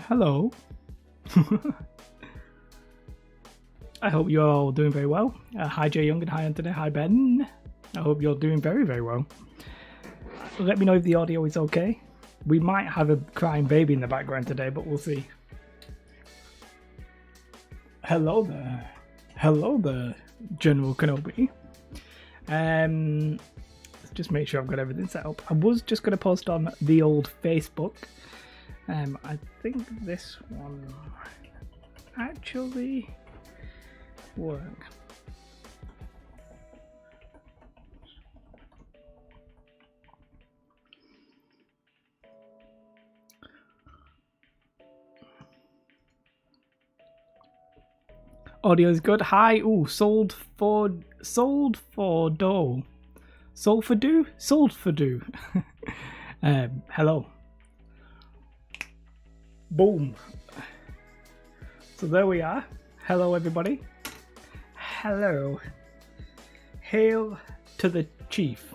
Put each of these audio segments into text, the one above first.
Hello. I hope you're all doing very well. Hi Jay Young and hi Anthony, hi Ben. I hope you're doing very, very well. Let me know if the audio is okay. We might have a crying baby in the background today, but we'll see. Hello there. Hello there, General Kenobi. Let's just make sure I've got everything set up. I was just going to post on the old Facebook. I think this one actually work. Audio is good. Hi. Ooh, sold for dough. Sold for do. Hello. Boom. So there we are. Hello everybody. Hello. Hail to the chief.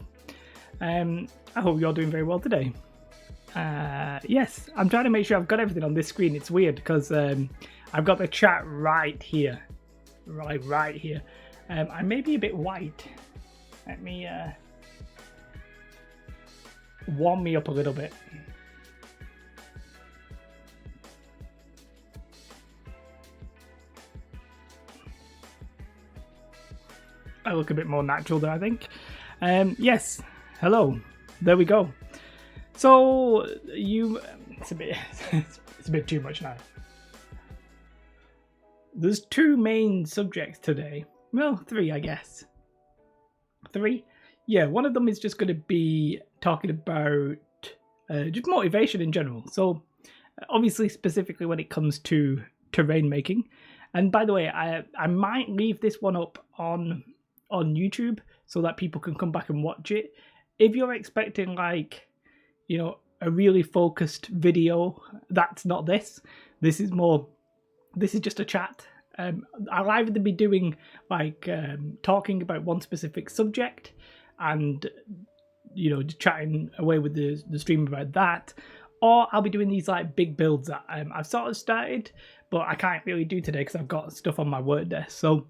I hope you're doing very well today. Yes, I'm trying to make sure I've got everything on this screen. It's weird because I've got the chat right here. Right here. I may be a bit white. Let me warm me up a little bit. I look a bit more natural there, I think. Yes, hello. There we go. So it's a bit too much now. There's two main subjects today. Well, three, I guess. Three? Yeah, one of them is just going to be talking about just motivation in general. So, obviously, specifically when it comes to terrain making. And by the way, I might leave this one up on YouTube so that people can come back and watch it. If you're expecting like, you know, a really focused video, that's not this. This is just a chat. I'll either be doing like talking about one specific subject and, you know, just chatting away with the stream about that, or I'll be doing these like big builds that I've sort of started, but I can't really do today because I've got stuff on my work desk. So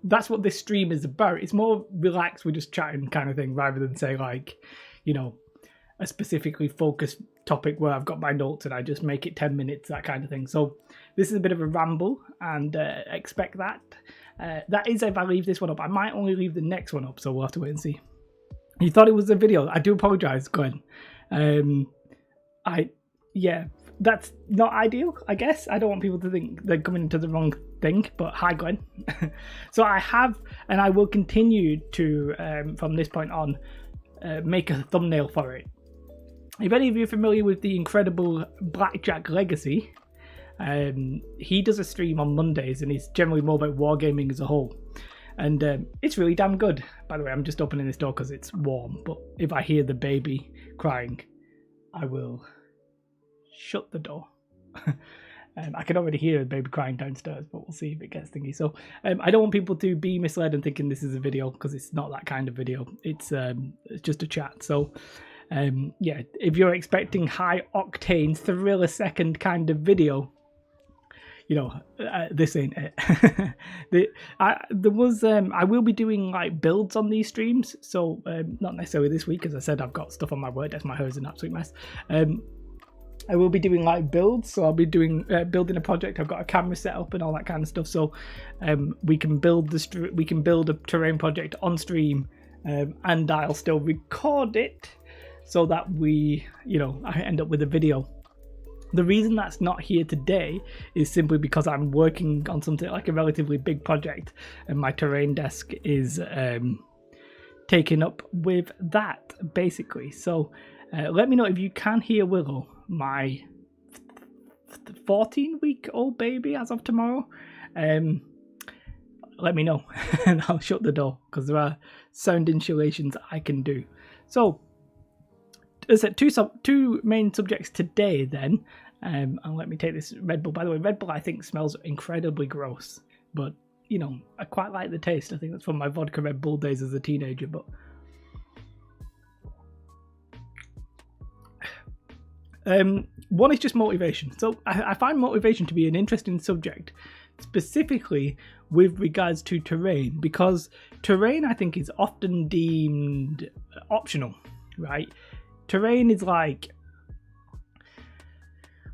that's what this stream is about. It's more relaxed, we're just chatting kind of thing, rather than say like, you know, a specifically focused topic where I've got my notes and I just make it 10 minutes, that kind of thing. So this is a bit of a ramble, and expect that. That is if I leave this one up. I might only leave the next one up, so we'll have to wait and see. You thought it was a video. I do apologise, Glenn. Yeah, that's not ideal, I guess. I don't want people to think they're coming into the wrong thing, but hi, Glenn. So I have, and I will continue to, from this point on, make a thumbnail for it. If any of you are familiar with the incredible Blackjack Legacy, he does a stream on Mondays, and he's generally more about wargaming as a whole. And it's really damn good. By the way, I'm just opening this door because it's warm, but if I hear the baby crying, I will shut the door. I can already hear the baby crying downstairs, but we'll see if it gets thingy. So I don't want people to be misled and thinking this is a video, because it's not that kind of video. It's just a chat. So yeah, if you're expecting high octane thrill a second kind of video, you know, this ain't it. I will be doing like builds on these streams, so not necessarily this week. As I said, I've got stuff on my work desk. My hair is an absolute mess. I will be doing like builds, so I'll be doing building a project. I've got a camera set up and all that kind of stuff, so we can build a terrain project on stream, and I'll still record it so that we, you know, I end up with a video. The reason that's not here today is simply because I'm working on something like a relatively big project, and my terrain desk is taken up with that, basically. So let me know if you can hear Willow, my 14-week-old baby as of tomorrow. Let me know, and I'll shut the door, because there are sound insulations I can do. So, as I said, two main subjects today then. And let me take this Red Bull. By the way, Red Bull I think smells incredibly gross, but you know, I quite like the taste. I think that's from my vodka Red Bull days as a teenager. But One is just motivation. So I find motivation to be an interesting subject, specifically with regards to terrain, because terrain, I think, is often deemed optional, right? Terrain is like,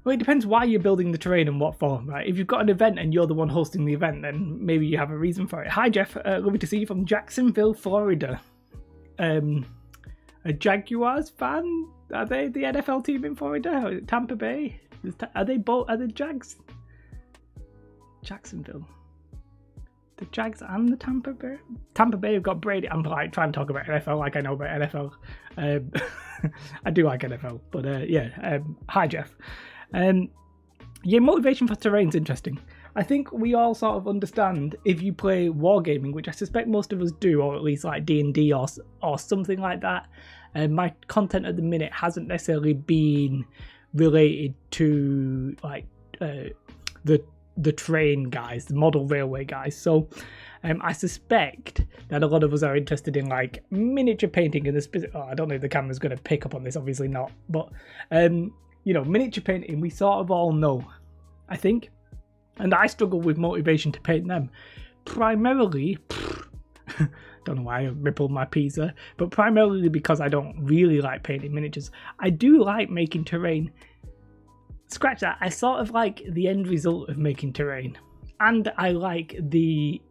well, it depends why you're building the terrain and what for, right? If you've got an event and you're the one hosting the event, then maybe you have a reason for it. Hi, Jeff. Lovely to see you from Jacksonville, Florida. A Jaguars fan? Are they the NFL team in Florida? Tampa Bay? Are they both? Are the Jags? Jacksonville. The Jags and the Tampa Bay? Tampa Bay have got Brady. I'm like trying to talk about NFL like I know about NFL. I do like NFL, but hi, Jeff. Motivation for terrain's interesting. I think we all sort of understand if you play wargaming, which I suspect most of us do, or at least like D&D or something like that. My content at the minute hasn't necessarily been related to like the train guys, the model railway guys. So I suspect that a lot of us are interested in like miniature painting and I don't know if the camera's going to pick up on this, obviously not, but miniature painting, we sort of all know, I think. And I struggle with motivation to paint them. Primarily, don't know why I rippled my pizza, but primarily because I don't really like painting miniatures. I do like making terrain. Scratch that. I sort of like the end result of making terrain. And I like the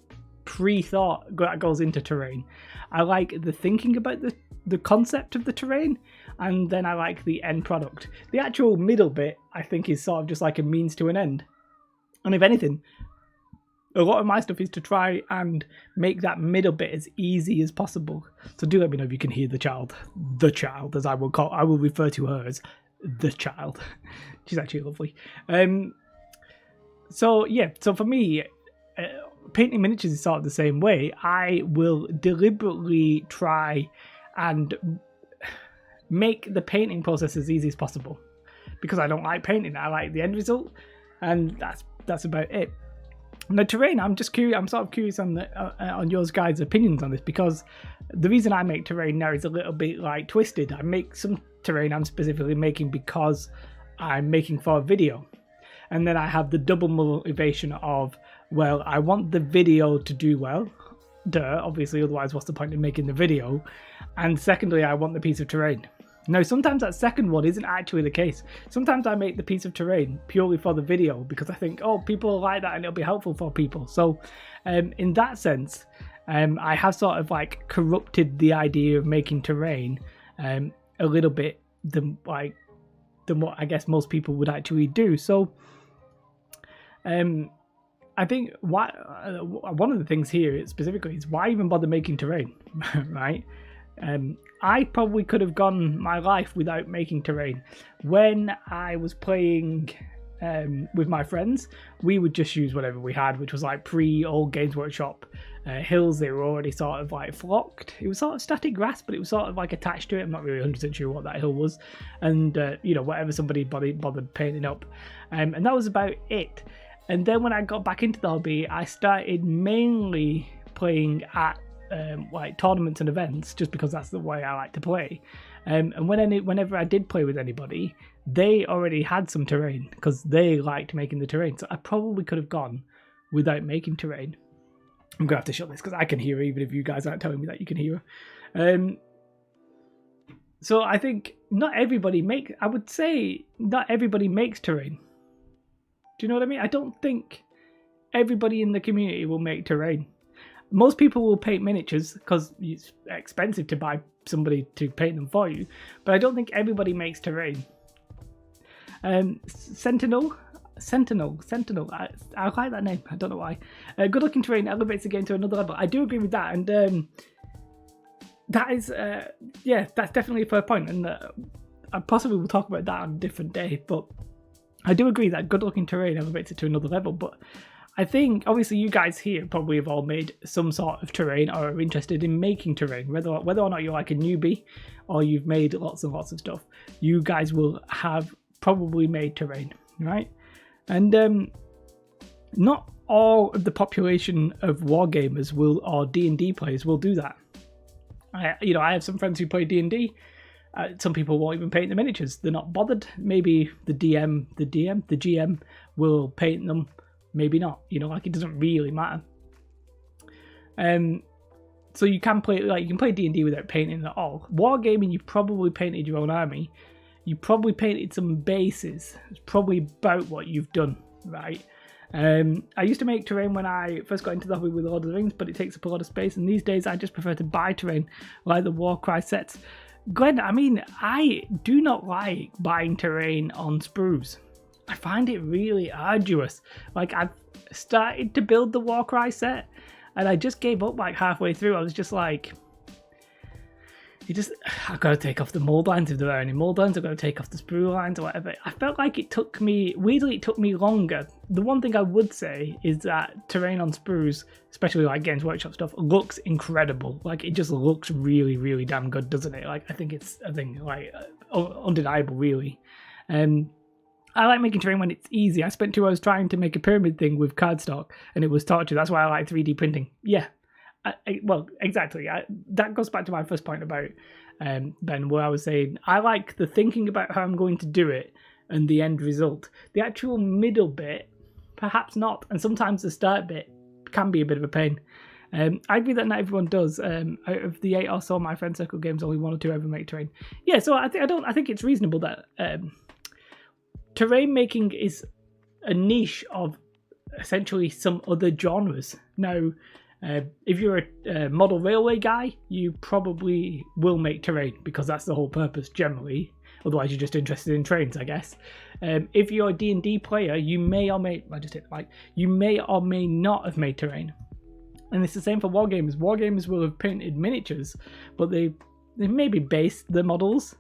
pre-thought that goes into terrain. I like the thinking about the concept of the terrain, and then I like the end product. The actual middle bit, I think, is sort of just like a means to an end. And if anything, a lot of my stuff is to try and make that middle bit as easy as possible. So do let me know if you can hear the child, as I will refer to her as the child. She's actually lovely. So for me, painting miniatures is sort of the same way. I will deliberately try and make the painting process as easy as possible, because I don't like painting. I like the end result, and that's about it. And the terrain, I'm just curious. I'm sort of curious on yours guys' opinions on this, because the reason I make terrain now is a little bit like twisted. I make some terrain I'm specifically making because I'm making for a video, and then I have the double motivation of, well, I want the video to do well. Obviously, otherwise what's the point in making the video? And secondly, I want the piece of terrain. Now, sometimes that second one isn't actually the case. Sometimes I make the piece of terrain purely for the video because I think, oh, people will like that and it'll be helpful for people. So in that sense, I have sort of like corrupted the idea of making terrain a little bit than what I guess most people would actually do. So I think one of the things here specifically is why even bother making terrain, right? I probably could have gone my life without making terrain. When I was playing with my friends, we would just use whatever we had, which was like pre-old Games Workshop hills. They were already sort of like flocked. It was sort of static grass, but it was sort of like attached to it. I'm not really 100% sure what that hill was. And, whatever somebody bothered painting up. And that was about it. And then when I got back into the hobby, I started mainly playing at like tournaments and events, just because that's the way I like to play. And whenever I did play with anybody, they already had some terrain because they liked making the terrain. So I probably could have gone without making terrain. I'm gonna have to shut this because I can hear her, even if you guys aren't telling me that you can hear her. So I think not everybody makes terrain. Do you know what I mean? I don't think everybody in the community will make terrain. Most people will paint miniatures because it's expensive to buy somebody to paint them for you, but I don't think everybody makes terrain. Sentinel. I like that name. I don't know why. Good looking terrain elevates the game to another level. I do agree with that, and that is, that's definitely a fair point, and I possibly will talk about that on a different day. But I do agree that good looking terrain elevates it to another level. But I think, obviously, you guys here probably have all made some sort of terrain or are interested in making terrain. Whether or not you're like a newbie or you've made lots and lots of stuff, you guys will have probably made terrain, right? And not all of the population of wargamers or D&D players will do that. I have some friends who play D&D, Some people won't even paint the miniatures. They're not bothered. Maybe the GM will paint them. Maybe not. You know, like it doesn't really matter. So you can play D&D without painting at all. Wargaming, you probably painted your own army. You probably painted some bases. It's probably about what you've done, right? I used to make terrain when I first got into the hobby with Lord of the Rings, but it takes up a lot of space, and these days I just prefer to buy terrain like the Warcry sets. Glenn, I mean, I do not like buying terrain on sprues. I find it really arduous. Like, I've started to build the Warcry set, and I just gave up like halfway through. I was just like, I've got to take off the mold lines if there are any mold lines. I've got to take off the sprue lines or whatever. I felt like it took me longer. The one thing I would say is that terrain on sprues, especially like Games Workshop stuff, looks incredible. Like, it just looks really, really damn good, doesn't it? Like, I think it's like undeniable, really. I like making terrain when it's easy. I spent 2 hours trying to make a pyramid thing with cardstock, and it was torture. That's why I like 3D printing. Yeah. Well, exactly. That goes back to my first point about Ben, where I was saying I like the thinking about how I'm going to do it and the end result. The actual middle bit, perhaps not, and sometimes the start bit can be a bit of a pain. I agree that not everyone does. Out of the 8 or so my friend circle games, only 1 or 2 ever make terrain. Yeah, so I think it's reasonable that terrain making is a niche of essentially some other genres. Now, if you're a model railway guy, you probably will make terrain because that's the whole purpose generally. Otherwise, you're just interested in trains, I guess. If you're a D&D player, you may or may not have made terrain. And it's the same for wargamers. Wargamers will have painted miniatures, but they maybe based the models,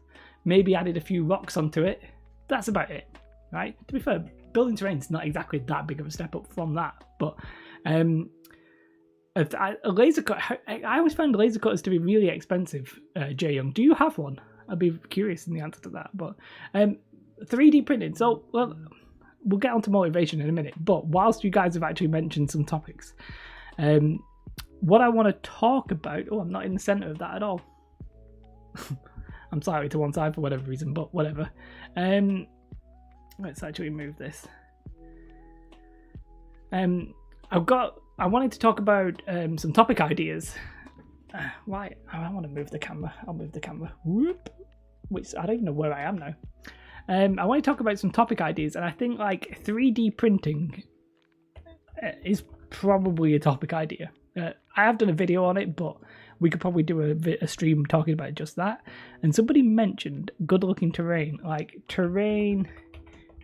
maybe added a few rocks onto it. That's about it, right? To be fair, building terrain's not exactly that big of a step up from that, but a laser cut. I always found laser cutters to be really expensive. Jay Young, do you have one? I'd be curious in the answer to that. But 3D printing. So, well, we'll get onto motivation in a minute. But whilst you guys have actually mentioned some topics, what I want to talk about. Oh, I'm not in the center of that at all. I'm slightly to one side for whatever reason, but whatever. Let's actually move this. I wanted to talk about some topic ideas. Why? I want to move the camera. I'll move the camera. Whoop. Which I don't even know where I am now. I want to talk about some topic ideas, and I think like 3D printing is probably a topic idea. I have done a video on it, but we could probably do a stream talking about just that. And somebody mentioned good-looking terrain, like terrain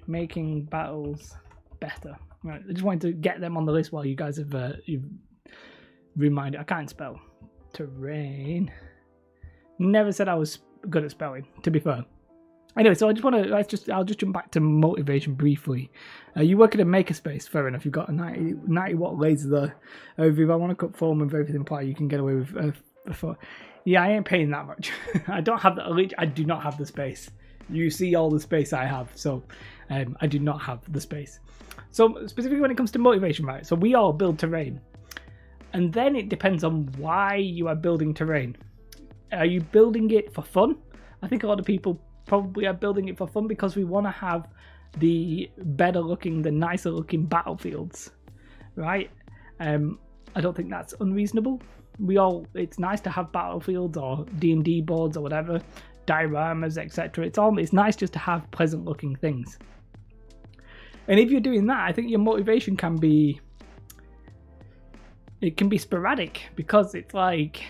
making battles better. Right, I just wanted to get them on the list while you guys have you've reminded. I can't spell terrain. Never said I was good at spelling, to be fair. Anyway, so I'll just jump back to motivation briefly. You work at a makerspace, fair enough. You've got a 90 watt laser there. If I want to cut foam and very thin ply, you can get away with. Yeah, I ain't paying that much. I don't have the. I do not have the space. You see all the space I have, so I do not have the space. So specifically when it comes to motivation, right? So we all build terrain, and then it depends on why you are building terrain. Are you building it for fun? I think a lot of people probably are building it for fun because we want to have the better looking, the nicer looking battlefields, right? I don't think that's unreasonable. It's nice to have battlefields or D&D boards or whatever, dioramas, etc. It's nice just to have pleasant looking things. And if you're doing that, I think your motivation can be sporadic because it's like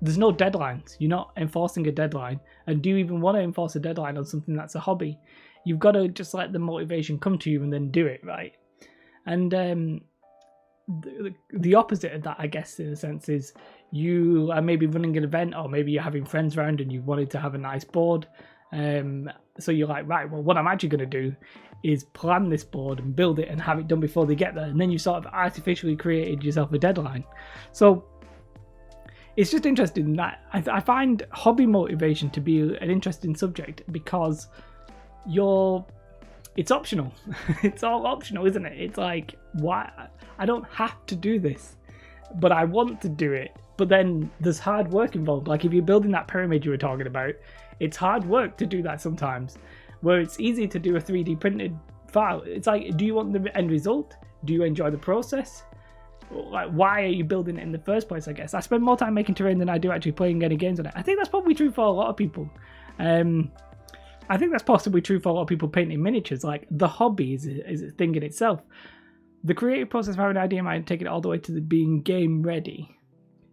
there's no deadlines. You're not enforcing a deadline. And do you even want to enforce a deadline on something that's a hobby? You've got to just let the motivation come to you and then do it, right? And the opposite of that, I guess, in a sense, is you are maybe running an event, or maybe you're having friends around and you wanted to have a nice board. So you're like, right, well, what I'm actually going to do is plan this board and build it and have it done before they get there. And then you sort of artificially created yourself a deadline. So it's just interesting that I find hobby motivation to be an interesting subject because it's optional. It's all optional, isn't it? It's like, why? I don't have to do this, but I want to do it. But then there's hard work involved. Like if you're building that pyramid you were talking about, It's hard work to do that sometimes, where it's easy to do a 3D printed file. It's like, do you want the end result? Do you enjoy the process? Like, why are you building it in the first place? I guess I spend more time making terrain than I do actually playing any games on it. I think that's probably true for a lot of people. I think that's possibly true for a lot of people painting miniatures. Like, the hobby is a thing in itself. The creative process of having an idea might take it all the way to being game ready.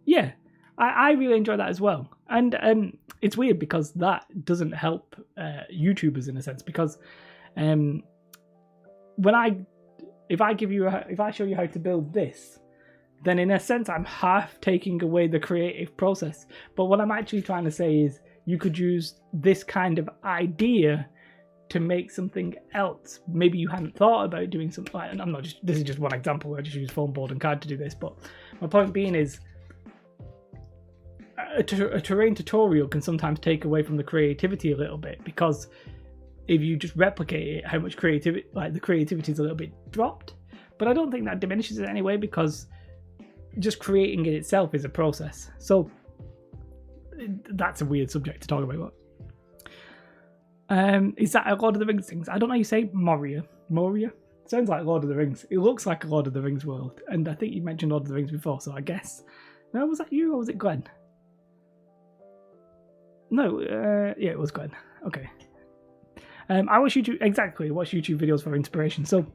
Yeah, I really enjoy that as well. And it's weird because that doesn't help YouTubers in a sense, because if I show you how to build this, then in a sense I'm half taking away the creative process. But what I'm actually trying to say is you could use this kind of idea to make something else. Maybe you hadn't thought about doing something like, and this is just one example, I just use foam board and card to do this, but my point being is a terrain tutorial can sometimes take away from the creativity a little bit, because if you just replicate it, how much creativity, like the creativity is a little bit dropped. But I don't think that diminishes it anyway, because just creating it itself is a process. So that's a weird subject to talk about. Is that a Lord of the Rings thing? I don't know how you say Moria. Sounds like Lord of the Rings. It looks like a Lord of the Rings world. And I think you mentioned Lord of the Rings before, so I guess. No, was that you or was it Glenn? No, yeah, it was Glenn. Okay. I watch YouTube videos for inspiration. So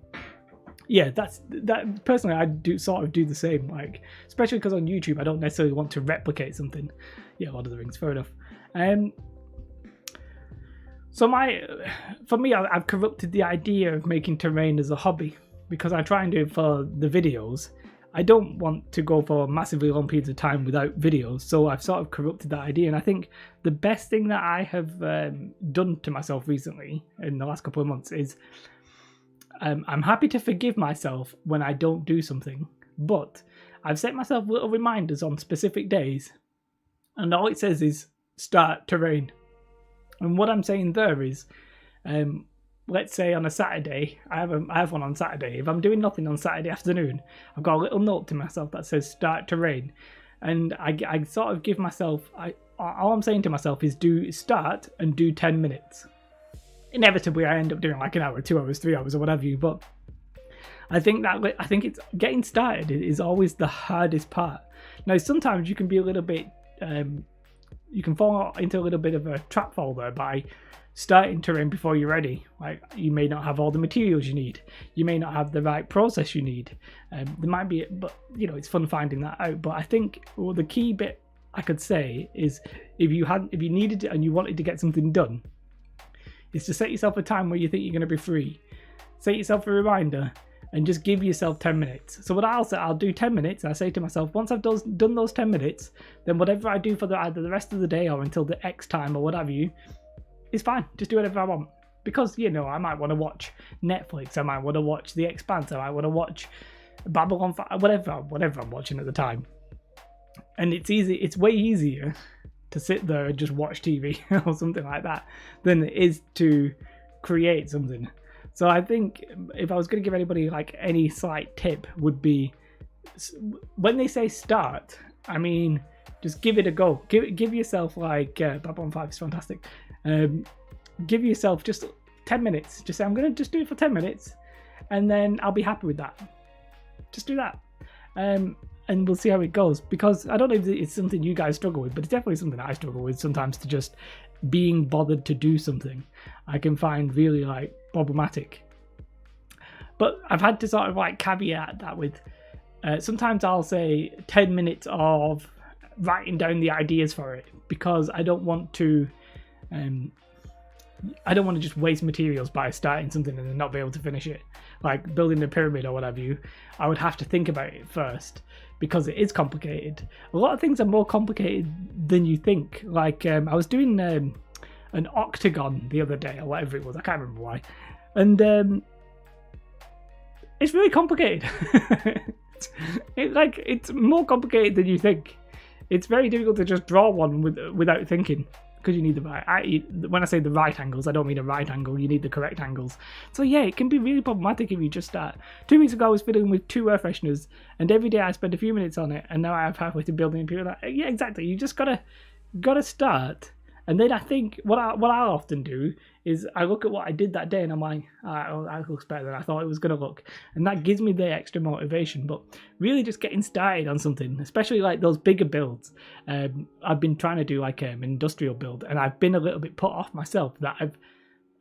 yeah, that personally I do sort of do the same, like, especially because on YouTube I don't necessarily want to replicate something. Yeah, Lord of the Rings, fair enough. So for me, I've corrupted the idea of making terrain as a hobby, because I try and do it for the videos. I don't want to go for massively long periods of time without videos, so I've sort of corrupted that idea. And I think the best thing that I have done to myself recently in the last couple of months is I'm happy to forgive myself when I don't do something, but I've set myself little reminders on specific days, and all it says is start terrain. And what I'm saying there is, let's say on a Saturday, I have one on Saturday. If I'm doing nothing on Saturday afternoon, I've got a little note to myself that says start terrain, and I sort of give myself, all I'm saying to myself is start and do 10 minutes. Inevitably, I end up doing like an hour, 2 hours, 3 hours, or whatever you. But I think it's getting started is always the hardest part. Now, sometimes you can be a little bit, you can fall into a little bit of a trap fall there by starting terrain before you're ready. Like, you may not have all the materials you need. You may not have the right process you need. There might be, but it's fun finding that out. But I think the key bit I could say is if you needed it and you wanted to get something done, is to set yourself a time where you think you're going to be free. Set yourself a reminder and just give yourself 10 minutes. So what I'll do 10 minutes, and I say to myself, once I've done those 10 minutes, then whatever I do for either the rest of the day or until the X time or whatever it's fine. Just do whatever I want. Because, I might want to watch Netflix, I might want to watch The Expanse, I might want to watch Babylon 5, whatever I'm watching at the time. And it's way easier to sit there and just watch TV or something like that than it is to create something. So I think if I was going to give anybody like any slight tip, would be when they say start, I mean, just give it a go. Give yourself like Babylon 5 is fantastic. Give yourself just 10 minutes. Just say, I'm going to just do it for 10 minutes and then I'll be happy with that. Just do that. And we'll see how it goes, because I don't know if it's something you guys struggle with, but it's definitely something I struggle with sometimes, to just being bothered to do something. I can find really like problematic. But I've had to sort of like caveat that with sometimes I'll say 10 minutes of writing down the ideas for it, because I don't want to just waste materials by starting something and then not be able to finish it. Like building a pyramid or whatever I would have to think about it first, because it is complicated. A lot of things are more complicated than you think. Like I was doing an octagon the other day or whatever it was, I can't remember why, and it's really complicated. It's more complicated than you think. It's very difficult to just draw one without thinking, because you need the right. When I say the right angles, I don't mean a right angle. You need the correct angles. So yeah, it can be really problematic if you just start. 2 weeks ago, I was fiddling with 2 air fresheners, and every day I spend a few minutes on it, and now I have halfway to building a pyramid. Yeah, exactly. You just gotta start, And then I think what I often do is I look at what I did that day and I'm like, that looks better than I thought it was going to look. And that gives me the extra motivation. But really just getting started on something, especially like those bigger builds. I've been trying to do like an industrial build, and I've been a little bit put off myself that I've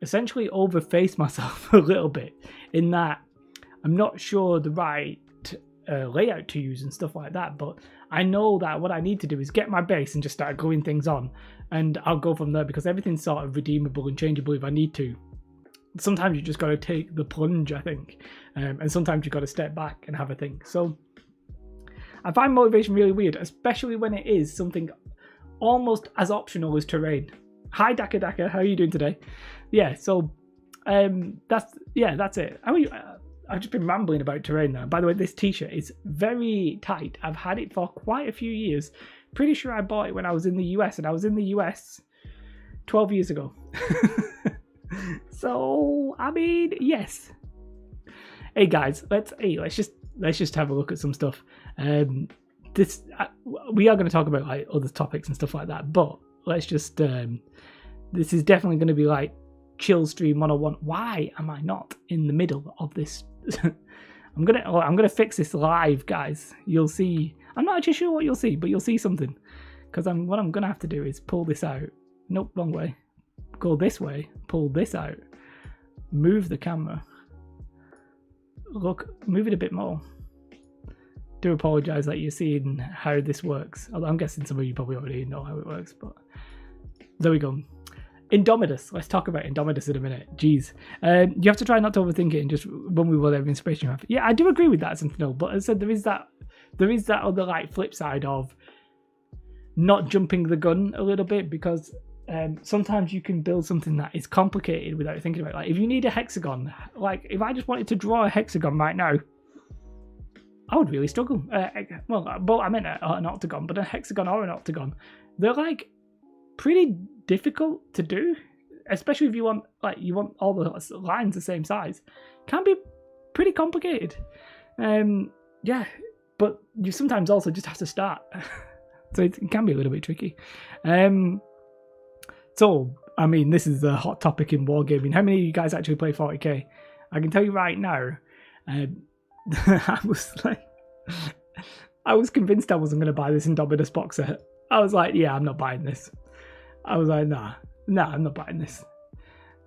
essentially overfaced myself a little bit in that I'm not sure the right layout to use and stuff like that. But I know that what I need to do is get my base and just start gluing things on. And I'll go from there because everything's sort of redeemable and changeable if I need to. Sometimes you just got to take the plunge, I think. And sometimes you got to step back and have a think. So I find motivation really weird, especially when it is something almost as optional as terrain. Hi, Daka Daka. How are you doing today? Yeah, so that's it. I've just been rambling about terrain now. By the way, this t-shirt is very tight. I've had it for quite a few years. Pretty sure I bought it when I was in the US, and I was in the US 12 years ago. So, I mean, yes. Hey guys, let's just have a look at some stuff. We are going to talk about like other topics and stuff like that, but let's just this is definitely going to be like chill stream 101. Why am I not in the middle of this? I'm gonna fix this live, guys. You'll see. I'm not actually sure what you'll see, but you'll see something. Because what I'm gonna have to do is pull this out. Nope, wrong way. Go this way. Pull this out. Move the camera. Look, move it a bit more. Do apologise that you're seeing how this works. Although I'm guessing some of you probably already know how it works, but there we go. Indomitus. Let's talk about Indomitus in a minute. Jeez. You have to try not to overthink it and just run with whatever inspiration you have. Yeah, I do agree with that, Sentinel, but as I said, there is that other like flip side of not jumping the gun a little bit, because sometimes you can build something that is complicated without thinking about it. Like if you need a hexagon, like if I just wanted to draw a hexagon right now, I would really struggle. But I meant an octagon, but a hexagon or an octagon, they're like pretty difficult to do, especially if you want all the lines the same size. Can be pretty complicated. Yeah, but you sometimes also just have to start. So it can be a little bit tricky. So I mean, this is a hot topic in wargaming. How many of you guys actually play 40k? I can tell you right now, I was convinced I wasn't going to buy this Indomitus box set. I was like, yeah, I'm not buying this. I was like, nah, I'm not buying this.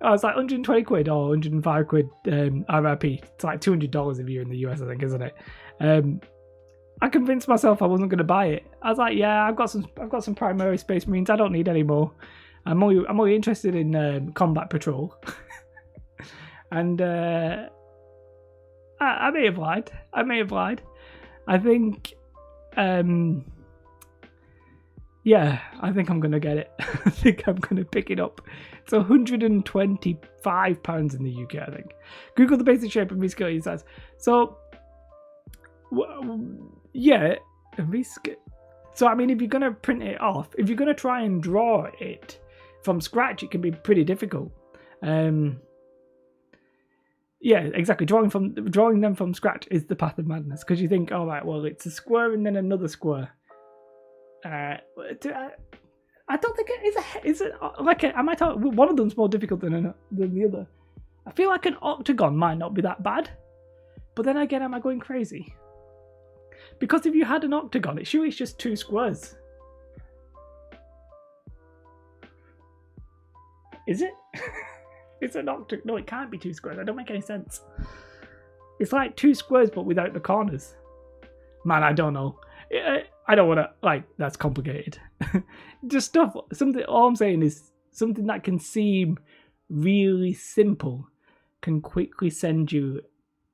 I was like 120 quid or 105 quid RRP. It's like $200 if you're in the US, I think, isn't it? I convinced myself I wasn't going to buy it. I was like, yeah, I've got some primary Space Marines. I don't need any more. I'm only interested in combat patrol. And I may have lied. I think, yeah, I think I'm going to get it. I think I'm going to pick it up. It's £125 in the UK, I think. Google the basic shape and rescale, he says. So, yeah, so I mean, if you're going to print it off, if you're going to try and draw it from scratch, it can be pretty difficult. Yeah, exactly. Drawing them from scratch is the path of madness, because you think, all right, well, it's a square and then another square. I don't think it is it like am I talking? One of them's more difficult than the other. I feel like an octagon might not be that bad, but then again, am I going crazy? Because if you had an octagon, it's just two squares. Is it? It's an octagon. No, it can't be two squares. That don't make any sense. It's like two squares, but without the corners. Man, I don't know. I don't want to, that's complicated. Just stuff, all I'm saying is something that can seem really simple can quickly send you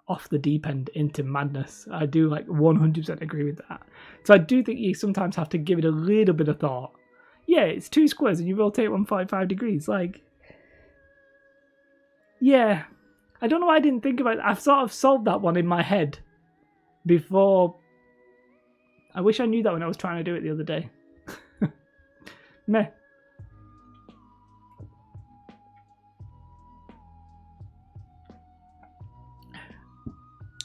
off the deep end into madness. I do 100% agree with that. So I do think you sometimes have to give it a little bit of thought. Yeah, it's two squares and you rotate 145 degrees. Yeah, I don't know why I didn't think about it. I've sort of solved that one in my head before. I wish I knew that when I was trying to do it the other day. Meh.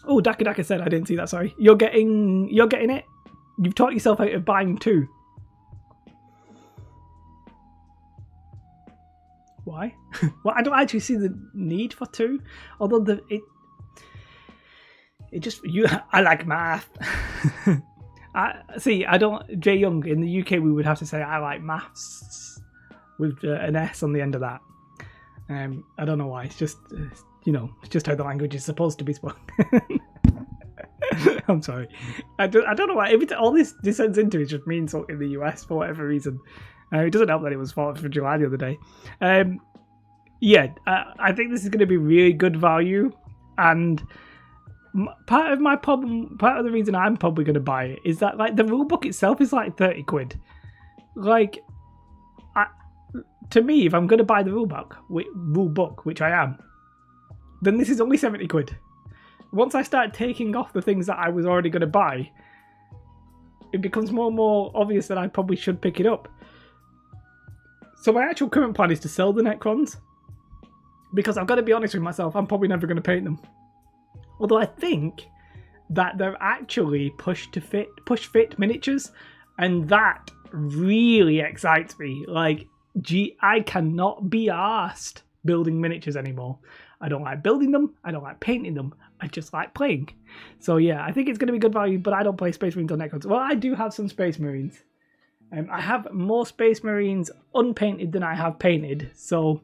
Oh, Daka Daka said, I didn't see that, sorry. You're getting it? You've taught yourself out of buying two. why. Well, I don't actually see the need for 2, although it just I like math. Jay Young, in the UK we would have to say I like maths with an S on the end of that. I don't know why. It's just it's just how the language is supposed to be spoken. I'm sorry. I don't know why. All this descends into it just means something in the US for whatever reason. It doesn't help that it was 4th of July the other day. I think this is going to be really good value, and part of the reason I'm probably going to buy it is that like the rulebook itself is like 30 quid. Like, to me, if I'm going to buy the rulebook, which I am, then this is only 70 quid. Once I start taking off the things that I was already going to buy, it becomes more and more obvious that I probably should pick it up. So my actual current plan is to sell the Necrons, because I've got to be honest with myself, I'm probably never going to paint them. Although I think that they're actually push fit miniatures, and that really excites me. Like, I cannot be arsed building miniatures anymore. I don't like building them, I don't like painting them, I just like playing. So yeah, I think it's going to be good value, but I don't play Space Marines or Necrons. Well, I do have some Space Marines. I have more Space Marines unpainted than I have painted, so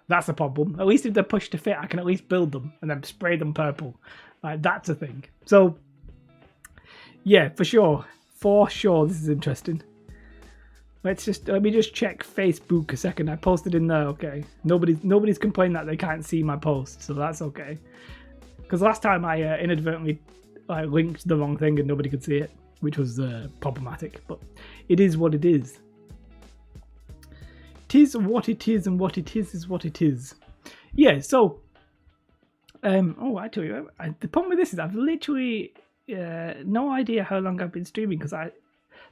that's a problem. At least if they're pushed to fit, I can at least build them and then spray them purple. Like, that's a thing. So yeah, for sure, this is interesting. Let me just check Facebook a second. I posted in there. Okay, nobody's complained that they can't see my post, so that's okay. Because last time I inadvertently linked the wrong thing and nobody could see it, which was problematic. But it is what it is. Tis what it is, and what it is what it is. Yeah. So, I tell you, the problem with this is I've literally no idea how long I've been streaming, because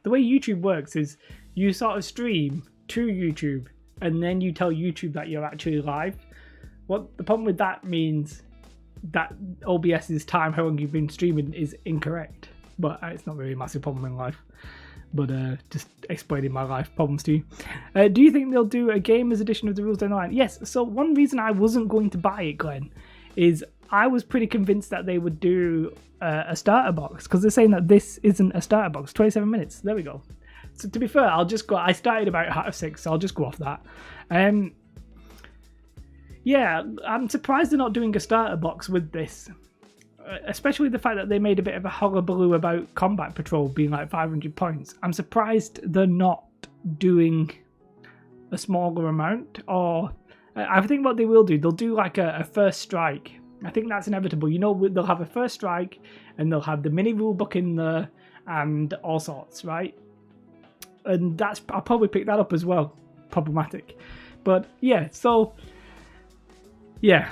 the way YouTube works is you sort of stream to YouTube and then you tell YouTube that you're actually live. What the problem with that means that OBS's time, how long you've been streaming, is incorrect. But it's not really a massive problem in life. But just explaining my life problems to you. Do you think they'll do a gamers edition of the rules down the line? Yes. So one reason I wasn't going to buy it, Glenn, is I was pretty convinced that they would do a starter box, because they're saying that this isn't a starter box. 27 minutes. There we go. So to be fair, I'll just go. I started about 6:30, so I'll just go off that. Yeah, I'm surprised they're not doing a starter box with this, especially the fact that they made a bit of a hullabaloo about Combat Patrol being like 500 points. I'm surprised they're not doing a smaller amount, or I think what they will do, they'll do like a first strike. I think that's inevitable. They'll have a first strike, and they'll have the mini rulebook in there, and all sorts, right? And I'll probably pick that up as well. Problematic. But yeah, so yeah,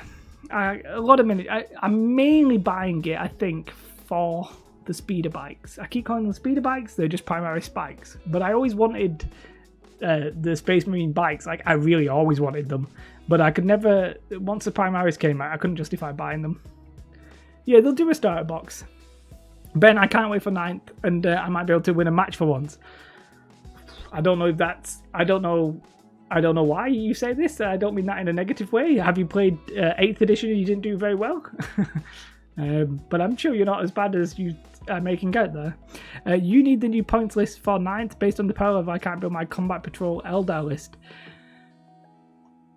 a lot of minutes. I'm mainly buying it, I think, for the speeder bikes. I keep calling them speeder bikes, they're just Primaris spikes. But I always wanted the Space Marine bikes. Like, I really always wanted them. But I could never, once the Primaris came out, I couldn't justify buying them. Yeah, they'll do a starter box. Ben, I can't wait for 9th, and I might be able to win a match for once. I don't know if that's... I don't know why you say this. I don't mean that in a negative way. Have you played 8th edition and you didn't do very well? But I'm sure you're not as bad as you are making out there. You need the new points list for 9th based on the power of I can't build my Combat Patrol Eldar list.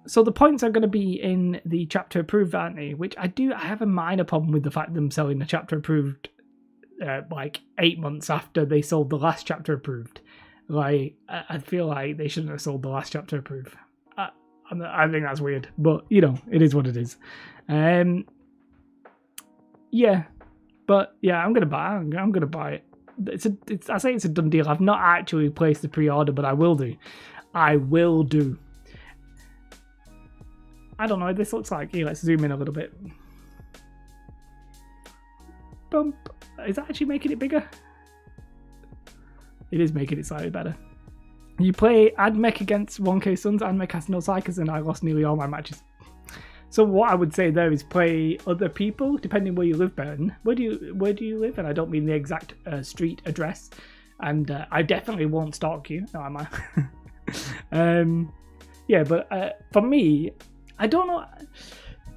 So the points are going to be in the chapter approved, aren't they? Which I have a minor problem with the fact of them selling the chapter approved like 8 months after they sold the last chapter approved. Like, I feel like they shouldn't have sold the last chapter approved. I think that's weird, but it is what it is. Yeah, but yeah, I'm gonna buy it. I say it's a done deal. I've not actually placed the pre-order, but I will do. I don't know what this looks like. Here, let's zoom in a little bit. Bump. Is that actually making it bigger? It is making it slightly better. You play AdMech against 1K Suns. AdMech has no psychers, and I lost nearly all my matches. So what I would say there is play other people, depending where you live, Ben. Where do you live? And I don't mean the exact street address. And I definitely won't stalk you. No, am I? Yeah, but for me, I don't know.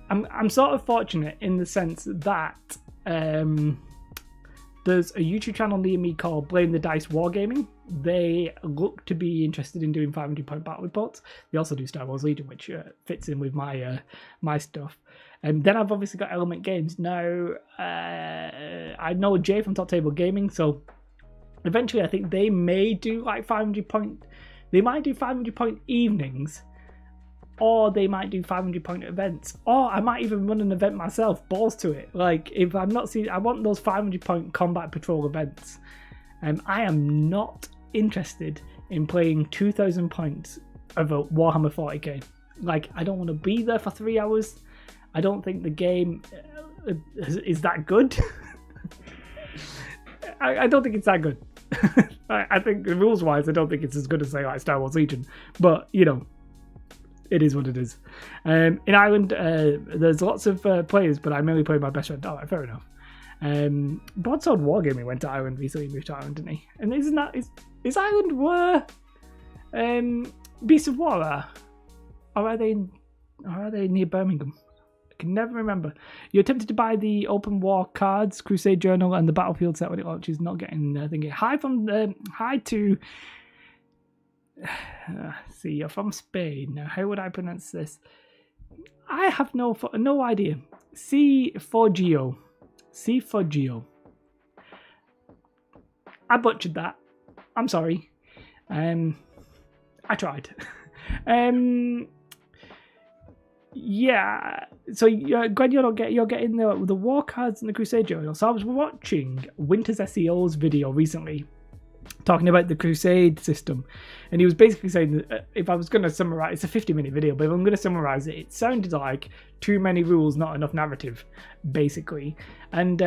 I'm sort of fortunate in the sense that there's a YouTube channel near me called Blame the Dice Wargaming. They look to be interested in doing 500-point battle reports. They also do Star Wars Legion, which fits in with my my stuff. And then I've obviously got Element Games. Now, I know Jay from Top Table Gaming, so eventually I think they may do like 500-point. They might do 500-point evenings, or they might do 500-point events, or I might even run an event myself. Balls to it. Like, if I'm not seeing, I want those 500-point combat patrol events. I am not interested in playing 2,000 points of a Warhammer 40k. Like, I don't want to be there for 3 hours. I don't think the game is that good. I don't think it's that good. I think rules-wise, I don't think it's as good as, say, like Star Wars Legion. But, you know, it is what it is. In Ireland, there's lots of players, but I mainly play my best friend. All right, fair enough. Broadsword Wargaming went to Ireland recently, moved to Ireland, didn't he? And isn't that is Ireland where Beasts of War are? Or are they near Birmingham? I can never remember. You attempted to buy the Open War cards, Crusade Journal, and the Battlefield set when it launches. Not getting thinking. Hi to. See, you're from Spain. Now, how would I pronounce this? I have no idea. C4Geo. I butchered that. I'm sorry. I tried. Yeah. So Gwen, you're getting the war cards and the Crusade Journal. So I was watching Winter's SEO's video recently, talking about the Crusade system, and he was basically saying that if I was going to summarize, it's a 50-minute video, but if I'm going to summarize it, it sounded like too many rules, not enough narrative, basically. And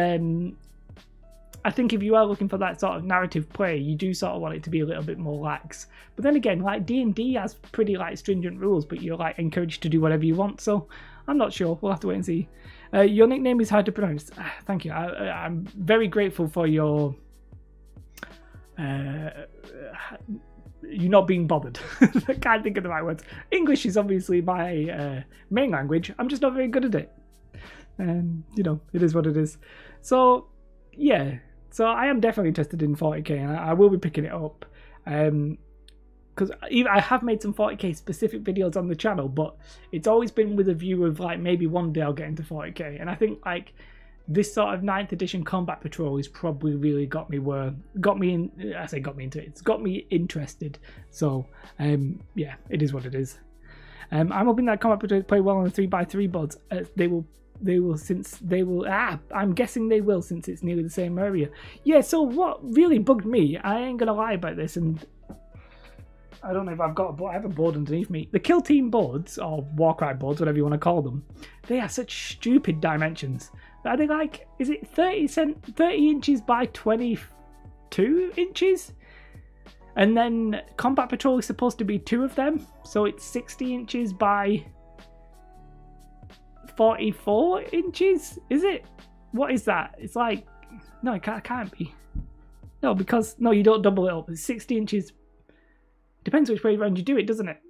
I think if you are looking for that sort of narrative play, you do sort of want it to be a little bit more lax. But then again, like D&D has pretty like stringent rules, but you're like encouraged to do whatever you want. So I'm not sure. We'll have to wait and see. Your nickname is hard to pronounce. Thank you. I'm very grateful for your. You're not being bothered. I can't think of the right words. English is obviously my main language. I'm just not very good at it. You know, it is what it is. So, yeah. So I am definitely interested in 40k, and I will be picking it up. Because I have made some 40k specific videos on the channel, but it's always been with a view of like maybe one day I'll get into 40k. And I think like this sort of 9th edition combat patrol has probably really got me into it. It's got me interested. So yeah, it is what it is. I'm hoping that combat patrol play well on the 3x3 boards. I'm guessing they will, since it's nearly the same area. Yeah, so what really bugged me, I ain't gonna lie about this, and I don't know if I have a board underneath me. The Kill Team boards, or Warcry boards, whatever you want to call them, they are such stupid dimensions. Are they like, is it 30 inches by 22 inches? And then Combat Patrol is supposed to be 2 of them, so it's 60 inches by 44 inches? Is it? What is that? It's like, no, it can't be. No, because, no, you don't double it up. It's 60 inches. Depends which way around you do it, doesn't it?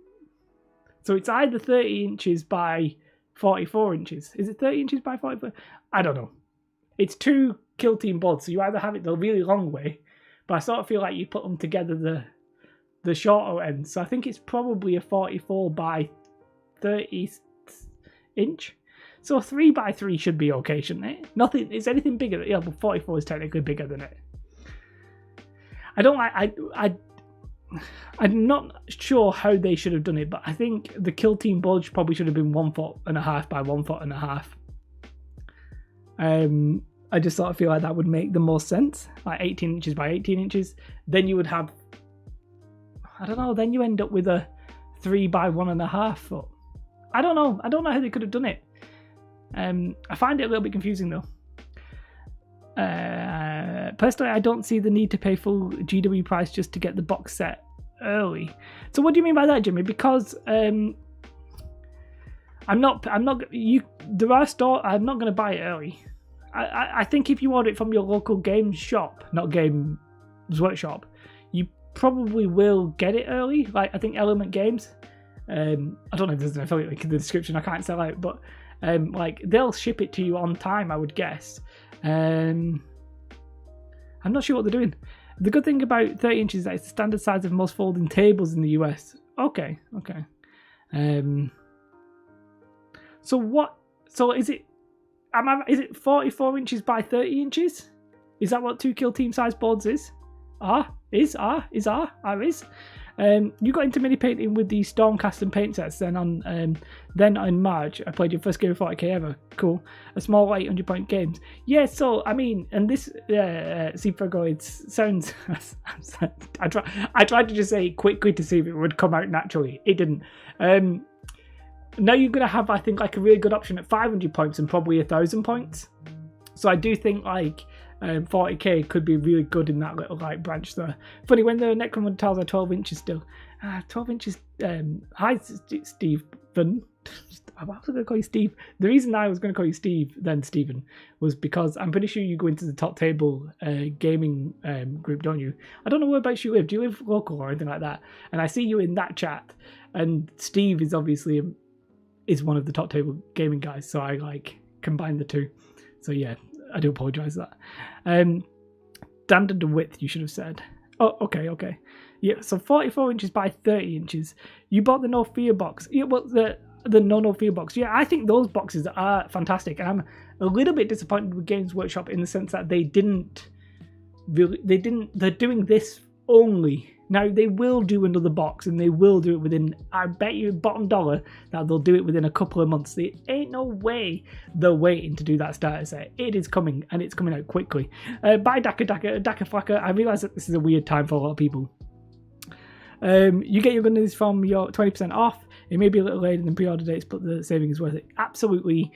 So it's either 30 inches by 44 inches. Is it 30 inches by 44? I don't know. It's 2 Kill Team boards, so you either have it the really long way, but I sort of feel like you put them together the shorter end. So I think it's probably a 44 by 30 inch. So 3x3 should be okay, shouldn't it? Nothing. Is anything bigger? Yeah, but 44 is technically bigger than it. I'm not sure how they should have done it, but I think the Kill Team bulge probably should have been 1.5 by 1.5 foot. I just sort of feel like that would make the most sense, like 18 inches by 18 inches. Then you would have, I don't know, then you end up with a 3 by 1.5 foot. I don't know how they could have done it. I find it a little bit confusing though. Personally, I don't see the need to pay full GW price just to get the box set early. So what do you mean by that, Jimmy? Because I'm not going to buy it early. I think if you order it from your local games shop, not Games Workshop, you probably will get it early. Like I think Element Games, I don't know if there's an affiliate link in the description. I can't sell out, but like they'll ship it to you on time, I would guess. I'm not sure what they're doing. The good thing about 30 inches is that it's the standard size of most folding tables in the US. Okay. So what? So is it? Is it 44 inches by 30 inches? Is that what 2 Kill Team size boards is? Is. You got into mini painting with the Stormcast and paint sets. Then in March, I played your first game of 40k ever. Cool. A small 800-point games. Yeah. So I mean, and this Seafago, it sounds. I tried to just say it quickly to see if it would come out naturally. It didn't. Now you're gonna have, I think, like a really good option at 500 points and probably 1,000 points. So I do think like 40k could be really good in that little like branch there. Funny, when the Necromunda tiles are 12 inches still. 12 inches. Hi, Stephen. I was going to call you Steve. The reason I was going to call you Steve, then Stephen, was because I'm pretty sure you go into the top table gaming group, don't you? I don't know whereabouts you live. Do you live local or anything like that? And I see you in that chat. And Steve is obviously is one of the top table gaming guys. So I like combine the two. So yeah. I do apologise for that. Standard width, you should have said. Oh, okay. Yeah, so 44 inches by 30 inches. You bought the No Fear box. Yeah, well, the No Fear box. Yeah, I think those boxes are fantastic. And I'm a little bit disappointed with Games Workshop in the sense that they're doing this only. Now, they will do another box, and they will do it within, I bet you bottom dollar, that they'll do it within a couple of months. There ain't no way they're waiting to do that starter set. It is coming, and it's coming out quickly. Buy Daka Flaka. I realise that this is a weird time for a lot of people. You get your goodies from your 20% off. It may be a little later than pre-order dates, but the saving is worth it. Absolutely.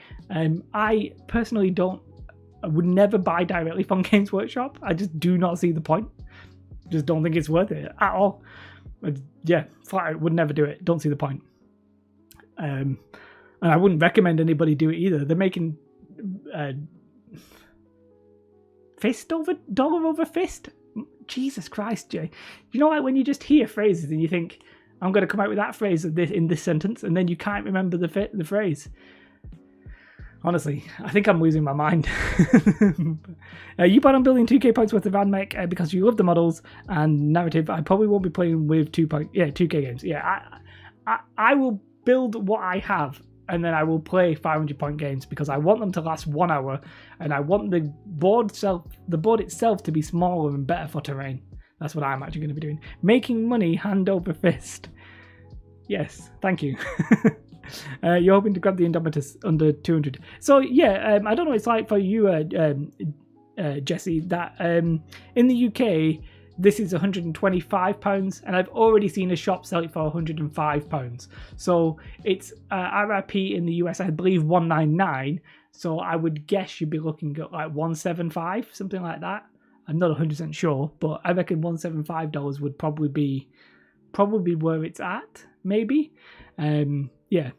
I personally I would never buy directly from Games Workshop. I just do not see the point. Just don't think it's worth it at all. Yeah, flat out would never do it. Don't see the point. And I wouldn't recommend anybody do it either. They're making fist over dollar over fist. Jesus Christ, Jay. You know, like when you just hear phrases and you think, I'm going to come out with that phrase in this sentence, and then you can't remember the phrase. Honestly, I think I'm losing my mind. You plan on building 2k points worth of AdMech because you love the models and narrative. I probably won't be playing with 2k games. Yeah, I will build what I have, and then I will play 500 point games because I want them to last 1 hour, and I want the board itself to be smaller and better for terrain. That's what I'm actually going to be doing. Making money hand over fist. Yes, thank you. You're hoping to grab the Indomitus under 200. So yeah, I don't know what it's like for you, Jesse, that in the UK, this is £125, and I've already seen a shop sell it for £105. So it's RRP in the US, I believe, $199. So I would guess you'd be looking at like $175, something like that. I'm not 100% sure, but I reckon $175 would probably be where it's at, maybe. Yeah.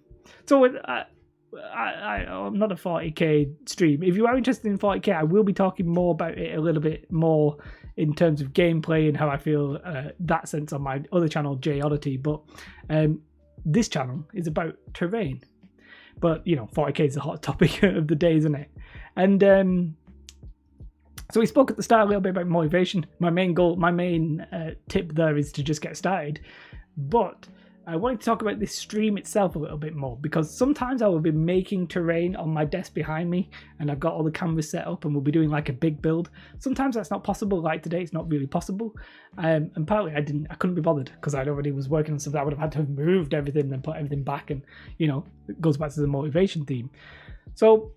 So I'm not a 40k stream. If you are interested in 40k, I will be talking more about it a little bit more in terms of gameplay and how I feel that sense on my other channel, J Oddity. But this channel is about terrain. But, you know, 40k is a hot topic of the day, isn't it? And so we spoke at the start a little bit about motivation. My main tip there is to just get started. But I wanted to talk about this stream itself a little bit more, because sometimes I will be making terrain on my desk behind me and I've got all the cameras set up and we'll be doing like a big build. Sometimes that's not possible. Like today, it's not really possible. And partly I couldn't be bothered because I'd already was working on stuff that I would have had to have moved everything and put everything back, and, you know, it goes back to the motivation theme. So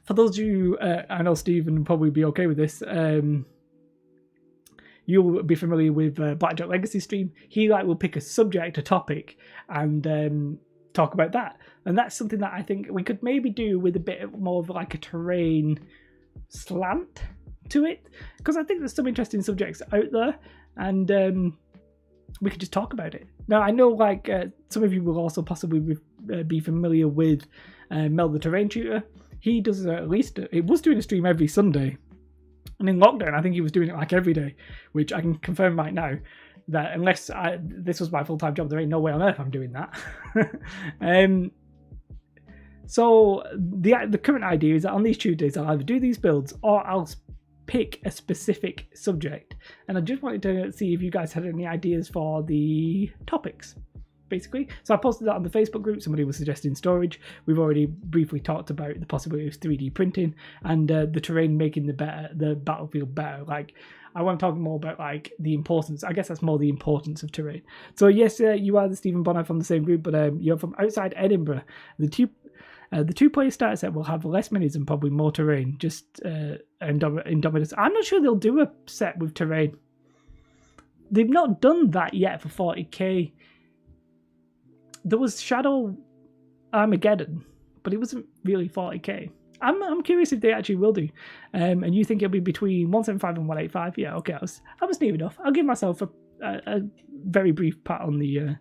for those of you, I know Stephen will probably be okay with this. You'll be familiar with Blackjack Legacy stream. He will pick a subject, a topic, and talk about that. And that's something that I think we could maybe do with a bit more of like a terrain slant to it, because I think there's some interesting subjects out there, and we could just talk about it. Now, I know some of you will also possibly be familiar with Mel the Terrain Tutor. He does he was doing a stream every Sunday. And in lockdown, I think he was doing it like every day, which I can confirm right now. that unless this was my full-time job, there ain't no way on earth I'm doing that. So the current idea is that on these Tuesdays I'll either do these builds or I'll pick a specific subject. And I just wanted to see if you guys had any ideas for the topics, basically. So I posted that on the Facebook group. Somebody was suggesting storage. We've already briefly talked about the possibility of 3D printing and the terrain making the battlefield better. Like, I want to talk more about like the importance. I guess that's more the importance of terrain. So yes, you are the Stephen Bonner from the same group, but you're from outside Edinburgh. The two-player starter set will have less minis and probably more terrain. Just Indomitus. I'm not sure they'll do a set with terrain. They've not done that yet for 40k. There was Shadow Armageddon, but it wasn't really 40k. I'm curious if they actually will do. And you think it'll be between 175 and 185? Yeah, okay. I was near enough. I'll give myself a very brief pat on the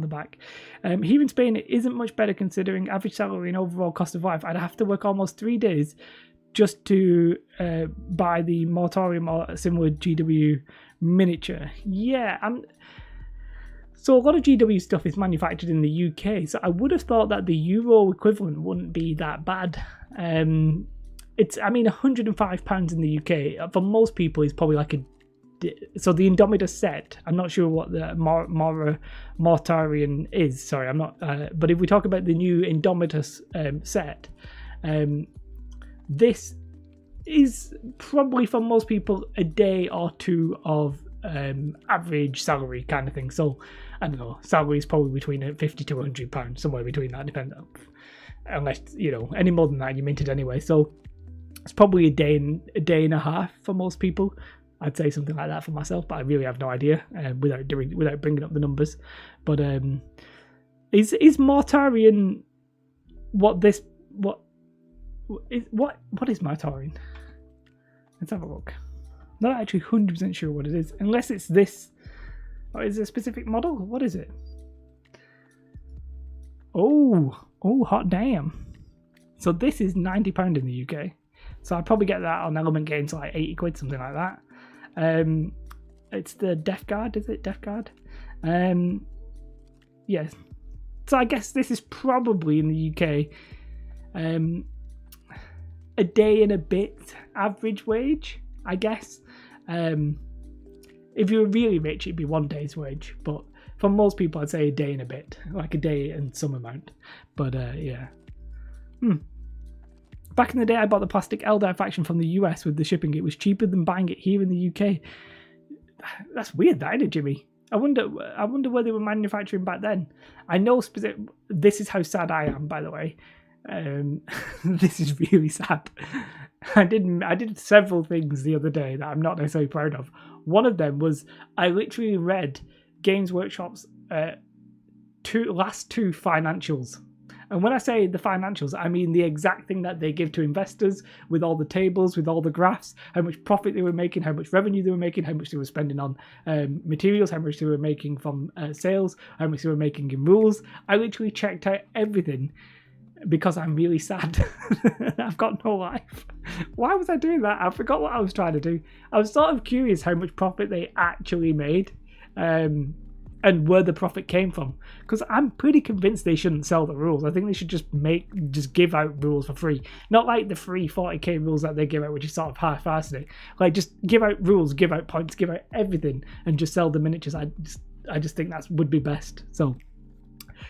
back. Here in Spain, it isn't much better considering average salary and overall cost of life. I'd have to work almost 3 days just to buy the Mortarium or similar GW miniature. Yeah, so a lot of GW stuff is manufactured in the UK, so I would have thought that the Euro equivalent wouldn't be that bad. It's, I mean, £105 in the UK for most people is probably like so the Indomitus set, I'm not sure what the Mortarion is. Sorry, I'm not. But if we talk about the new Indomitus set, this is probably for most people a day or two of average salary kind of thing. So I don't know, salary is probably between £50 to £100, somewhere between that, depending on, unless any more than that you minted anyway. So it's probably a day and a half for most people. I'd say something like that for myself, but I really have no idea without bringing up the numbers. But is Mortarion what is Mortarion? Let's have a look. Not actually 100% sure what it is, unless it's this. Or is it a specific model? What is it? Oh, hot damn! So this is £90 in the UK. So I'd probably get that on Element Games for like 80 quid, something like that. It's the Death Guard, is it? Death Guard? Yes. So I guess this is probably in the UK a day and a bit average wage, I guess. If you were really rich, it'd be 1 day's wage, but for most people, I'd say a day and a bit, like a day and some amount. But yeah. Back in the day, I bought the plastic Eldar faction from the US with the shipping. It was cheaper than buying it here in the UK. That's weird, that, isn't it, Jimmy? I wonder where they were manufacturing back then. I know this is how sad I am, by the way. This is really sad. I did several things the other day that I'm not necessarily proud of. One of them was I literally read Games Workshop's last two financials. And when I say the financials, I mean the exact thing that they give to investors, with all the tables, with all the graphs, how much profit they were making, how much revenue they were making, how much they were spending on materials, how much they were making from sales, how much they were making in rules. I literally checked out everything because I'm really sad. I've got no life. Why was I doing that? I forgot what I was trying to do. I was sort of curious how much profit they actually made. And where the profit came from, because I'm pretty convinced they shouldn't sell the rules. I think they should just give out rules for free, not like the free 40k rules that they give out, which is sort of half-assed it. Like, just give out rules, give out points, give out everything, and just sell the miniatures. I just think that would be best. So,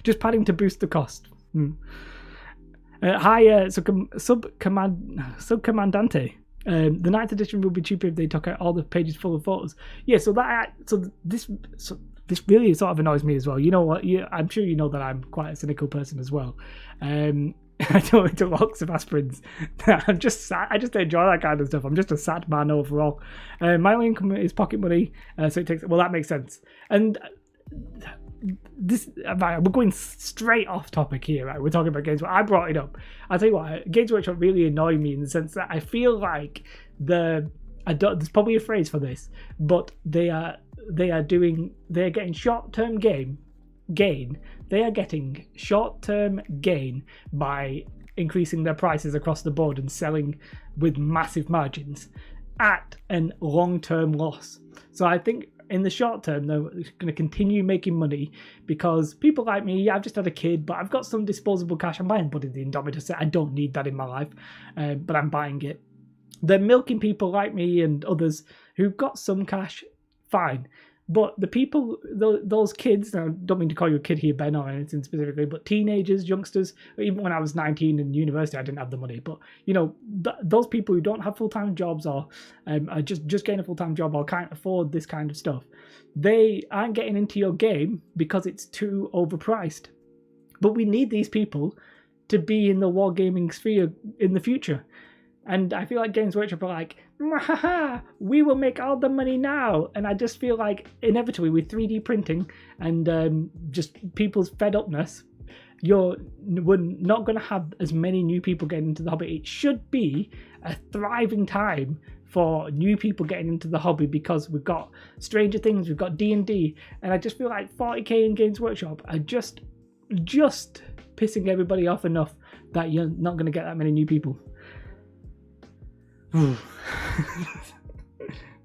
just padding to boost the cost. Hi, Subcommandante. The 9th edition will be cheaper if they took out all the pages full of photos. Yeah, this really sort of annoys me as well. You know what? I'm sure you know that I'm quite a cynical person as well. I don't into lots of aspirins. I'm just sad. I just enjoy that kind of stuff. I'm just a sad man overall. My only income is pocket money, so it takes. Well, that makes sense. And we're going straight off topic here, right? We're talking about Games Workshop. I brought it up. I'll tell you what, Games Workshop really annoy me in the sense that I feel like there's probably a phrase for this, but they are getting short-term gain. They are getting short-term gain by increasing their prices across the board and selling with massive margins at a long-term loss. So I think in the short term, they're going to continue making money because people like me, I've just had a kid, but I've got some disposable cash. I'm buying Buddy the Indomitor set. I don't need that in my life, but I'm buying it. They're milking people like me and others who've got some cash, fine. But the people, those kids, now I don't mean to call you a kid here, Ben, or anything specifically, but teenagers, youngsters, even when I was 19 in university, I didn't have the money. But, you know, those people who don't have full-time jobs or are just getting a full-time job or can't afford this kind of stuff, they aren't getting into your game because it's too overpriced. But we need these people to be in the wargaming sphere in the future. And I feel like Games Workshop are like, we will make all the money now. And I just feel like inevitably with 3D printing and just people's fed upness, we're not going to have as many new people getting into the hobby. It should be a thriving time for new people getting into the hobby because we've got Stranger Things, we've got D&D, and I just feel like 40k in Games Workshop are just pissing everybody off enough that you're not going to get that many new people.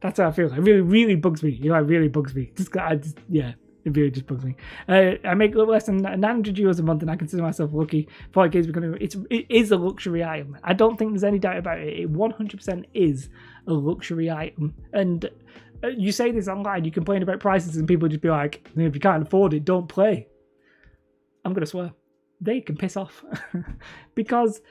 That's how I feel. It really bugs me. You know, it really bugs me. It really just bugs me. I make a little less than 900 euros a month, and I consider myself lucky. 40k is becoming. It is a luxury item. I don't think there's any doubt about it. It 100% is a luxury item. And you say this online, you complain about prices, and people just be like, "If you can't afford it, don't play." I'm gonna swear. They can piss off because.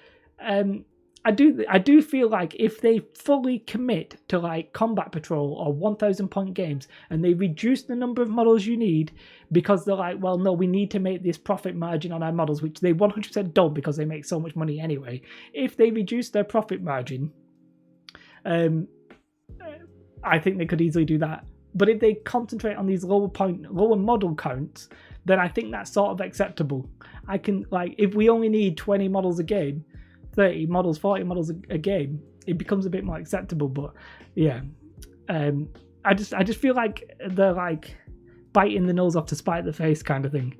I do feel like if they fully commit to like Combat Patrol or 1,000 point games and they reduce the number of models you need because they're like, well, no, we need to make this profit margin on our models, which they 100% don't because they make so much money anyway. If they reduce their profit margin, I think they could easily do that. But if they concentrate on these lower model counts, then I think that's sort of acceptable. I can, like, if we only need 20 models a game, 30 models, 40 models a game, it becomes a bit more acceptable. But yeah, I just feel like they're like biting the nose off to spite the face kind of thing.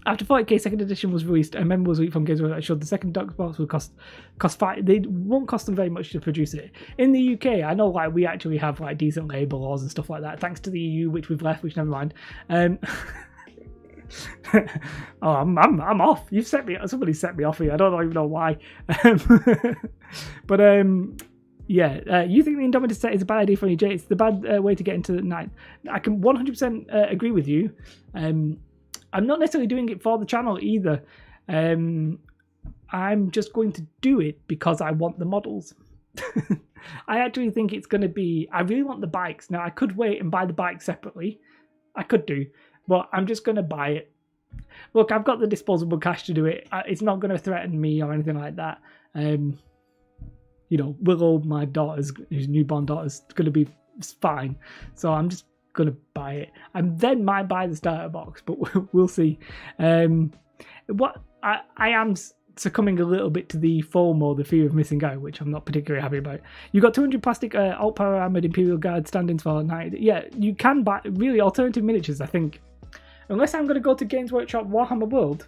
After 40k second edition was released, a memo was leaked from Games Workshop that showed the second Doc's box would cost $5. They won't cost them very much to produce it. In the UK, I know like we actually have like decent labour laws and stuff like that, thanks to the EU, which we've left, which never mind. Oh, I'm off. Somebody set me off here. I don't even know why. But you think the Indomitor set is a bad idea for EJ? It's the bad way to get into the night. I can 100% agree with you. I'm not necessarily doing it for the channel either. I'm just going to do it because I want the models. I actually think it's going to be. I really want the bikes. Now I could wait and buy the bikes separately. I could do. But I'm just going to buy it. Look, I've got the disposable cash to do it. It's not going to threaten me or anything like that. You know, Willow, my daughter's newborn daughter's going to be fine. So I'm just going to buy it. I then might buy the starter box, but we'll see. What I am succumbing a little bit to the FOMO, the fear of missing out, which I'm not particularly happy about. You got 200 plastic alt power armored Imperial Guard stand-ins for night. Yeah, you can buy really alternative miniatures, I think. Unless I'm going to go to Games Workshop Warhammer World,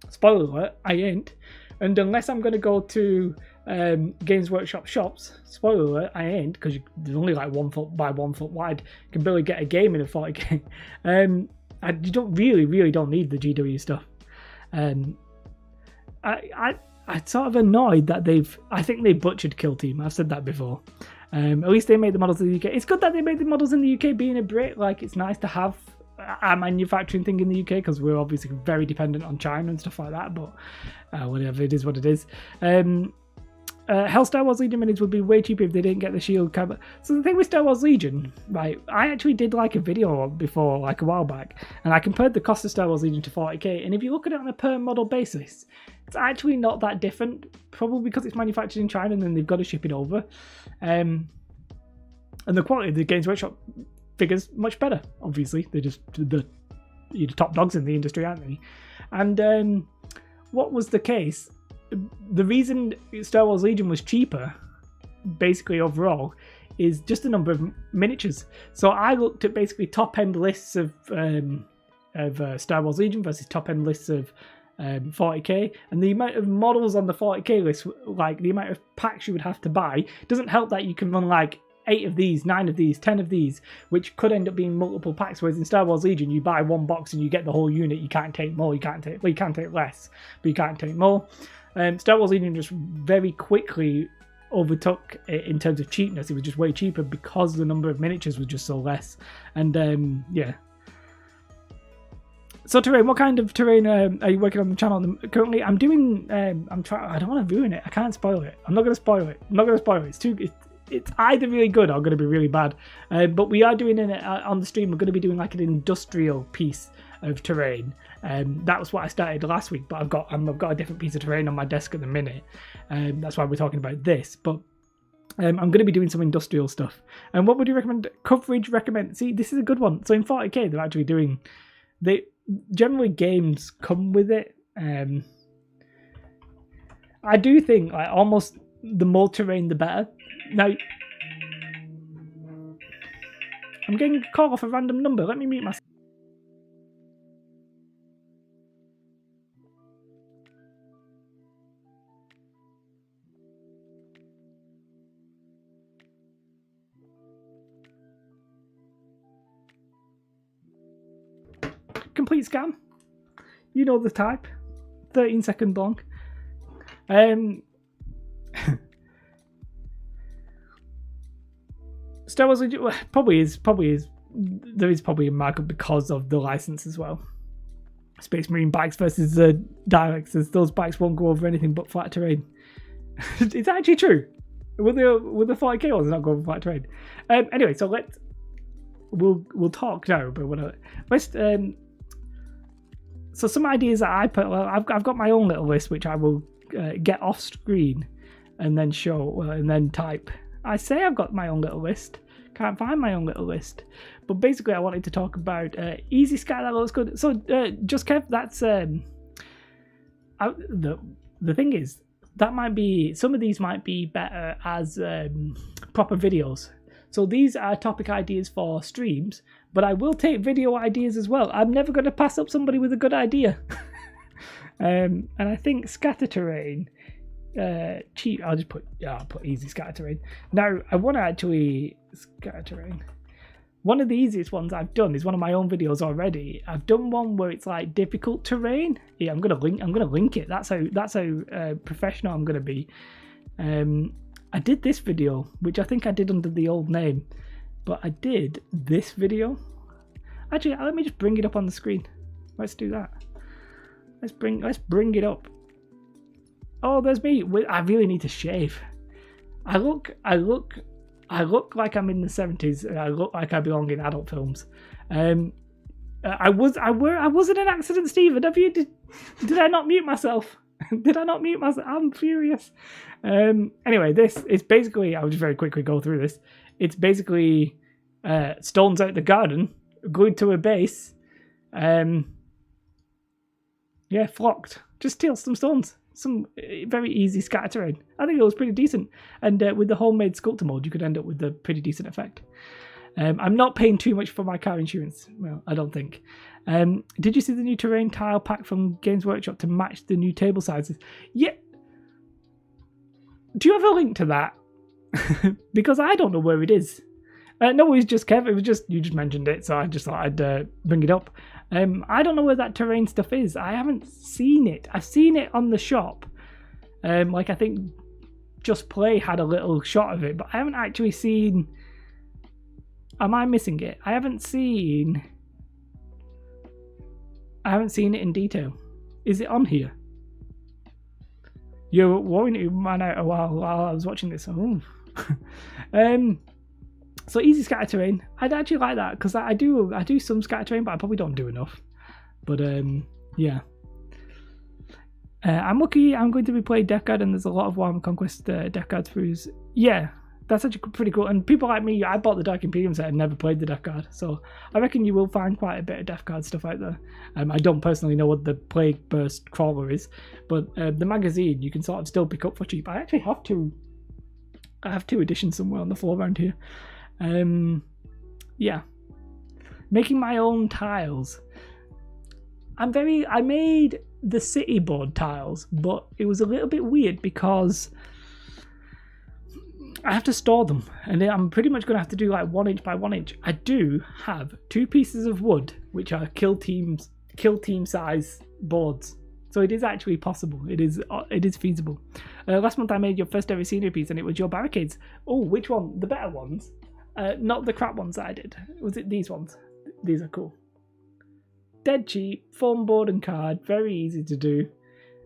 spoiler alert, I ain't. And unless I'm going to go to Games Workshop shops, spoiler alert, I ain't, because there's only like 1 foot by 1 foot wide. You can barely get a game in a 40k. You don't really don't need the GW stuff. I'm sort of annoyed that I think they butchered Kill Team. I've said that before. At least they made the models in the UK. It's good that they made the models in the UK. Being a Brit, like, it's nice to have a manufacturing thing in the UK because we're obviously very dependent on China and stuff like that. But whatever, it is what it is. Hell, Star Wars Legion minis would be way cheaper if they didn't get the shield cover. So the thing with Star Wars Legion, right, I actually did like a video before, like a while back, and I compared the cost of Star Wars Legion to 40k, and if you look at it on a per model basis, it's actually not that different, probably because it's manufactured in China and then they've got to ship it over. And the quality of the Games Workshop figures much better, obviously. They're just the top dogs in the industry, aren't they? And what was the case? The reason Star Wars Legion was cheaper, basically overall, is just the number of miniatures. So I looked at basically top-end lists of Star Wars Legion versus top-end lists of 40k, and the amount of models on the 40k list, like the amount of packs you would have to buy, doesn't help that you can run like 8 of these, 9 of these, 10 of these, which could end up being multiple packs. Whereas in Star Wars Legion, you buy one box and you get the whole unit. You can't take more. You can take less, but you can't take more. Star Wars Legion just very quickly overtook it in terms of cheapness. It was just way cheaper because the number of miniatures was just so less. And yeah. So terrain, what kind of terrain are you working on the channel currently? I'm doing. I'm trying. I don't want to ruin it. I can't spoil it. I'm not going to spoil it. It's either really good or going to be really bad. But we are doing it on the stream. We're going to be doing like an industrial piece of terrain. That was what I started last week, but I've got a different piece of terrain on my desk at the minute. That's why we're talking about this. But I'm going to be doing some industrial stuff. And what would you recommend? Coverage recommend. See, this is a good one. So in 40k, they're actually doing. Generally games come with it. I do think like almost the more terrain the better. Now I'm getting a call off a random number. Let me mute myself. Complete scam. You know the type. 13 seconds long. Star Wars probably is. There is probably a markup because of the license as well. Space Marine bikes versus the Directs. Those bikes won't go over anything but flat terrain. It's actually true. With the 40k ones, not go over flat terrain. Anyway, so we'll talk now. But let's. So some ideas that I put, I've got my own little list which I will get off screen and then show and then type. I say I've got my own little list, can't find my own little list, but basically I wanted to talk about easy sky. That looks good. So just Kev, that's the thing is that might be, some of these might be better as proper videos. So these are topic ideas for streams, but I will take video ideas as well. I'm never going to pass up somebody with a good idea. And I think scatter terrain, cheap. I'll put easy scatter terrain. Now I want to actually scatter terrain. One of the easiest ones I've done is one of my own videos already. I've done one where it's like difficult terrain. Yeah, I'm gonna link it. That's how professional I'm gonna be. I did this video, which I think I did under the old name, but I did this video. Actually, let me just bring it up on the screen. Let's do that. Let's bring it up. Oh, there's me. I really need to shave. I look like I'm in the 70s. I look like I belong in adult films. I was in an accident, Stephen. Did I not mute myself? Did I not mute myself? I'm furious. Anyway, this is basically, I'll just very quickly go through this. It's basically stones out the garden, glued to a base. Yeah, flocked. Just steal some stones. Some very easy scatter terrain. I think it was pretty decent. And with the homemade sculptor mode, you could end up with a pretty decent effect. I'm not paying too much for my car insurance. Well, I don't think. Did you see the new terrain tile pack from Games Workshop to match the new table sizes? Yeah. Do you have a link to that? Because I don't know where it is. No, it was just Kev. It was just, you just mentioned it, so I just thought I'd bring it up. I don't know where that terrain stuff is. I haven't seen it. I've seen it on the shop. Like I think Just Play had a little shot of it, but I haven't actually seen. Am I missing it? I haven't seen it in detail. Is it on here? You're worrying it ran out a while I was watching this. Oh. So easy scatter terrain. I'd actually like that because I do some scatter terrain, but I probably don't do enough. But yeah. I'm lucky. I'm going to be playing Death Guard, and there's a lot of Warhammer Conquest Death Guard throughs. Yeah, that's actually pretty cool. And people like me, I bought the Dark Imperium set and never played the Death Guard, so I reckon you will find quite a bit of Death Guard stuff out there. I don't personally know what the Plague Burst Crawler is, but the magazine you can sort of still pick up for cheap. I actually have two. I have 2 editions somewhere on the floor around here. Yeah, making my own tiles. I made the city board tiles, but it was a little bit weird because I have to store them, and I'm pretty much going to have to do like 1 inch by 1 inch. I do have 2 pieces of wood, which are kill team size boards. So it is actually possible. It is feasible. Last month I made your first ever scenery piece, and it was your barricades. Oh, which one? The better ones? Not the crap ones that I did. Was it these ones? These are cool. Dead cheap, foam board and card, very easy to do.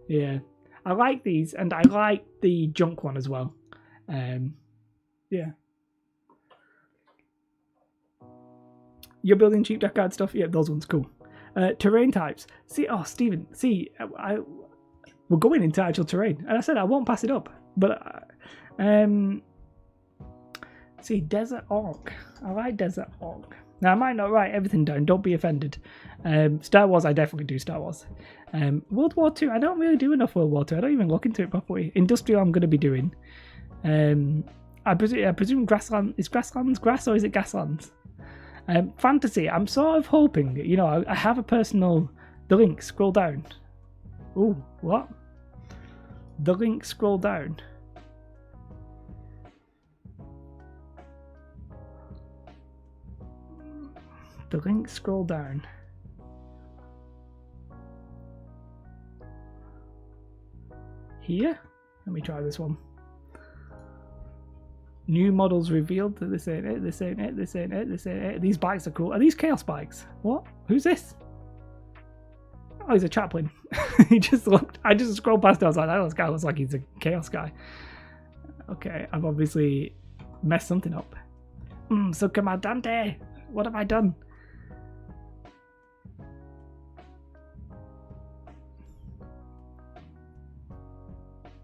Yeah, I like these, and I like the junk one as well. Yeah. You're building cheap deck card stuff? Yeah, those ones cool. Terrain types. See, oh, Stephen, see, we're going into actual terrain, and I said I won't pass it up, but see, Desert Orc. I like Desert Orc. Now, I might not write everything down, don't be offended. Star Wars, I definitely do Star Wars. World War II, I don't really do enough World War II. I don't even look into it properly. Industrial, I'm going to be doing. I presume Grassland. Is Grasslands grass or is it Gaslands? Fantasy, I'm sort of hoping, you know, I have a personal... The link, scroll down. Ooh, what? The link, scroll down. The link, scroll down. Here? Let me try this one. New models revealed. This ain't it, this ain't it, this ain't it, this ain't it. These bikes are cool. Are these Chaos bikes? What? Who's this? Oh, he's a chaplain. He just looked. I just scrolled past it. I was like, that this guy looks like he's a Chaos guy. Okay, I've obviously messed something up. So Comandante, what have I done?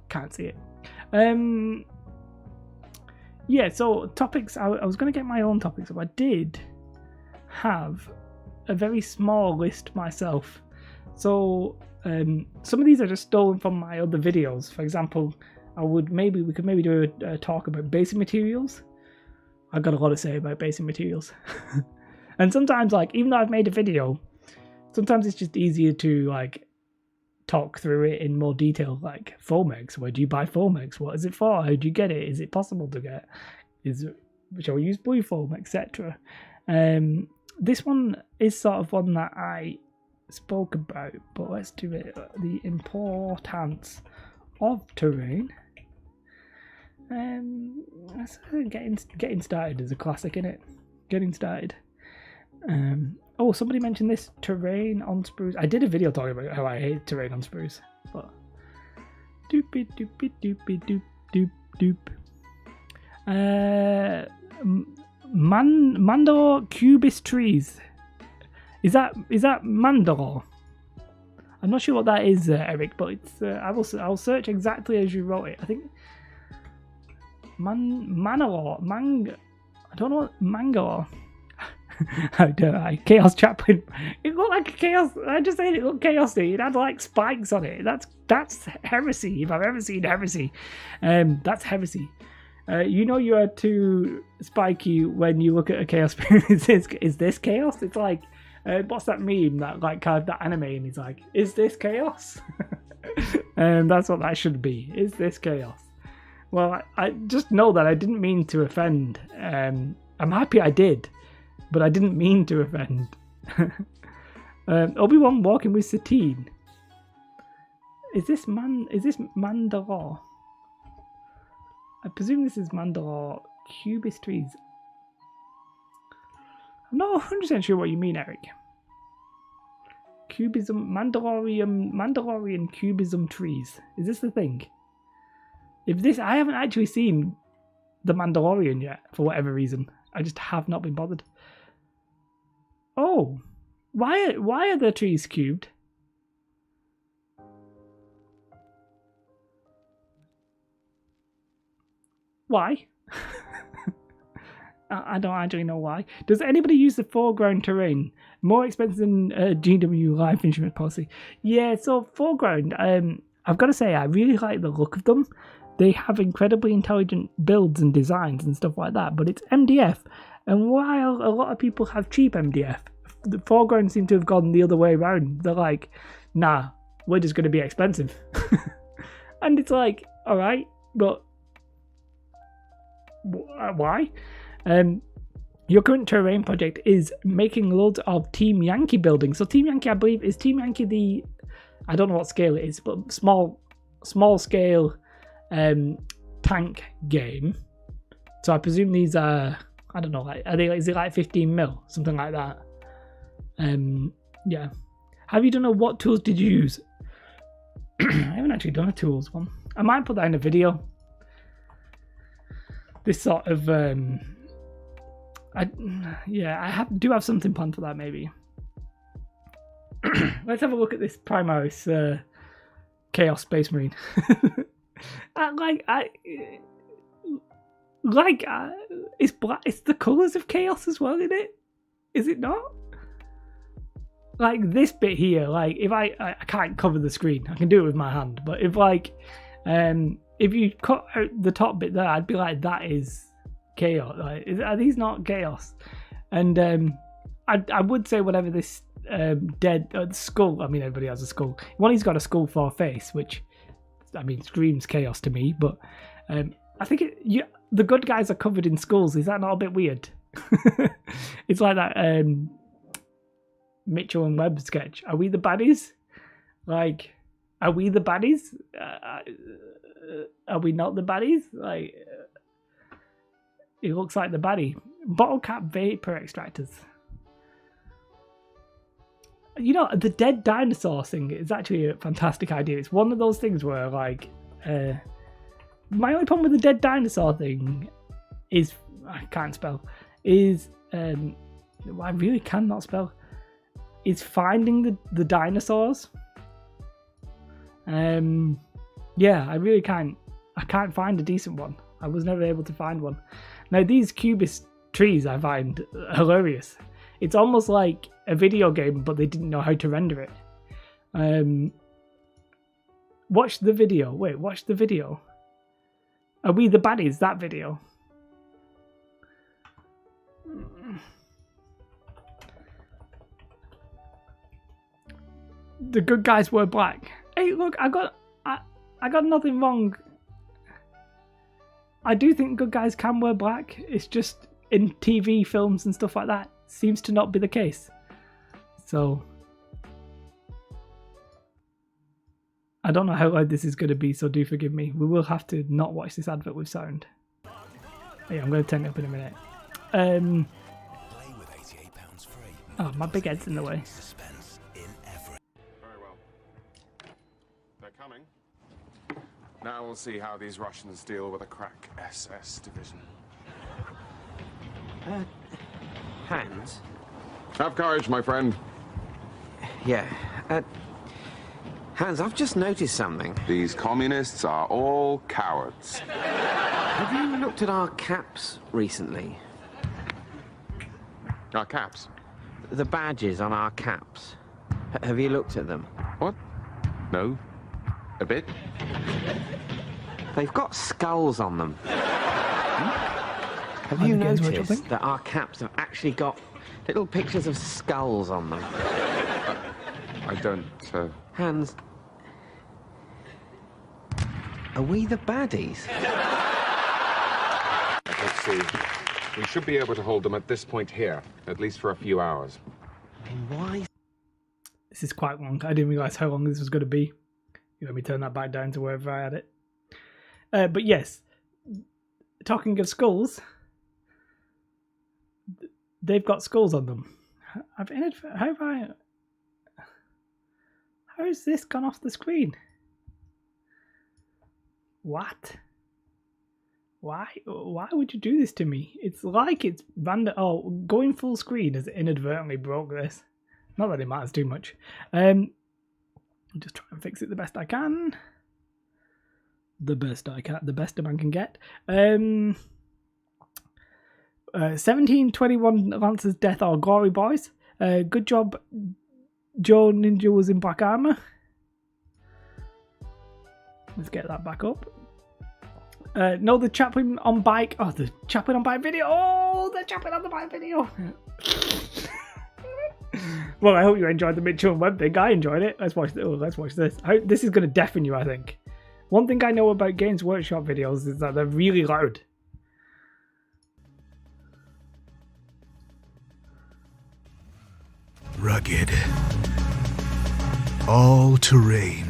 Can't see it. Yeah, so topics, I was going to get my own topics up. I did have a very small list myself. So some of these are just stolen from my other videos. For example, we could maybe do a talk about basic materials. I've got a lot to say about basic materials. And sometimes, like, even though I've made a video, sometimes it's just easier to, like, talk through it in more detail, like Foamex. Where do you buy Foamex? What is it for? How do you get it? Is it possible to get? Shall we use blue foam, etc.? This one is sort of one that I spoke about, but let's do it. The importance of terrain. Getting started is a classic, isn't it? Getting started. Oh, somebody mentioned this terrain on spruce. I did a video talking about how I hate terrain on spruce, but doopy doopy doopy doop doop doop. Mandalore cubist trees. Is that Mandalore? I'm not sure what that is, Eric, but it's. I'll search exactly as you wrote it. I think Manalore. I don't know what Mangalore. How dare I? Chaos Chaplain. It looked like a chaos. I just said it looked chaosy. It had like spikes on it. That's heresy. If I've ever seen heresy, that's heresy. You know you are too spiky when you look at a chaos. Is this chaos? It's like what's that meme that like that anime and he's like, is this chaos? That's what that should be. Is this chaos? Well, I just know that I didn't mean to offend. I'm happy I did. But I didn't mean to offend. Obi-Wan walking with Satine. Is this Mandalore? I presume this is Mandalore cubist trees. I'm not 100% sure what you mean, Eric. Cubism, Mandalorian cubism trees. Is this the thing? I haven't actually seen The Mandalorian yet, for whatever reason. I just have not been bothered. Oh, why are the trees cubed? Why? I don't actually know why. Does anybody use the foreground terrain? More expensive than GW life insurance policy. Yeah, so foreground, I've got to say, I really like the look of them. They have incredibly intelligent builds and designs and stuff like that, but it's MDF. And while a lot of people have cheap MDF, the foreground seem to have gone the other way around. They're like, nah, we're just going to be expensive. And it's like, alright, but Why? Your current terrain project is making loads of Team Yankee buildings. So Team Yankee, I believe, is Team Yankee the... I don't know what scale it is, but small scale tank game. So I presume these are... I don't know, like, is it like 15 mil? Something like that. Yeah. Have you done what tools did you use? I haven't actually done a tools one. I might put that in a video. This sort of I do have something planned for that maybe. Let's have a look at this Primaris Chaos Space Marine. It's black. It's the colours of Chaos as well, isn't it? Is it not? Like this bit here, like if I can't cover the screen, I can do it with my hand. But if you cut out the top bit there, I'd be like, that is Chaos. Like, are these not Chaos? And I would say whatever this dead skull. I mean, everybody has a skull. One, he's got a skull for a face, which I mean screams Chaos to me. But I think the good guys are covered in skulls. Is that not a bit weird? It's like that Mitchell and Webb sketch. Are we the baddies? Like, are we the baddies? Are we not the baddies? Like, it looks like the baddie. Bottle cap vapor extractors. You know, the dead dinosaur thing is actually a fantastic idea. It's one of those things where, like, my only problem with the dead dinosaur thing is I can't spell. I really cannot spell. Is finding the dinosaurs. Yeah, I really can't. I can't find a decent one. I was never able to find one. Now these Cubist trees I find hilarious. It's almost like a video game, but they didn't know how to render it. Watch the video. Wait, watch the video. Are we the baddies? That video. The good guys were black. Hey, look, I got nothing wrong. I do think good guys can wear black. It's just in TV films and stuff like that seems to not be the case. So I don't know how loud this is going to be, so do forgive me. We will have to not watch this advert with sound. Yeah, I'm going to turn it up in a minute. Oh, my big head's in the way. Now we'll see how these Russians deal with a crack SS division. Hans? Have courage, my friend. Yeah. Hans, I've just noticed something. These communists are all cowards. Have you looked at our caps recently? Our caps? The badges on our caps. Have you looked at them? What? No. A bit? They've got skulls on them. Have you noticed that our caps have actually got little pictures of skulls on them? I don't, Hans, are we the baddies? Let's see. We should be able to hold them at this point here, at least for a few hours. And why? This is quite long. I didn't realise how long this was going to be. Let me turn that back down to wherever I had it. But yes, talking of skulls, they've got skulls on them. How has this gone off the screen? What? Why would you do this to me? It's like it's random. Oh, going full screen has inadvertently broke this. Not that it matters too much. I'll just try and fix it the best I can. The best a man can get. 1721 Lancer's death or glory, boys. Good job. Joe Ninja was in black armor. Let's get that back up. No, the Chaplain on bike. Oh, the Chaplain on bike video. Oh, the Chaplain on the bike video. Well, I hope you enjoyed the Mitchell and Webb thing. I enjoyed it. Let's watch this. Let's watch this. This is going to deafen you, I think. One thing I know about Games Workshop videos is that they're really loud. rugged. All terrain.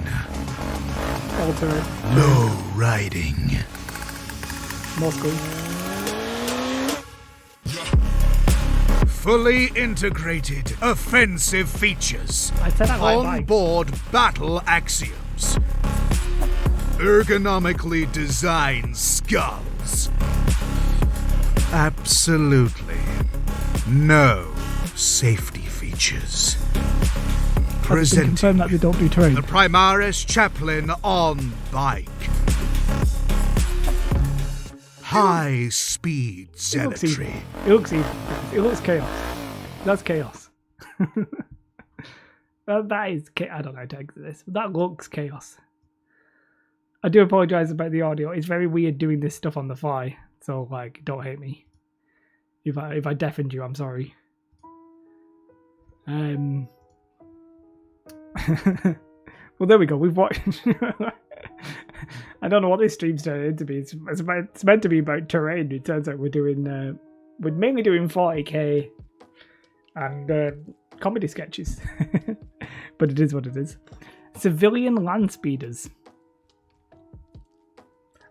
Alter it. Low riding. More screen. Fully integrated offensive features. I said I like bikes. Onboard battle axioms. Ergonomically designed skulls. Absolutely no safety features. Has it been confirmed that they don't do terrain? The Primaris Chaplain on bike. High speed It looks evil. zealotry. It looks evil. It looks chaos. That's chaos. that is I don't know how to exit this. That looks chaos. I do apologise about the audio. It's very weird doing this stuff on the fly. So like, don't hate me. If I deafened you, I'm sorry. Well, there we go. We've watched. I don't know what this stream's turned into be. It's meant to be about terrain. It turns out we're mainly doing 40k and comedy sketches, but it is what it is. Civilian land speeders.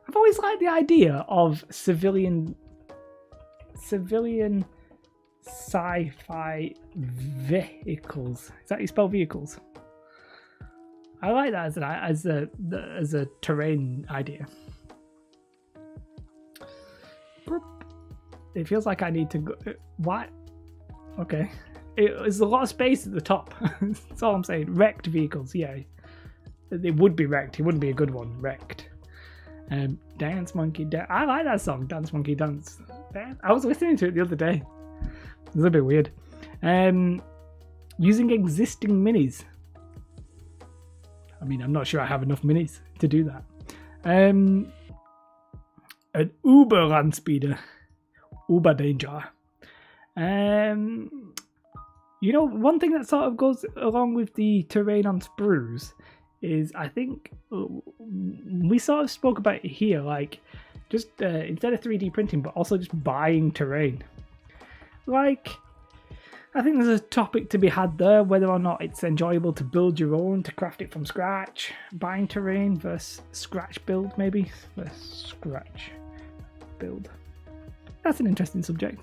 I've always liked the idea of civilian sci-fi vehicles. Is that how you spell vehicles? I like that as a terrain idea. It feels like I need to go. What? Okay. There's a lot of space at the top. That's all I'm saying. Wrecked vehicles, yeah. It would be wrecked. It wouldn't be a good one. Wrecked. Dance Monkey Dance. I like that song, Dance Monkey Dance. I was listening to it the other day. It was a bit weird. Using existing minis. I mean, I'm not sure I have enough minis to do that. An Uber land speeder. Uber danger. You know, one thing that sort of goes along with the terrain on sprues is, I think we sort of spoke about it here, like just instead of 3D printing, but also just buying terrain. Like, I think there's a topic to be had there, whether or not it's enjoyable to build your own, to craft it from scratch, buying terrain versus scratch build, maybe. Versus scratch build. That's an interesting subject.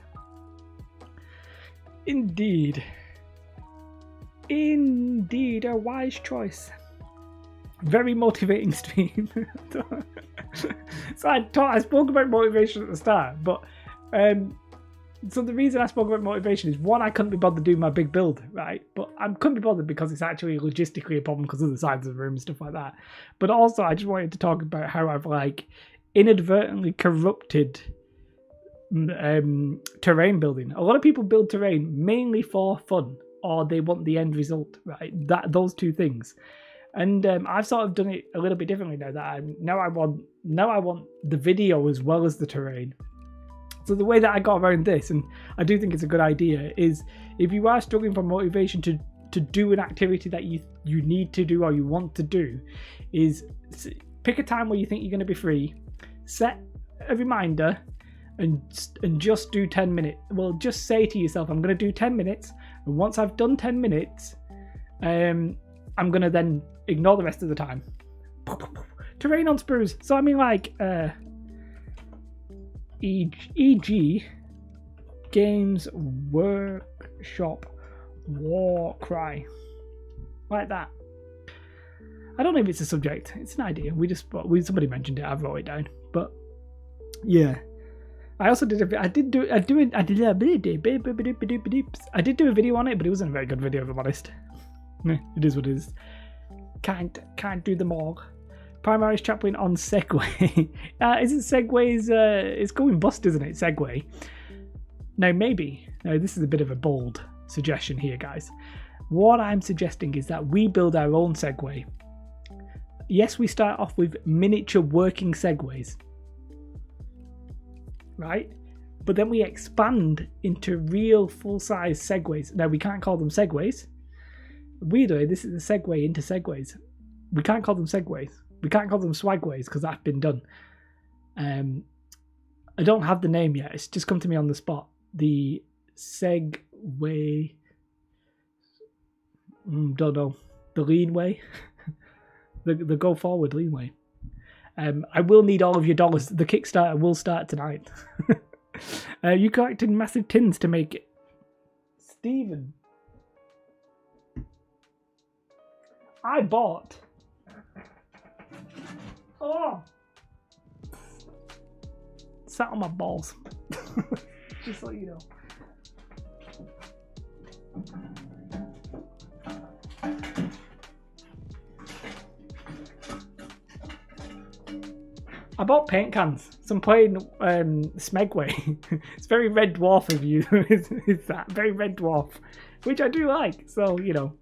Indeed, a wise choice. Very motivating stream. So I spoke about motivation at the start, but so the reason I spoke about motivation is, one, I couldn't be bothered doing my big build, right? But I couldn't be bothered because it's actually logistically a problem because of the size of the room and stuff like that. But also, I just wanted to talk about how I've like inadvertently corrupted terrain building. A lot of people build terrain mainly for fun, or they want the end result, right? Those two things. And I've sort of done it a little bit differently now. Now I want the video as well as the terrain. So the way that I got around this, and I do think it's a good idea, is if you are struggling for motivation to do an activity that you need to do or you want to do, is pick a time where you think you're going to be free, set a reminder, and just do 10 minutes. Well, just say to yourself, I'm going to do 10 minutes, and once I've done 10 minutes, I'm going to then ignore the rest of the time. Terrain on sprues. So I mean, like, e.g. Games Workshop Warcry. Like that. I don't know if it's a subject. It's an idea. Somebody mentioned it. I wrote it down. But yeah. I also did I did do a video on it, but it wasn't a very good video, if I'm honest. It is what it is. Can't do them all. Primaris Chaplain on Segway. Isn't Segways... it's going bust, isn't it? Segway. Now, maybe... Now, this is a bit of a bold suggestion here, guys. What I'm suggesting is that we build our own Segway. Yes, we start off with miniature working Segways. Right? But then we expand into real full-size Segways. Now, we can't call them Segways. Weirdly, this is a segue into Segways. We can't call them Segways. We can't call them Swagways because that's been done. I don't have the name yet. It's just come to me on the spot. The Segway Don't know. The lean way. the go forward lean way. I will need all of your dollars. The Kickstarter will start tonight. You collected massive tins to make it. Stephen. I bought. Oh. Sat on my balls. Just so you know. I bought paint cans. So I'm playing Smegway. It's very Red Dwarf of you. It's that very Red Dwarf, which I do like. So, you know.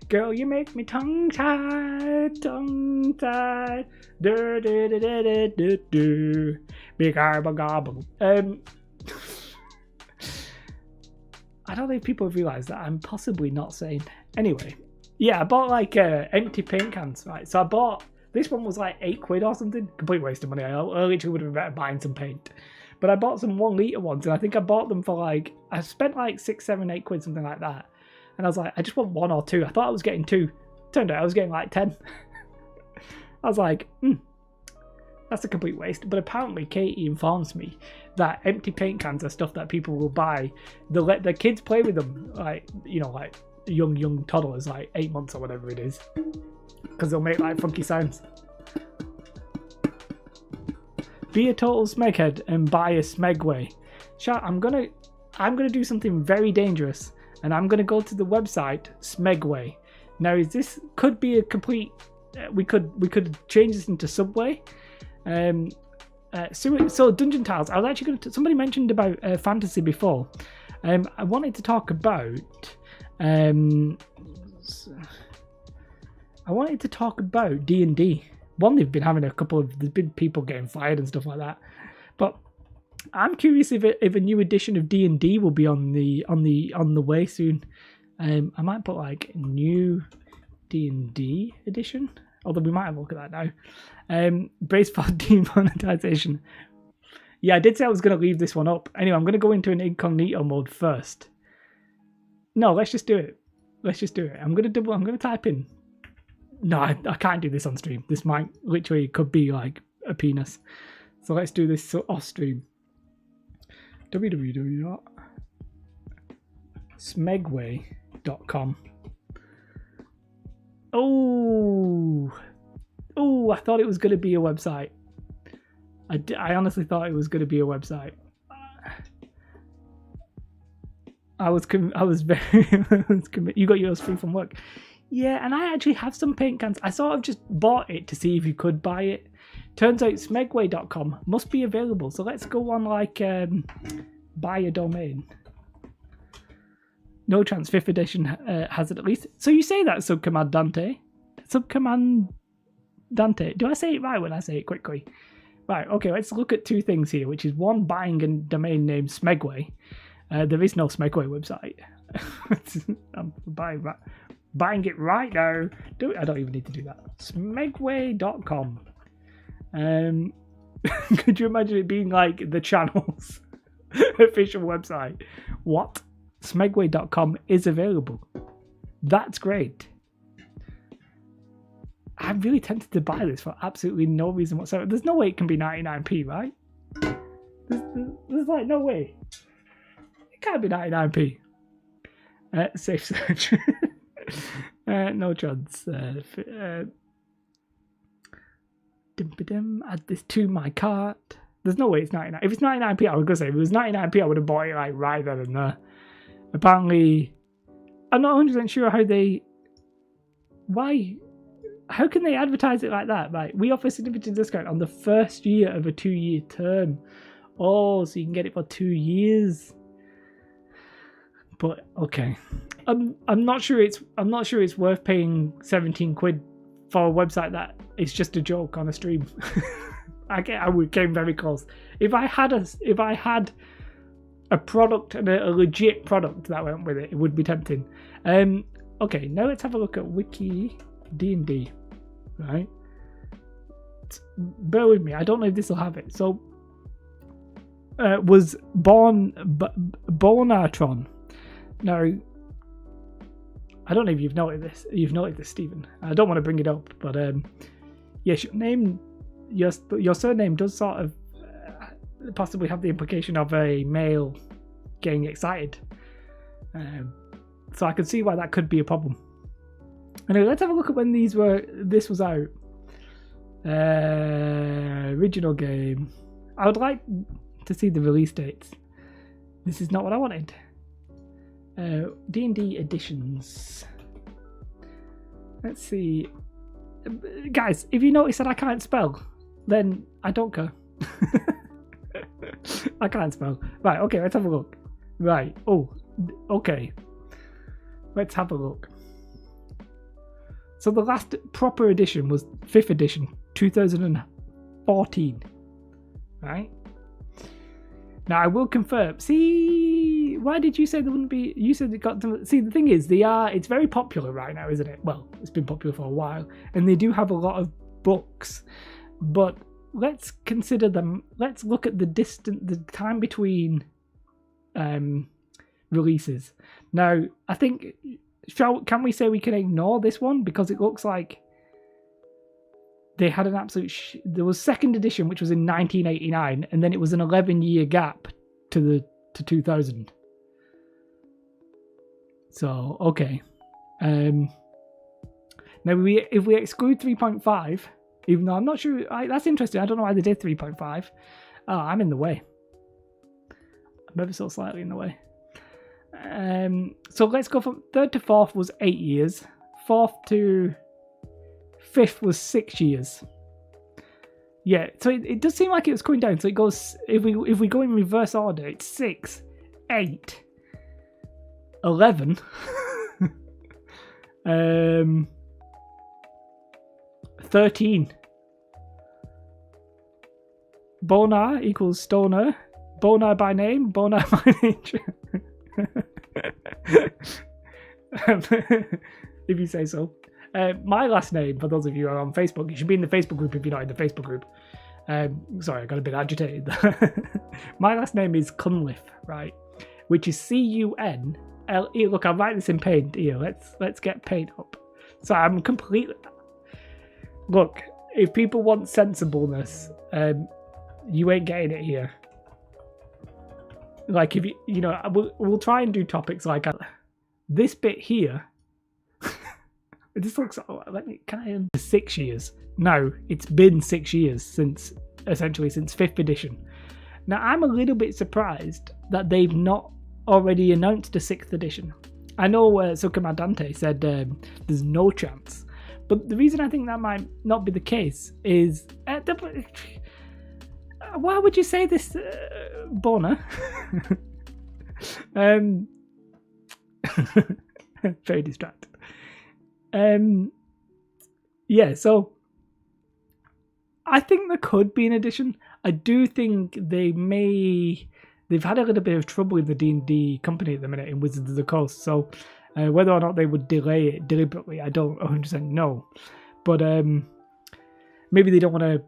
Girl, you make me tongue-tied, tongue-tied. Do do do do do do do. Big gobble gobble. I don't think people have realised that I'm possibly not sane. Anyway, yeah, I bought like empty paint cans, right? So I bought, this one was like 8 quid or something. Complete waste of money. I literally would have been better buying some paint. But I bought some 1 litre ones, and I think I bought them for like, I spent like 6, 7, 8 quid, something like that. And I was like, I just want 1 or 2. I thought I was getting 2. Turned out I was getting like 10. I was like, that's a complete waste. But apparently Katie informs me that empty paint cans are stuff that people will buy. They'll let their kids play with them, like, you know, like young toddlers, like 8 months or whatever it is. Because they'll make like funky sounds. Be a total smeghead and buy a Smegway. Shout, I'm gonna do something very dangerous. And I'm going to go to the website Smegway. Now, this could be a complete. We could change this into Subway. So Dungeon Tiles. I was actually going to. Somebody mentioned about fantasy before. I wanted to talk about. I wanted to talk about D&D. One, they've been having there's been people getting fired and stuff like that. But I'm curious if a new edition of D&D will be on the way soon. I might put like new D&D edition, although we might have a look at that now. Brace for demonetization. Yeah, I did say I was going to leave this one up. Anyway, I'm going to go into an incognito mode first. No, let's just do it. I'm going to type in. No, I can't do this on stream. This might literally could be like a penis. So let's do this off stream. www.smegway.com. Oh, I thought it was going to be a website. I honestly thought it was going to be a website. I was very you got yours free from work. Yeah, and I actually have some paint cans. I sort of just bought it to see if you could buy it. Turns out smegway.com must be available. So let's go on like buy a domain. No chance 5th edition has it at least. So you say that, Subcommand Dante. Subcommand Dante. Do I say it right when I say it quickly? Right, okay, let's look at 2 things here, which is one, buying a domain name Smegway. There is no Smegway website. I'm buying it right now. I don't even need to do that. Smegway.com. Could you imagine it being like the channel's official website? What? Smegway.com is available. That's great. I'm really tempted to buy this for absolutely no reason whatsoever. There's no way it can be 99p, right? There's like no way. It can't be 99p. Safe search. No chance. Add this to my cart. There's no way it's 99. If it's 99p, I was gonna say if it was 99p, I would have bought it like right there and there. Apparently, I'm not 100% sure how they. Why? How can they advertise it like that? Like, we offer significant discount on the first year of a 2-year term. Oh, so you can get it for 2 years. But okay, I'm not sure it's worth paying 17 quid for a website that is just a joke on a stream. I came very close. If I had a product and a legit product that went with it, it would be tempting. Okay, now let's have a look at Wiki D&D. Right, bear with me. I don't know if this will have it. So, was Bonatron. Now, I don't know if you've noted this. Stephen. I don't want to bring it up, but yes, your surname does sort of possibly have the implication of a male getting excited. So I can see why that could be a problem. Anyway, let's have a look at when this was out. Original game. I would like to see the release dates. This is not what I wanted. D&D editions. Let's see. Guys, if you notice that I can't spell, then I don't care. I can't spell. Right, okay, let's have a look. Right, oh, okay. Let's have a look. So the last proper edition was 5th edition, 2014. Right? Now I will confirm. See, why did you say there wouldn't be? You said it got to. See, the thing is, it's very popular right now, isn't it? Well, it's been popular for a while, and they do have a lot of books. But let's consider them. Let's look at the time between releases. Now, I think. Can we say we can ignore this one because it looks like they had an absolute. There was 2nd edition, which was in 1989, and then it was an 11-year gap to 2000. So okay. Now if we exclude 3.5, even though I'm not sure, that's interesting. I don't know why they did 3.5. Oh, I'm in the way. I'm ever so slightly in the way. So let's go from 3rd to 4th was 8 years. 4th to 5th was 6 years. Yeah, so it does seem like it was going down. So it goes, if we go in reverse order, it's 6, 8, 11, 13. Bonar equals stoner. Bonar by name, Bonar by nature. If you say so. My last name, for those of you who are on Facebook, you should be in the Facebook group if you're not in the Facebook group. Sorry, I got a bit agitated. My last name is Cunliffe, right? Which is C-U-N-L-E. Look, I'll write this in paint here. Let's get paint up. So I'm completely. Look, if people want sensibleness, you ain't getting it here. Like if we'll try and do topics like this bit here. This looks. Can I? 6 years. No, it's been 6 years since 5th edition. Now I'm a little bit surprised that they've not already announced a 6th edition. I know Sukamadante said there's no chance, but the reason I think that might not be the case is why would you say this, Bonar? Very distracted. Yeah, so I think there could be an edition. I do think they've had a little bit of trouble in the D&D company at the minute in Wizards of the Coast, so whether or not they would delay it deliberately, I don't 100% know. But maybe they don't want to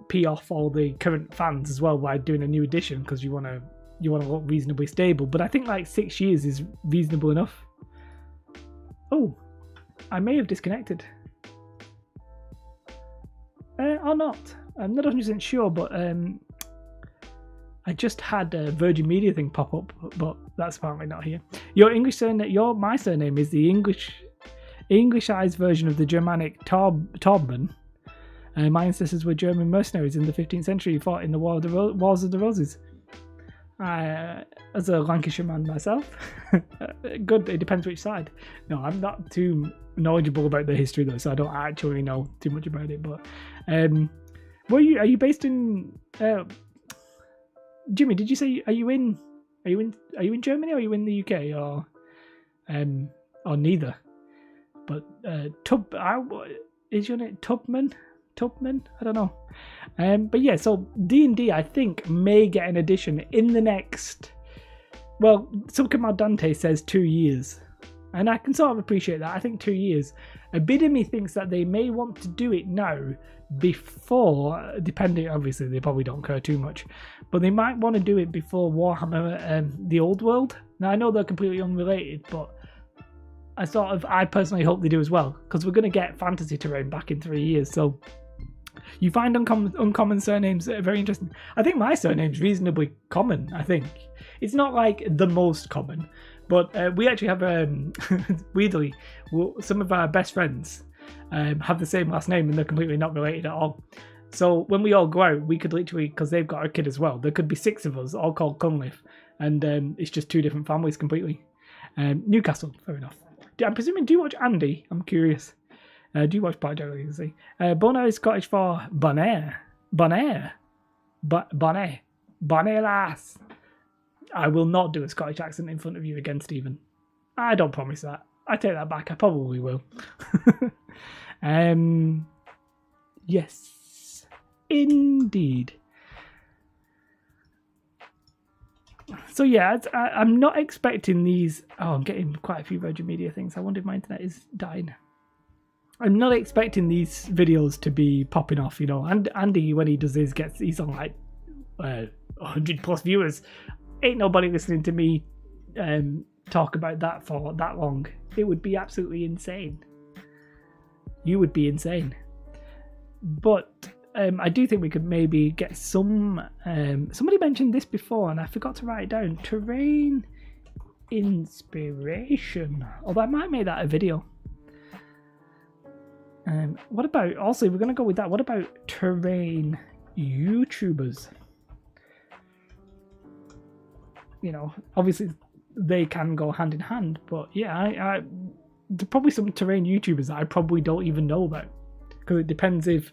pee off all the current fans as well by doing a new edition, because you want to look reasonably stable. But I think like 6 years is reasonable enough. Oh, I may have disconnected. Or not. I'm not 100% sure, but I just had a Virgin Media thing pop up, but that's apparently not here. My surname is the Englishized version of the Germanic Torben. My ancestors were German mercenaries in the 15th century who fought in the Wars of the Roses. As a Lancashire man myself, good, it depends which side. No, I'm not too knowledgeable about the history though, so I don't actually know too much about it. But are you based in Jimmy, did you say are you in Germany, or are you in the UK, or neither? But is your name Tubman? I don't know. But yeah, so D&D I think may get an edition in the next. Well, Silkamar Dante says 2 years, and I can sort of appreciate that. I think 2 years. A bit of me thinks that they may want to do it now before, depending. Obviously, they probably don't care too much, but they might want to do it before Warhammer, the Old World. Now I know they're completely unrelated, but I personally hope they do as well, because we're going to get Fantasy Terrain back in 3 years. So you find uncommon surnames that are very interesting. I think my surname's reasonably common. I think it's not like the most common, but we actually have weirdly, some of our best friends have the same last name and they're completely not related at all. So when we all go out, we could literally, because they've got a kid as well, there could be 6 of us all called Cunliffe, and it's just 2 different families completely. Newcastle, fair enough. I'm presuming, do you watch Andy? I'm curious. Do you watch Blackjack Legacy? Bonaire is Scottish for Bonaire. Bonaire. Bonaire lass. I will not do a Scottish accent in front of you again, Stephen. I don't promise that. I take that back. I probably will. Yes. Indeed. So yeah, I'm not expecting these. Oh, I'm getting quite a few Virgin Media things. I wonder if my internet is dying. I'm not expecting these videos to be popping off, you know. And Andy, when he does his, he's on like 100 plus viewers. Ain't nobody listening to me talk about that for that long. It would be absolutely insane. You would be insane. But I do think we could maybe get some... somebody mentioned this before and I forgot to write it down. Terrain inspiration. Although I might make that a video. What about... Also, we're going to go with that. What about terrain YouTubers? You know, obviously they can go hand in hand. But yeah, there's probably some terrain YouTubers that I probably don't even know about. Because it depends if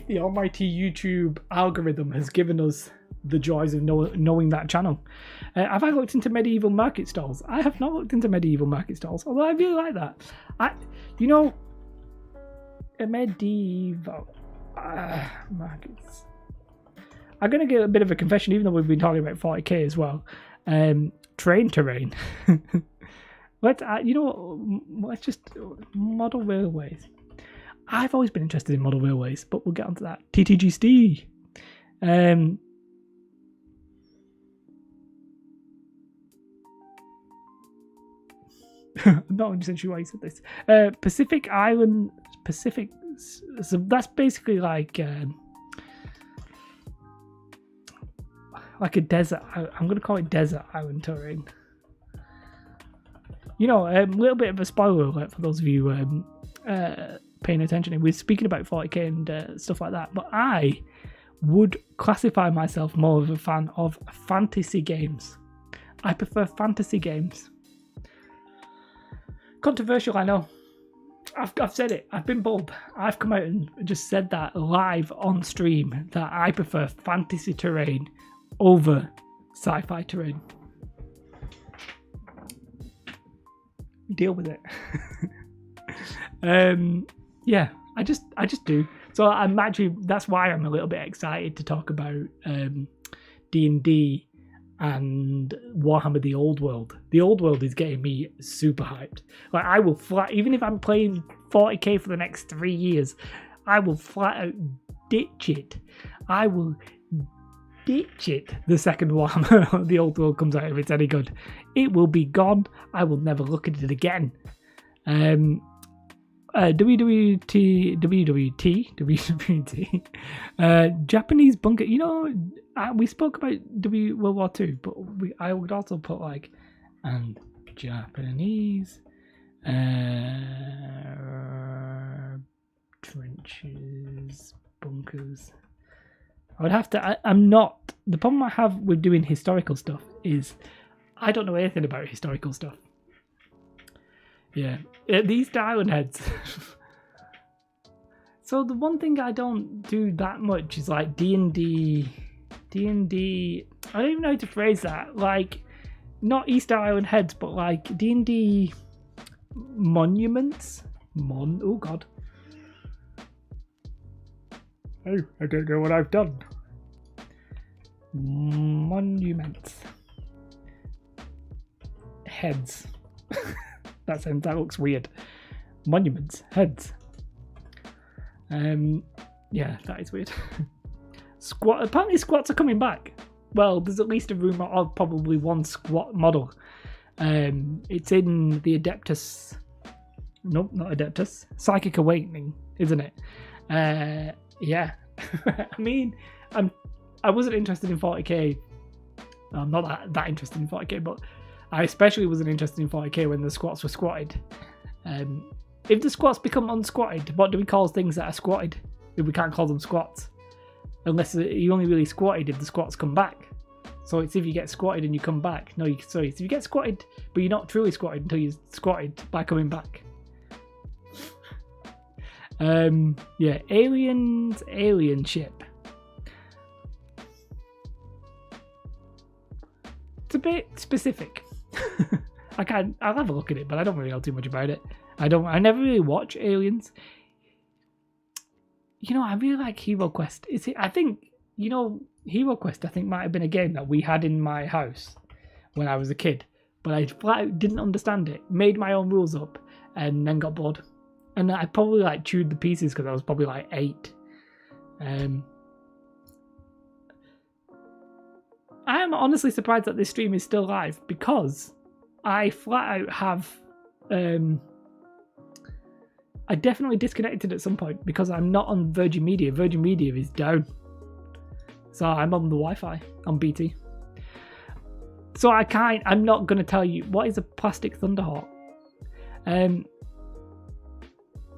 the almighty YouTube algorithm has given us the joys of knowing that channel. Have I looked into medieval market stalls? I have not looked into medieval market stalls, although I really like that. A medieval markets. I'm going to get a bit of a confession, even though we've been talking about 40k as well. Terrain. Let's just model railways. I've always been interested in model railways, but we'll get onto that. TTGST. I'm not 100% sure why you said this. Pacific Island. So that's basically like a desert. I'm going to call it desert island terrain. You know, a little bit of a spoiler alert for those of you paying attention. We're speaking about 40k and stuff like that, but I would classify myself more of a fan of fantasy games. I prefer fantasy games. Controversial, I know. I've said it. I've been bold. I've come out and just said that live on stream, that I prefer fantasy terrain over sci-fi terrain. Deal with it. Yeah, I just do. So I'm actually, that's why I'm a little bit excited to talk about D&D and Warhammer the Old World. The Old World is getting me super hyped. Like, I will even if I'm playing 40k for the next 3 years, I will flat out ditch it. I will ditch it the second Warhammer the Old World comes out, if it's any good. It will be gone. I will never look at it again. WWT, Japanese bunker. You know, we spoke about World War II, but I would also put like, and Japanese trenches, bunkers. I would have to. I'm not. The problem I have with doing historical stuff is I don't know anything about historical stuff. Yeah, these Island heads. So the one thing I don't do that much is like D&D. I don't even know how to phrase that. Like, not Easter Island heads, but like D&D monuments. Oh God. Oh, I don't know what I've done. Monuments. Heads. That looks weird. Monuments, heads. Yeah, that is weird. Apparently squats are coming back. Well, there's at least a rumour of probably one squat model. It's in the Adeptus. Nope, not Adeptus. Psychic Awakening, isn't it? Yeah. I mean, I wasn't interested in 40k. I'm not that interested in 40k, but I especially wasn't interested in 40k when the squats were squatted. If the squats become unsquatted, what do we call things that are squatted? If we can't call them squats, unless you only really squatted if the squats come back. So it's if you get squatted and you come back. No, sorry, it's if you get squatted, but you're not truly squatted until you're squatted by coming back. Yeah, aliens, alien ship. It's a bit specific. I'll have a look at it, but I don't really know too much about it. I never really watch Aliens. You know, I really like Hero Quest. I think, you know, Hero Quest I think might have been a game that we had in my house when I was a kid, but I flat out didn't understand it, made my own rules up, and then got bored. And I probably like chewed the pieces because I was probably like 8. I am honestly surprised that this stream is still live because I flat out have I definitely disconnected at some point because I'm not on Virgin Media. Virgin Media is down. So I'm on the Wi-Fi on BT. So I'm not going to tell you what is a plastic Thunderhawk.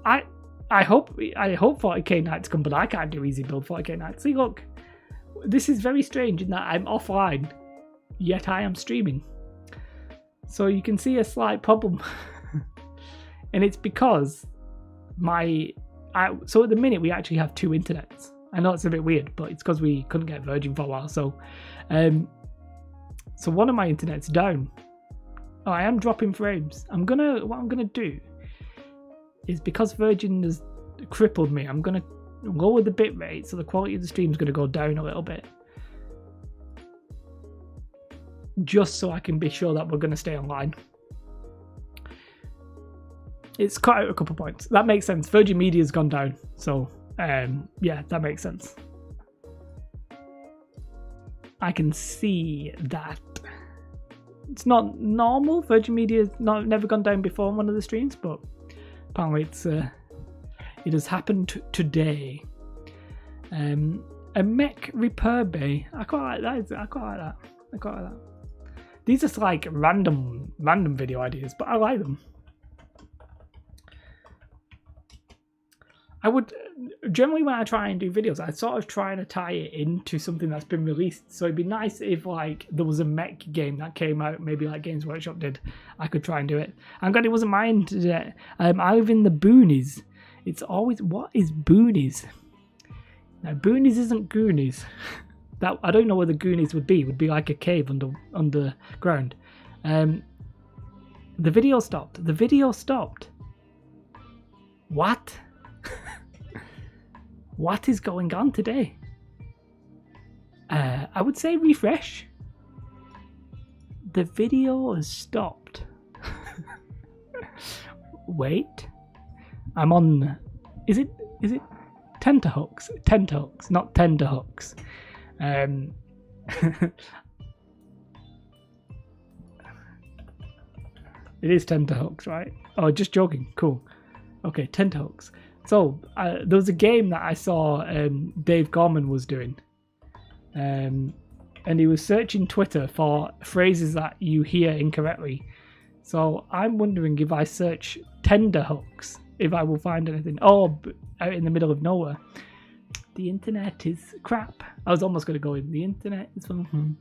I hope 40k nights come, but I can't do easy build 40k nights. See, look, this is very strange in that I'm offline, yet I am streaming. So you can see a slight problem, and it's because so at the minute we actually have 2 internets. I know it's a bit weird, but it's because we couldn't get Virgin for a while. So, so one of my internet's down. Oh, I am dropping frames. What I'm gonna do is, because Virgin has crippled me, I'm gonna lower the bitrate so the quality of the stream is gonna go down a little bit, just so I can be sure that we're gonna stay online. It's cut out a couple points. That makes sense. Virgin Media's gone down, so yeah, that makes sense. I can see that. It's not normal. Virgin Media's never gone down before on one of the streams, but apparently it has happened today. A mech repair bay. I quite like that. I quite like that. These are like random video ideas, but I like them. I would generally, when I try and do videos, I sort of try to tie it into something that's been released. So it'd be nice if like there was a mech game that came out, maybe like Games Workshop did. I could try and do it. I'm glad it wasn't my internet. I live in the boonies. It's always, what is boonies? Now boonies isn't Goonies. That I don't know where the Goonies would be. It would be like a cave underground. The video stopped. The video stopped. What? What is going on today? I would say refresh. The video has stopped. Wait. I'm on... Is it tenterhooks? Tenterhooks, not tenderhooks. It is tenterhooks, right? Oh, just joking. Cool. Okay, tenterhooks. So there was a game that I saw Dave Gorman was doing, and he was searching Twitter for phrases that you hear incorrectly. So I'm wondering if I search tenderhooks, if I will find anything. Oh, out in the middle of nowhere. The internet is crap. I was almost going to go in. The internet is fun.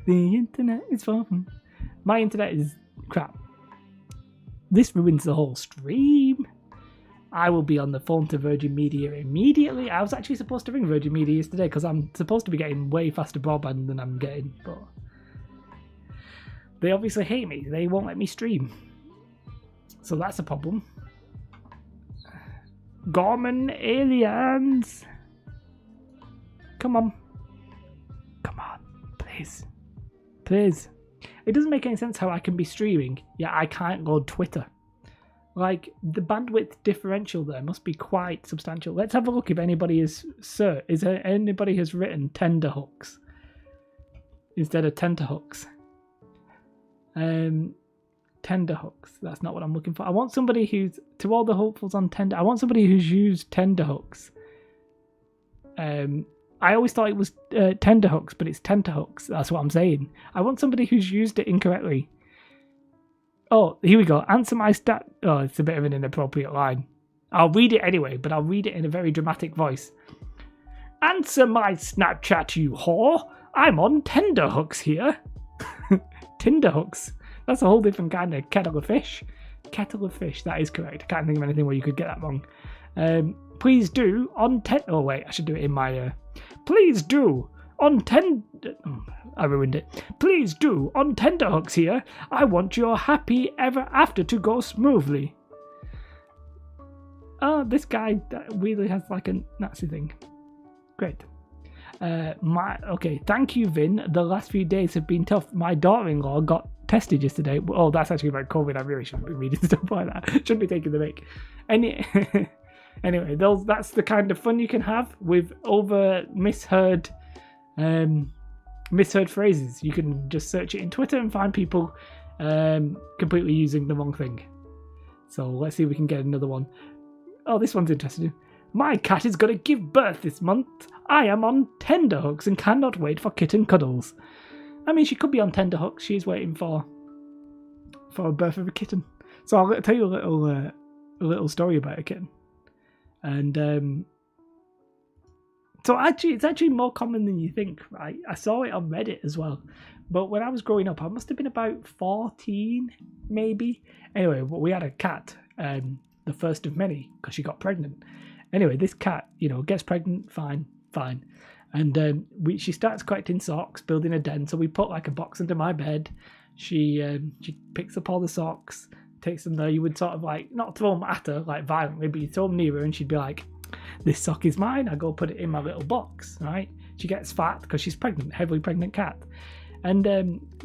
The internet is fun. My internet is crap. This ruins the whole stream. I will be on the phone to Virgin Media immediately. I was actually supposed to ring Virgin Media yesterday because I'm supposed to be getting way faster broadband than I'm getting, but they obviously hate me. They won't let me stream. So that's a problem. Gorman aliens. Come on. Come on. Please. Please. It doesn't make any sense how I can be streaming, yet I can't load Twitter. Like, the bandwidth differential there must be quite substantial. Let's have a look if anybody has written tenderhooks instead of tenterhooks. Tenderhooks. That's not what I'm looking for. I want somebody who's, to all the hopefuls on Tender, I want somebody who's used Tenderhooks. I always thought it was Tenderhooks, but it's Tenterhooks. That's what I'm saying. I want somebody who's used it incorrectly. Oh, here we go. Answer my stat. Oh, it's a bit of an inappropriate line. I'll read it anyway, but I'll read it in a very dramatic voice. Answer my Snapchat, you whore. I'm on Tenderhooks here. Tinderhooks. That's a whole different kind of kettle of fish. Kettle of fish, that is correct. I can't think of anything where you could get that wrong. Please do on Oh wait, I should do it in my. Please do on I ruined it. Please do on Tenderhooks here. I want your happy ever after to go smoothly. Oh, this guy really has like a Nazi thing. Great. Okay, thank you, Vin. The last few days have been tough. My daughter-in-law got tested yesterday. Oh, that's actually about COVID. I really shouldn't be reading stuff like that. Shouldn't be taking the mic. Anyway, that's the kind of fun you can have with over misheard phrases. You can just search it in Twitter and find people completely using the wrong thing. So let's see if we can get another one. Oh, this one's interesting. My cat is going to give birth this month. I am on Tenderhooks and cannot wait for kitten cuddles. I mean, she could be on Tenderhooks. She's waiting for a birth of a kitten. So I'll tell you a little story about a kitten. And so actually, it's actually more common than you think, right? I saw it on Reddit as well. But when I was growing up, I must have been about 14, maybe. Anyway, but we had a cat, the first of many, because she got pregnant. Anyway, this cat, gets pregnant, fine. And she starts collecting socks, building a den. So we put like a box under my bed. She picks up all the socks, takes them there. You would sort of like, not throw them at her like violently, but you throw them near her and she'd be like, this sock is mine. I go put it in my little box, right? She gets fat because she's pregnant, heavily pregnant cat. And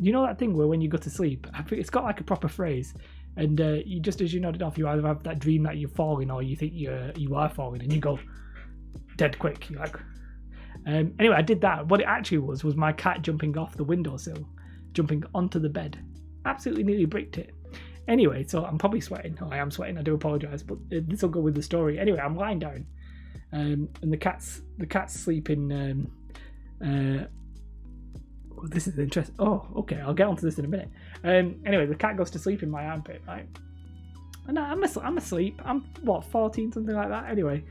you know that thing where when you go to sleep, I think it's got like a proper phrase. And you just as you nodded off, you either have that dream that you're falling or you think you are falling and you go dead quick. You're like, anyway, I did that. What it actually was my cat jumping off the windowsill, jumping onto the bed. Absolutely nearly bricked it. Anyway, so I'm probably sweating. Oh, I am sweating. I do apologise, but this will go with the story. Anyway, I'm lying down, and the cat's sleeping. This is interesting. Oh, okay. I'll get onto this in a minute. Anyway, the cat goes to sleep in my armpit, right? And I'm asleep. I'm 14, something like that. Anyway,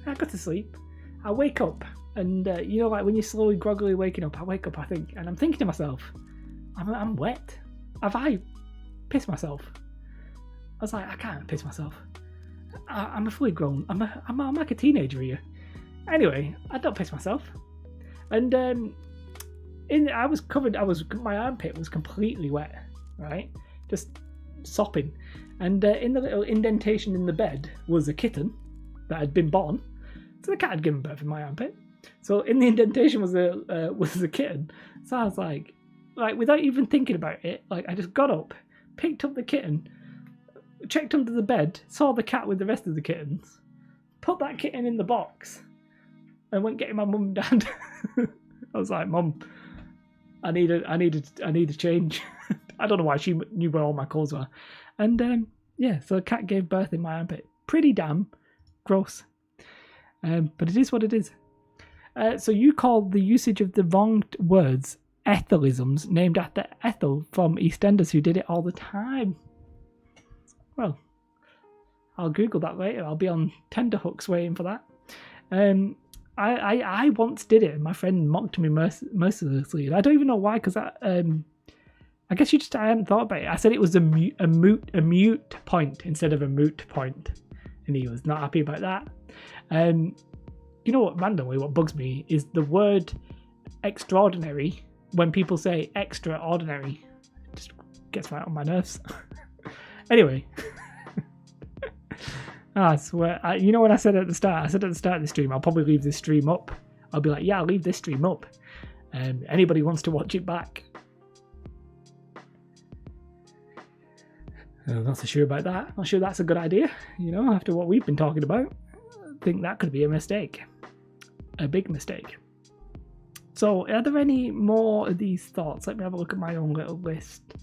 I go to sleep. I wake up, and like when you're slowly, groggily waking up, I wake up, I think, and I'm thinking to myself, I'm wet. Have I pissed myself? I was like, I can't piss myself. I'm a fully grown. I'm like a teenager here. Anyway, I don't piss myself, and my armpit was completely wet, right? Just sopping. And in the little indentation in the bed was a kitten that had been born. So the cat had given birth in my armpit. So in the indentation was a kitten. So I was like without even thinking about it, I just got up, picked up the kitten, checked under the bed, saw the cat with the rest of the kittens, put that kitten in the box, and went getting my mum and dad. I was like, Mum, I need a change. I don't know why she knew where all my clothes were. And so the cat gave birth in my armpit. Pretty damn gross. But it is what it is. So you called the usage of the wrong words Ethelisms, named after Ethel from EastEnders, who did it all the time. Well, I'll Google that later. I'll be on Tenderhooks waiting for that. I once did it, and my friend mocked me mercilessly. And I don't even know why, because I guess I hadn't thought about it. I said it was a mute point instead of a moot point, and he was not happy about that. You know what? Randomly, what bugs me is the word extraordinary. When people say extraordinary, it just gets right on my nerves. Anyway. I swear, when I said at the start of the stream, I'll probably leave this stream up. I'll be like, yeah, I'll leave this stream up. Anybody wants to watch it back? I'm not so sure about that. Not sure that's a good idea, after what we've been talking about. I think that could be a mistake. A big mistake. So, are there any more of these thoughts? Let me have a look at my own little list.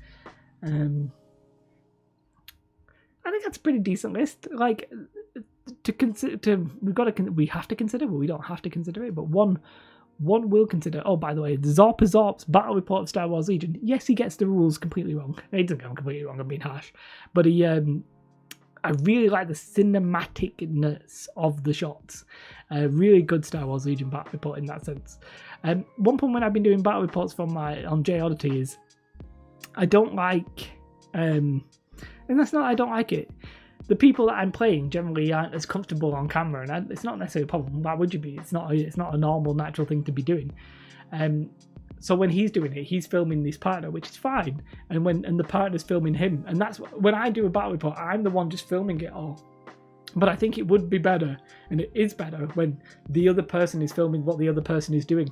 I think that's a pretty decent list. Like, we have to consider, well, we don't have to consider it, but one will consider. Oh, by the way, Zorp's battle report of Star Wars Legion. Yes, he gets the rules completely wrong. He doesn't get them completely wrong. I'm being harsh, but I really like the cinematicness of the shots. Really good Star Wars Legion battle report in that sense. One point when I've been doing battle reports on J Oddity is I don't like, and that's not I don't like it. The people that I'm playing generally aren't as comfortable on camera, and it's not necessarily a problem. Why would you be? It's not a normal, natural thing to be doing. So when he's doing it, he's filming this partner, which is fine, and the partner's filming him, and that's when I do a battle report, I'm the one just filming it all. But I think it would be better, and it is better, when the other person is filming what the other person is doing.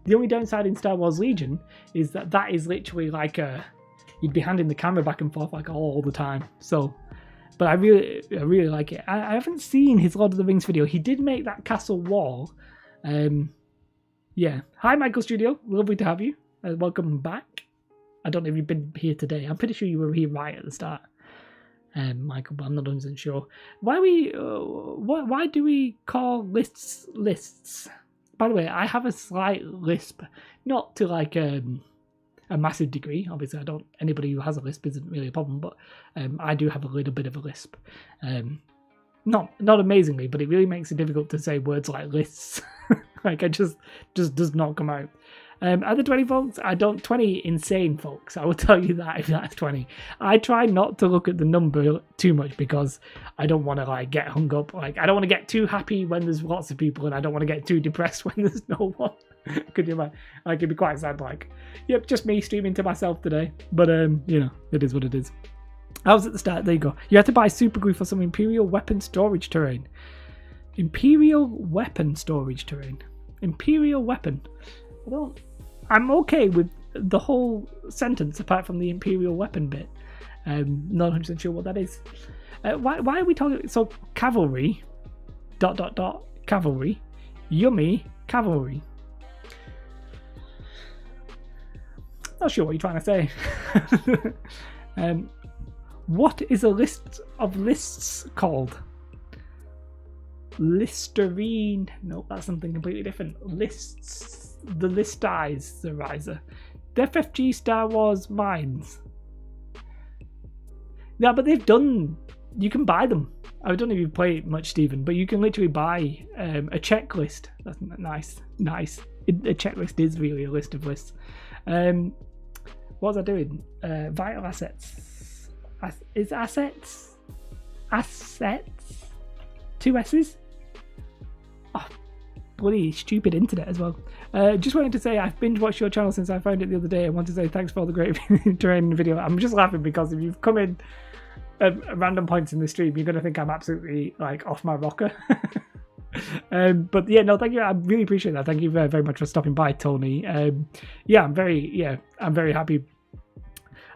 The only downside in Star Wars Legion is that is literally like you'd be handing the camera back and forth like all the time. So, but I really like it. I haven't seen his Lord of the Rings video. He did make that castle wall. Yeah. Hi, Michael Studio. Lovely to have you. Welcome back. I don't know if you've been here today. I'm pretty sure you were here right at the start, Michael, but I'm not 100% sure. Why do we call lists? By the way, I have a slight lisp, not to like a massive degree. Obviously, anybody who has a lisp isn't really a problem, but I do have a little bit of a lisp. Not amazingly, but it really makes it difficult to say words like lists. Like, it just does not come out. Are there 20 folks? 20 insane folks. I will tell you that if that's 20. I try not to look at the number too much because I don't want to like get hung up. Like, I don't want to get too happy when there's lots of people, and I don't want to get too depressed when there's no one. Could you imagine? Like, it'd be quite sad. Like, yep, just me streaming to myself today. But it is what it is. I was at the start. There you go. You had to buy super glue for some Imperial weapon storage terrain. Imperial weapon storage terrain. Imperial weapon. I'm okay with the whole sentence apart from the Imperial weapon bit. Not 100% sure what that is. Why are we talking? So cavalry. ... Cavalry. Yummy cavalry. Not sure what you're trying to say. What is a list of lists called? Listerine. No, that's something completely different. Lists. The Listizer. The FFG Star Wars mines. Yeah, but they've done. You can buy them. I don't know if you play it much, Stephen, but you can literally buy a checklist. That's nice. A checklist is really a list of lists. What was I doing? Vital assets. Is assets? Assets? 2 S's? Oh, bloody stupid internet as well. Just wanted to say I've binge watched your channel since I found it the other day. I want to say thanks for all the great terrain video. I'm just laughing because if you've come in at random points in the stream, you're going to think I'm absolutely like off my rocker. But yeah, no, thank you. I really appreciate that. Thank you very, very much for stopping by, Tony. I'm very happy.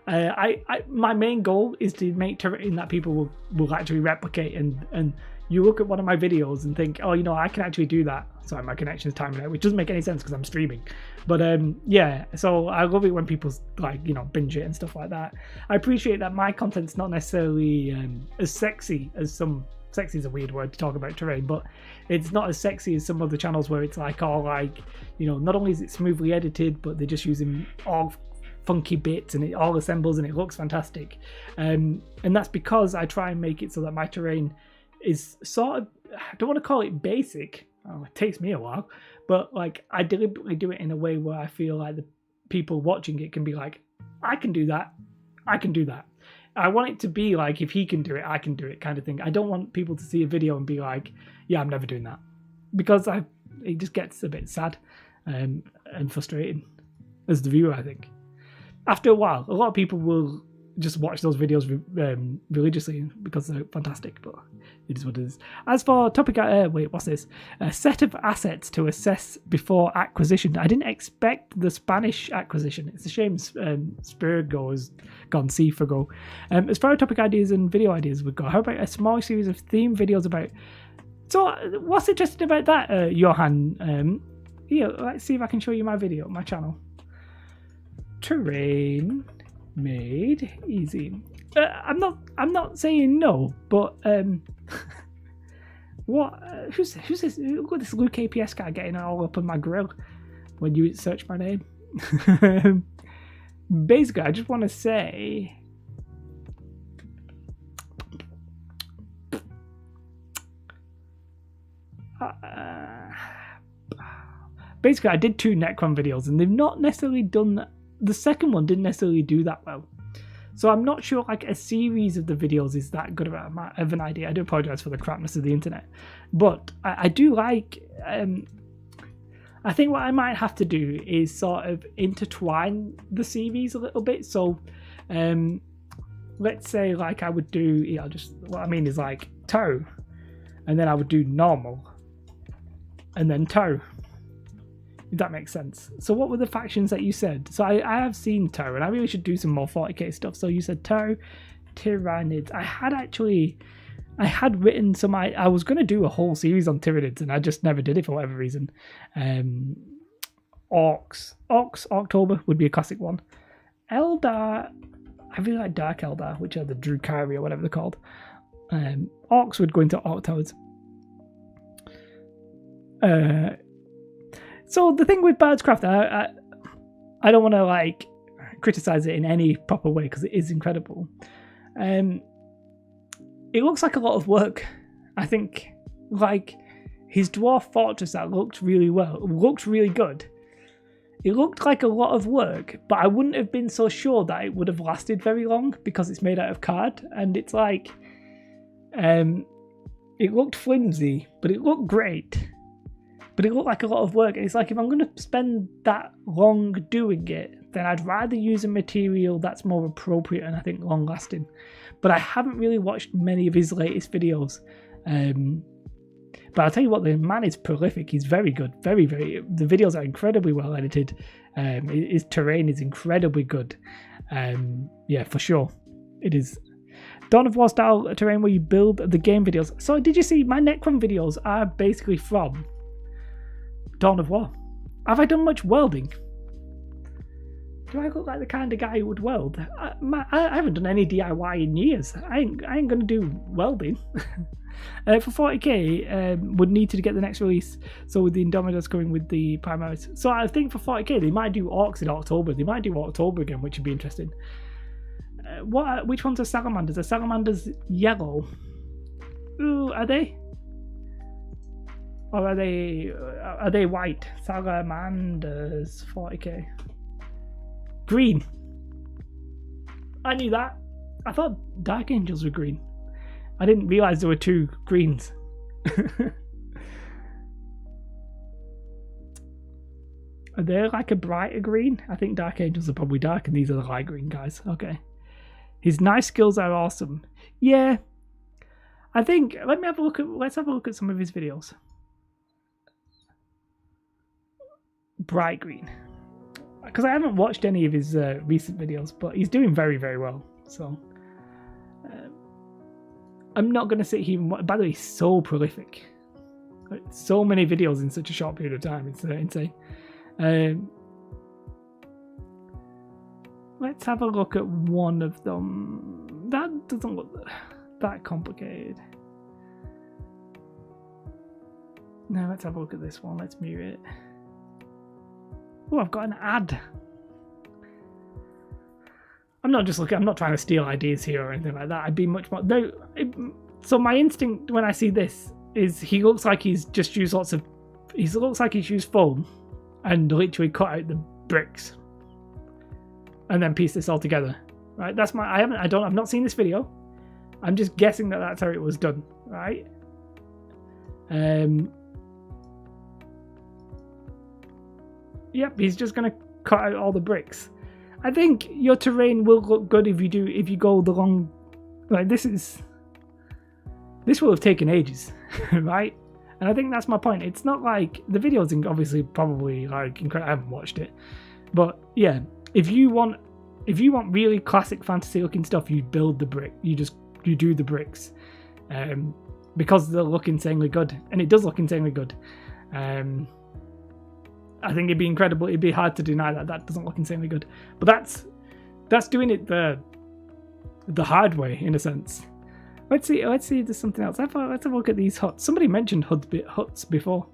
My main goal is to make terrain that people will actually replicate, and you look at one of my videos and think, oh, I can actually do that. Sorry, my connection's timing out, which doesn't make any sense because I'm streaming. But yeah, so I love it when people like, binge it and stuff like that. I appreciate that my content's not necessarily as sexy as some. Sexy is a weird word to talk about terrain, but it's not as sexy as some other channels where it's like all like, not only is it smoothly edited, but they're just using all funky bits and it all assembles and it looks fantastic. And that's because I try and make it so that my terrain is sort of, I don't want to call it basic. Oh, it takes me a while, but like I deliberately do it in a way where I feel like the people watching it can be like, I can do that. I can do that. I want it to be like, if he can do it, I can do it kind of thing. I don't want people to see a video and be like, yeah, I'm never doing that. Because it just gets a bit sad and frustrating as the viewer, I think. After a while, a lot of people will just watch those videos religiously because they're fantastic, but it is what it is. As for topic, what's this? A set of assets to assess before acquisition. I didn't expect the Spanish acquisition. It's a shame Spurgo has gone Seafago. As far as topic ideas and video ideas would go, how about a small series of theme videos about... So, what's interesting about that, Johan? Here, let's see if I can show you my video, my channel. Terrain made easy. I'm not saying no, but what? Who's this? Look at this Luke APS guy getting all up on my grill when you search my name. Basically, I just want to say. Basically, I did 2 Necron videos, and they've not necessarily done. The second one didn't necessarily do that well. So I'm not sure like a series of the videos is that good of an idea. I do apologise for the crapness of the internet. But I do like... I think what I might have to do is sort of intertwine the series a little bit. So let's say like I would do... what I mean is like Tau. And then I would do normal. And then Tau. If that makes sense. So what were the factions that you said? So I have seen Tau, and I really should do some more 40k stuff. So you said Tau, Tyranids. I had written some... I was going to do a whole series on Tyranids, and I just never did it for whatever reason. Orcs, October would be a classic one. Eldar, I really like Dark Eldar, which are the Drukhari or whatever they're called. Orcs would go into Orc Towers. So the thing with Bardscraft, I don't want to like criticize it in any proper way because it is incredible. It looks like a lot of work. I think like his dwarf fortress that looked really good. It looked like a lot of work, but I wouldn't have been so sure that it would have lasted very long because it's made out of card, and it's like it looked flimsy, but it looked great. But it looked like a lot of work. It's like if I'm going to spend that long doing it, then I'd rather use a material that's more appropriate and I think long lasting. But I haven't really watched many of his latest videos. But I'll tell you what, the man is prolific. He's very good. Very, very. The videos are incredibly well edited. His terrain is incredibly good. Yeah, for sure. It is. Dawn of War style terrain where you build the game videos. So did you see my Necron videos are basically from Dawn of War? Have I done much welding? Do I look like the kind of guy who would weld? I haven't done any DIY in years. I ain't gonna do welding. For 40k, would need to get the next release. So with the Indomitus coming with the Primaris. So I think for 40k, they might do Orcs in October. They might do October again, which would be interesting. Which ones are Salamanders? Are Salamanders yellow? Ooh, are they? Or are they white? Salamanders 40k. Green. I knew that. I thought Dark Angels were green. I didn't realise there were 2 greens. Are they like a brighter green? I think Dark Angels are probably dark and these are the light green guys. Okay. His knife skills are awesome. Yeah. I think let's have a look at some of his videos. Bright green. Because I haven't watched any of his recent videos, but he's doing very, very well. So I'm not going to sit here and watch. By the way, he's so prolific. Like, so many videos in such a short period of time. It's insane. Let's have a look at one of them. That doesn't look that complicated. No, let's have a look at this one. Let's mute it. Oh, I've got an ad. I'm not trying to steal ideas here or anything like that. I'd be much more... No, so my instinct when I see this is he looks like he's just used lots of... He looks like he's used foam and literally cut out the bricks and then pieced this all together. Right? That's my... I've not seen this video. I'm just guessing that that's how it was done. Right? Yep, he's just going to cut out all the bricks. I think your terrain will look good if you go the long... Like, this will have taken ages, right? And I think that's my point. It's not like... The video's obviously probably, like, incredible. I haven't watched it. But, yeah, if you want really classic fantasy-looking stuff, you build the brick. You do the bricks. Because they'll look insanely good. And it does look insanely good. I think it'd be incredible. It'd be hard to deny that doesn't look insanely good. But that's doing it the the hard way in a sense. Let's see if there's something else. Let's have a look at these huts. Somebody mentioned huts before.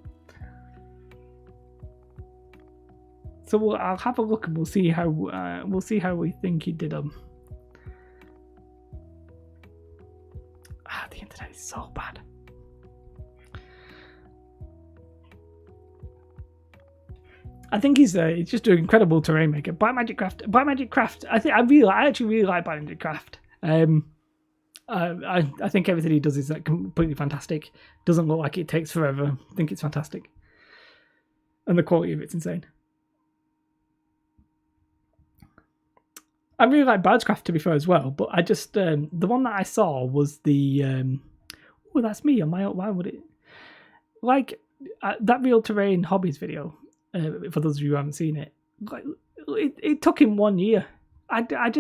So I'll have a look and we'll see how we think he did them. The internet is so bad. I think he's just an incredible terrain maker. Blackmagic Craft. I actually really like Blackmagic Craft. I think everything he does is like completely fantastic. Doesn't look like it takes forever. I think it's fantastic, and the quality of it's insane. I really like Bardscraft to be fair as well, but I just the one that I saw was the oh, that's me on my own. Why would it like that Real Terrain Hobbies video? For those of you who haven't seen it, like it took him 1 year. I can't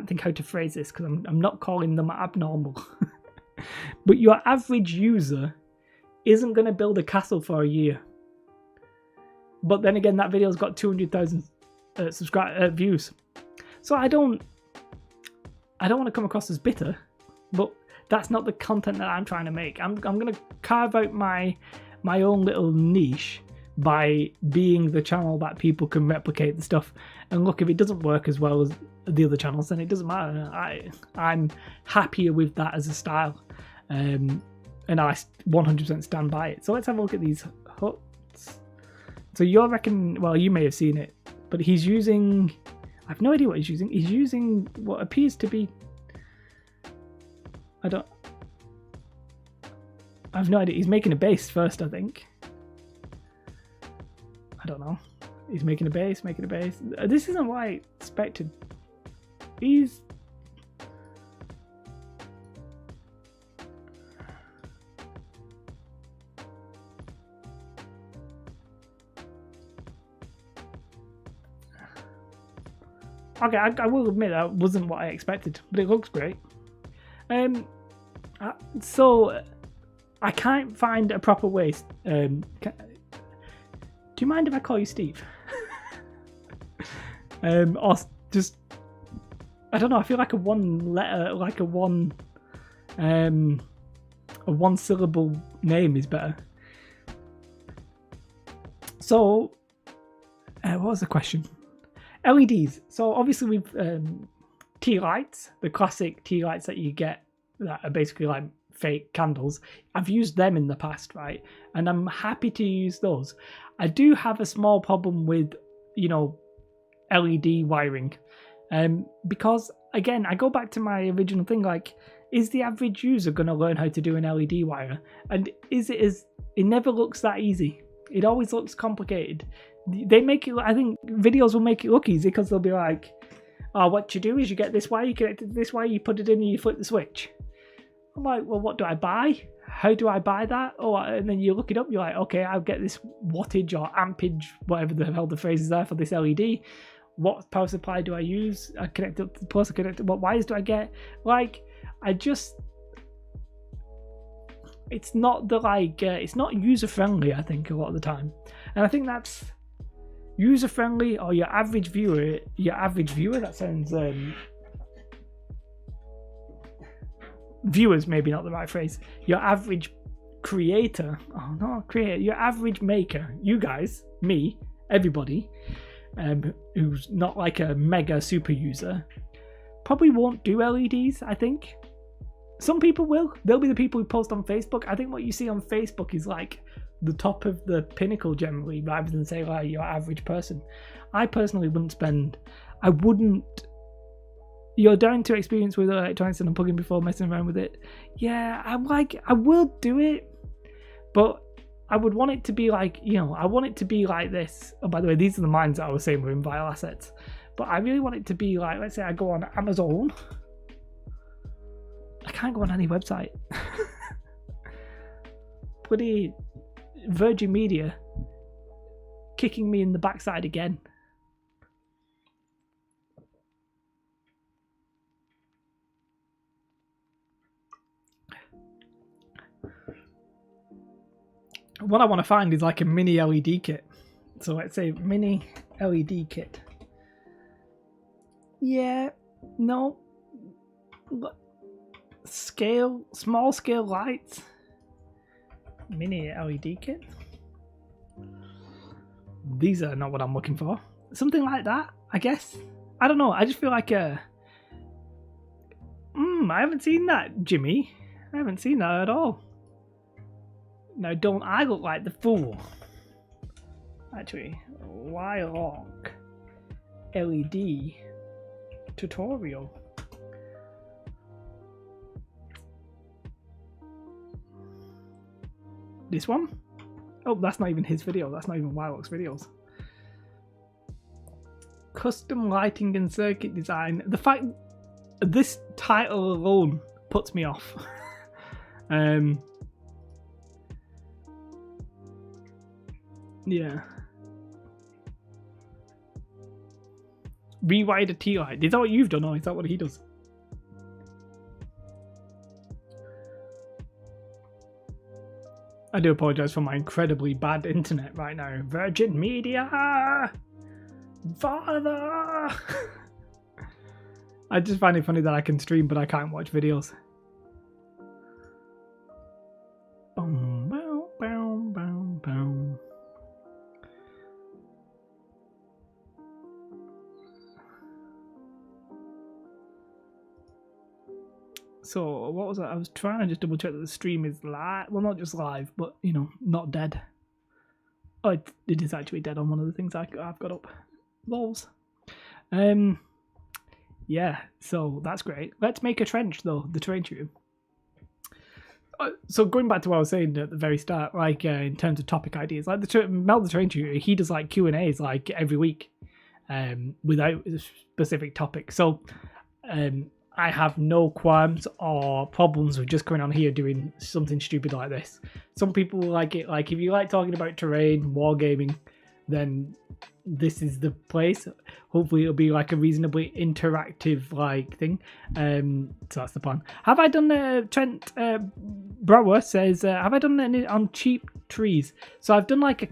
think how to phrase this because I'm not calling them abnormal. But your average user isn't going to build a castle for a year. But then again, that video's got 200,000 views. So I don't want to come across as bitter, but that's not the content that I'm trying to make. I'm going to carve out my own little niche by being the channel that people can replicate the stuff. And look, if it doesn't work as well as the other channels, then it doesn't matter. I'm happier with that as a style. And I 100% stand by it. So let's have a look at these huts. So you reckon, well, you may have seen it, but he's using, I have no idea what he's using. He's using what appears to be, I have no idea. He's making a base first, I think. I don't know. He's making a base. This isn't what I expected. He's... Okay, I will admit that wasn't what I expected, but it looks great. So I can't find a proper way. Do you mind if I call you Steve? Or just, I don't know. I feel like a one syllable name is better. So, what was the question? LEDs. So obviously we've tea lights, the classic tea lights that you get that are basically like fake candles. I've used them in the past, right? And I'm happy to use those. I do have a small problem with, LED wiring. Because again, I go back to my original thing, like, is the average user going to learn how to do an LED wire? And it never looks that easy. It always looks complicated. They make it, I think videos will make it look easy because they'll be like, oh, what you do is you get this wire, you connect it to this wire, you put it in and you flip the switch. I'm like, well, what do I buy? How do I buy that? Oh, and then you look it up, you're like, okay, I'll get this wattage or ampage, whatever the hell the phrase is there for this LED. What power supply do I use? I connect it to the plus, what wires do I get? Like, it's not it's not user friendly, I think, a lot of the time. And I think that's user friendly, or your average viewer, that sounds, viewers maybe not the right phrase, your average creator, your average maker, you guys, me, everybody, who's not like a mega super user, probably won't do LEDs, I think. Some people will. They'll be the people who post on Facebook. I think what you see on Facebook is like the top of the pinnacle generally, rather than say like your average person. I personally wouldn't. You're down to experience with electronics and unplugging before messing around with it. Yeah, I will do it, but I would want it to be like, I want it to be like this. Oh, by the way, these are the mines that I was saying were in Vile Assets. But I really want it to be like, let's say I go on Amazon. I can't go on any website. Bloody Virgin Media kicking me in the backside again. What I want to find is like a mini LED kit So let's say mini LED kit. Yeah, no. Scale, small scale lights. Mini LED kit. These are not what I'm looking for. Something like that, I guess. I don't know. I just feel like I haven't seen that, Jimmy. I haven't seen that at all. Now, don't I look like the fool? Actually, Wylock LED tutorial. This one? Oh, that's not even his video. That's not even Wylock's videos. Custom lighting and circuit design. The fact this title alone puts me off. Yeah. Rewired a tea light. Is that what you've done, or is that what he does? I do apologise for my incredibly bad internet right now. Virgin Media! Father! I just find it funny that I can stream but I can't watch videos. Boom, boom, boom, boom, boom. So what was that? I was trying to just double check that the stream is live. Well, not just live, but you know, not dead. Oh, it is actually dead on one of the things I've got up. Lols. Yeah, so that's great. Let's make a trench though, the terrain tube. So going back to what I was saying at the very start, like in terms of topic ideas, like Mel the Terrain Tutor, he does like Q&As like every week, without a specific topic. So I have no qualms or problems with just coming on here doing something stupid like this. Some people like it. Like if you like talking about terrain, wargaming, then this is the place. Hopefully it'll be like a reasonably interactive like thing. So that's the plan. Have I done Trent Brower says have I done any on cheap trees? So I've done like a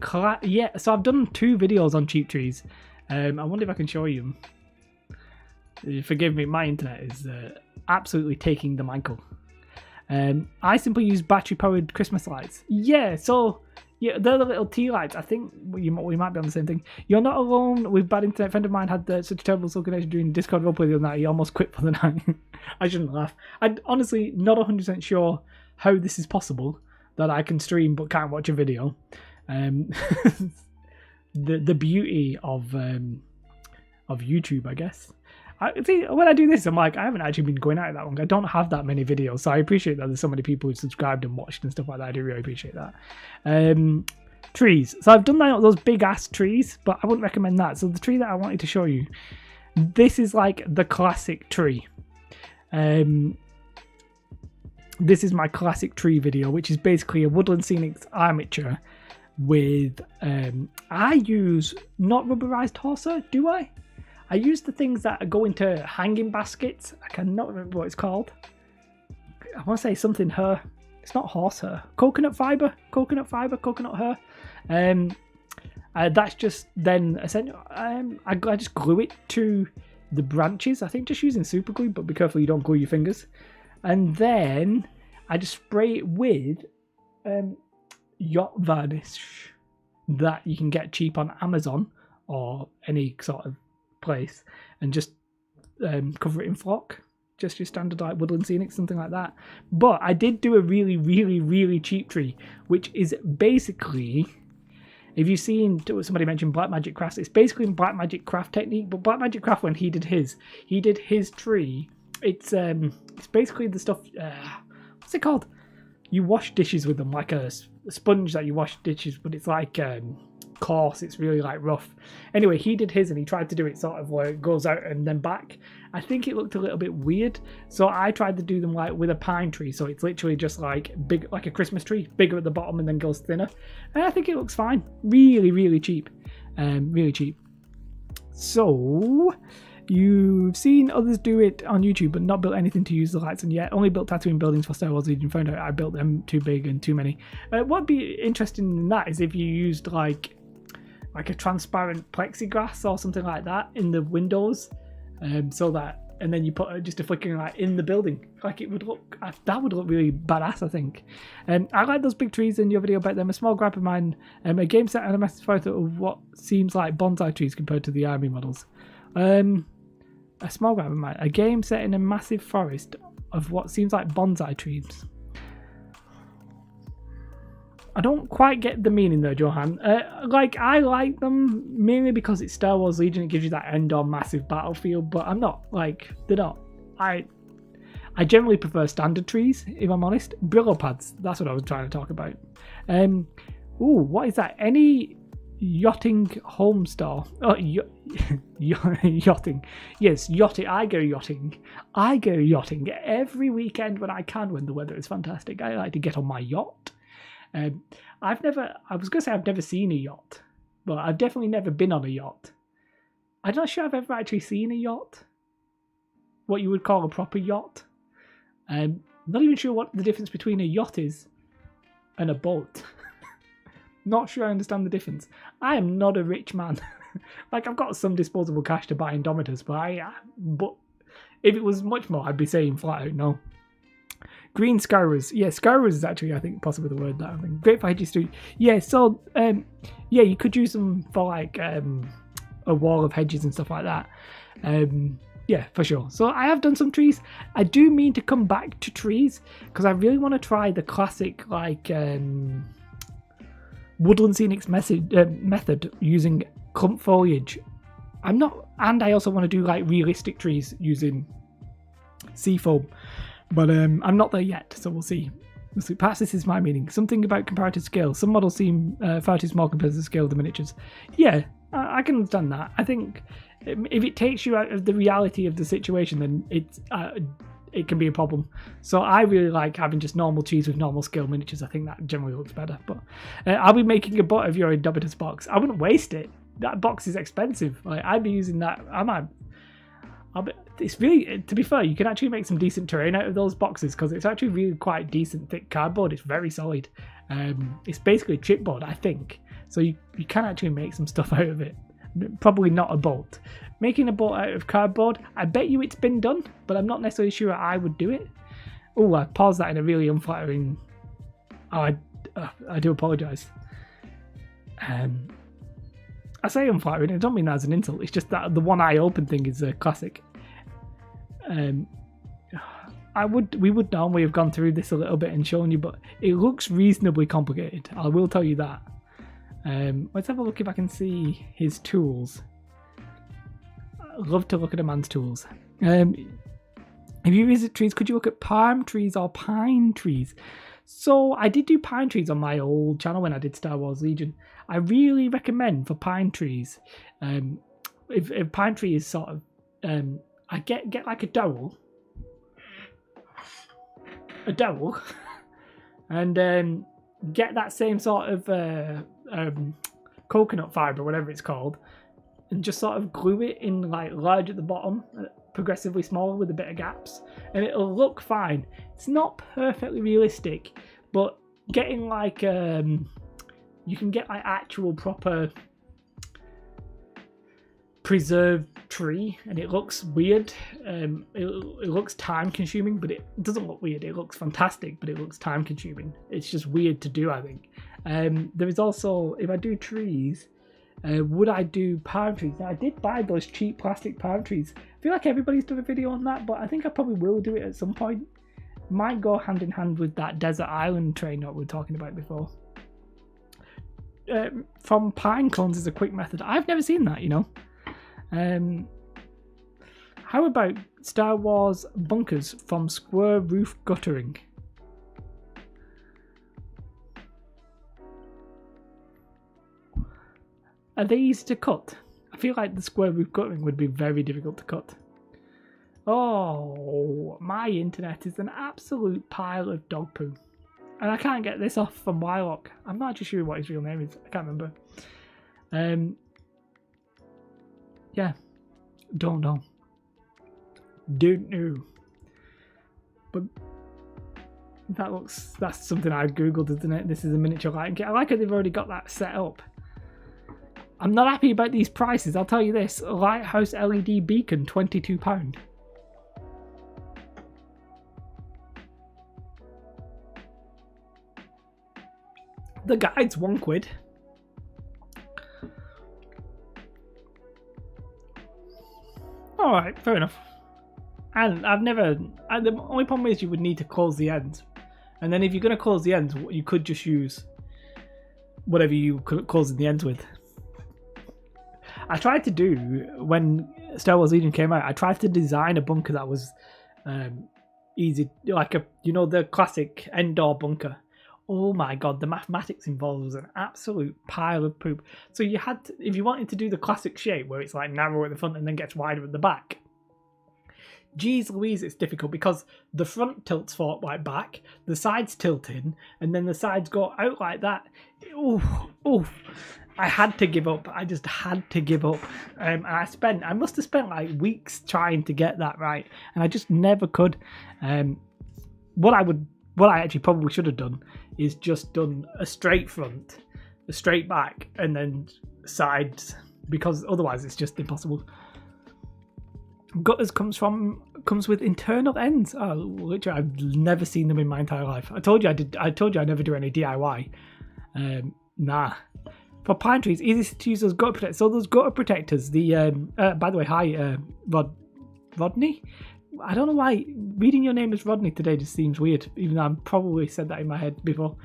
so I've done 2 videos on cheap trees. I wonder if I can show you them. Forgive me, my internet is absolutely taking the Michael. I simply use battery-powered Christmas lights. Yeah, so yeah, they're the little tea lights. I think we might be on the same thing. You're not alone with bad internet. A friend of mine had such a terrible slow connection during Discord roleplay the other night. He almost quit for the night. I shouldn't laugh. I'm honestly not 100% sure how this is possible that I can stream but can't watch a video. The beauty of YouTube, I guess. See, when I do this, I'm like, I haven't actually been going out that long. I don't have that many videos, so I appreciate that there's so many people who subscribed and watched and stuff like that. I do really appreciate that. Trees. So I've done those big ass trees, but I wouldn't recommend that. So the tree that I wanted to show you, this is like the classic tree. This is my classic tree video, which is basically a Woodland Scenics armature with, I use not rubberized horsehair, do I? I use the things that go into hanging baskets. I cannot remember what it's called. I want to say something hair. It's not horsehair. Coconut fibre, coconut hair. That's just then essentially. I just glue it to the branches. I think just using super glue, but be careful you don't glue your fingers. And then I just spray it with yacht varnish that you can get cheap on Amazon or any sort of place, and just cover it in flock, just your standard like Woodland Scenic, something like that. But I did do a really, really, really cheap tree, which is basically, if you've seen, somebody mentioned Blackmagic Craft, it's basically Blackmagic Craft technique. But Blackmagic Craft, when he did his tree, it's basically the stuff, what's it called? You wash dishes with them, like a sponge that you wash dishes, but it's like coarse, it's really like rough. Anyway, he did his and he tried to do it sort of where it goes out and then back. I think it looked a little bit weird, so I tried to do them like with a pine tree, so it's literally just like big, like a Christmas tree, bigger at the bottom and then goes thinner, and I think it looks fine. Really, really cheap. Really cheap. So you've seen others do it on YouTube but not built anything to use the lights, and yet only built Tatooine buildings for Star Wars Legion. Found out I built them too big and too many. What'd be interesting in that is if you used like like a transparent plexiglass or something like that in the windows, so that, and then you put just a flickering light in the building. Like it would look, that would look really badass, I think. I like those big trees in your video about them. A small grab of mine, a game set and a massive photo of what seems like bonsai trees compared to the army models. A small grab of mine, a game set in a massive forest of what seems like bonsai trees. I don't quite get the meaning though, Johan. Like, I like them mainly because it's Star Wars Legion. It gives you that Endor massive battlefield, but I'm not, like, they're not. I generally prefer standard trees, if I'm honest. Brillo pads, that's what I was trying to talk about. Ooh, what is that? Any yachting home store? Oh, yachting. Yes, yachting. I go yachting. I go yachting every weekend when I can, when the weather is fantastic. I like to get on my yacht. I was going to say I've never seen a yacht, but I've definitely never been on a yacht. I'm not sure I've ever actually seen a yacht. What you would call a proper yacht. Not even sure what the difference between a yacht is and a boat. Not sure I understand the difference. I am not a rich man. Like, I've got some disposable cash to buy Indomitors, but if it was much more, I'd be saying flat out no. Green Scourers. Yeah, Scourers is actually, I think, possibly the word that I think. Great for Hedges Street. Yeah, so, yeah, you could use them for, like, a wall of hedges and stuff like that. Yeah, for sure. So I have done some trees. I do mean to come back to trees, because I really want to try the classic, like, Woodland Scenics method using clump foliage. And I also want to do, like, realistic trees using seafoam. But I'm not there yet, so we'll see. Perhaps this is my meaning. Something about comparative scale. Some models seem far too small compared to the scale of the miniatures. Yeah, I can understand that. I think if it takes you out of the reality of the situation, then it can be a problem. So I really like having just normal trees with normal scale miniatures. I think that generally looks better. But I'll be making a butt of your Indomitus box. I wouldn't waste it. That box is expensive. Like, I'd be using that. It's really, to be fair, you can actually make some decent terrain out of those boxes, because it's actually really quite decent thick cardboard. It's very solid. It's basically chipboard, I think. So you can actually make some stuff out of it. Probably not a boat. Making a boat out of cardboard, I bet you it's been done, but I'm not necessarily sure I would do it. Oh, I paused that in a really unflattering... Oh, I do apologise. I say unflattering, I don't mean that as an insult. It's just that the one eye open thing is a classic. We would normally have gone through this a little bit and shown you, but it looks reasonably complicated. I will tell you that. Let's have a look if I can see his tools. I love to look at a man's tools. If you visit trees, could you look at palm trees or pine trees? So I did do pine trees on my old channel when I did Star Wars Legion. I really recommend for pine trees, if pine tree is sort of, I get like a dowel, and get that same sort of coconut fibre, whatever it's called, and just sort of glue it in, like, large at the bottom, progressively smaller with a bit of gaps, and it'll look fine. It's not perfectly realistic, but getting like you can get like actual proper preserved tree, and it looks weird. It looks time consuming, but it doesn't look weird. It looks fantastic, but it looks time consuming. It's just weird to do, I think. There is also, if I do trees, would I do palm trees? Now, I did buy those cheap plastic palm trees. I feel like everybody's done a video on that, but I think I probably will do it at some point. Might go hand in hand with that desert island train that we were talking about before. From pine cones is a quick method. I've never seen that, you know. How about Star Wars bunkers from square roof guttering? Are they easy to cut? I feel like the square roof guttering would be very difficult to cut. Oh, my internet is an absolute pile of dog poo. And I can't get this off from Wylock. I'm not actually sure what his real name is. I can't remember. Yeah. Don't know. Don't know. But that's something I googled, isn't it? This is a miniature lighting kit. I like it, they've already got that set up. I'm not happy about these prices, I'll tell you this. Lighthouse LED beacon, £22. The guide's £1. Alright, fair enough. And the only problem is you would need to close the ends. And then if you're going to close the ends, you could just use whatever you close the ends with. I tried to do, when Star Wars Legion came out, I tried to design a bunker that was easy, like the classic end door bunker. Oh my god, the mathematics involved was an absolute pile of poop. So you had to, if you wanted to do the classic shape where it's like narrow at the front and then gets wider at the back, geez Louise, it's difficult because the front tilts forward like back, the sides tilt in, and then the sides go out like that. Oof. I had to give up. I just had to give up. And I must have spent like weeks trying to get that right, and I just never could. What I actually probably should have done is just done a straight front, a straight back, and then sides, because otherwise it's just impossible. Gutters comes with internal ends. Oh, literally, I've never seen them in my entire life. I told you I never do any DIY. Nah. For pine trees, easy to use those gutter protectors. So those gutter protectors, by the way, hi, Rodney? I don't know why reading your name as Rodney today just seems weird, even though I've probably said that in my head before.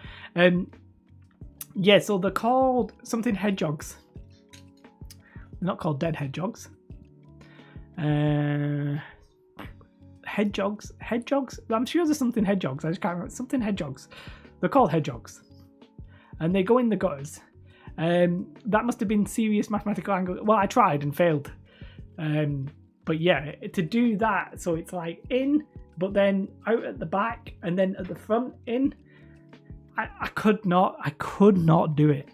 Yeah, so they're called something hedgehogs. They're not called dead hedgehogs. Hedgehogs? I'm sure there's something hedgehogs. I just can't remember. Something hedgehogs. They're called hedgehogs. And they go in the gutters. That must have been serious mathematical angle. Well, I tried and failed. But yeah, to do that, so it's like in, but then out at the back, and then at the front in, I could not do it.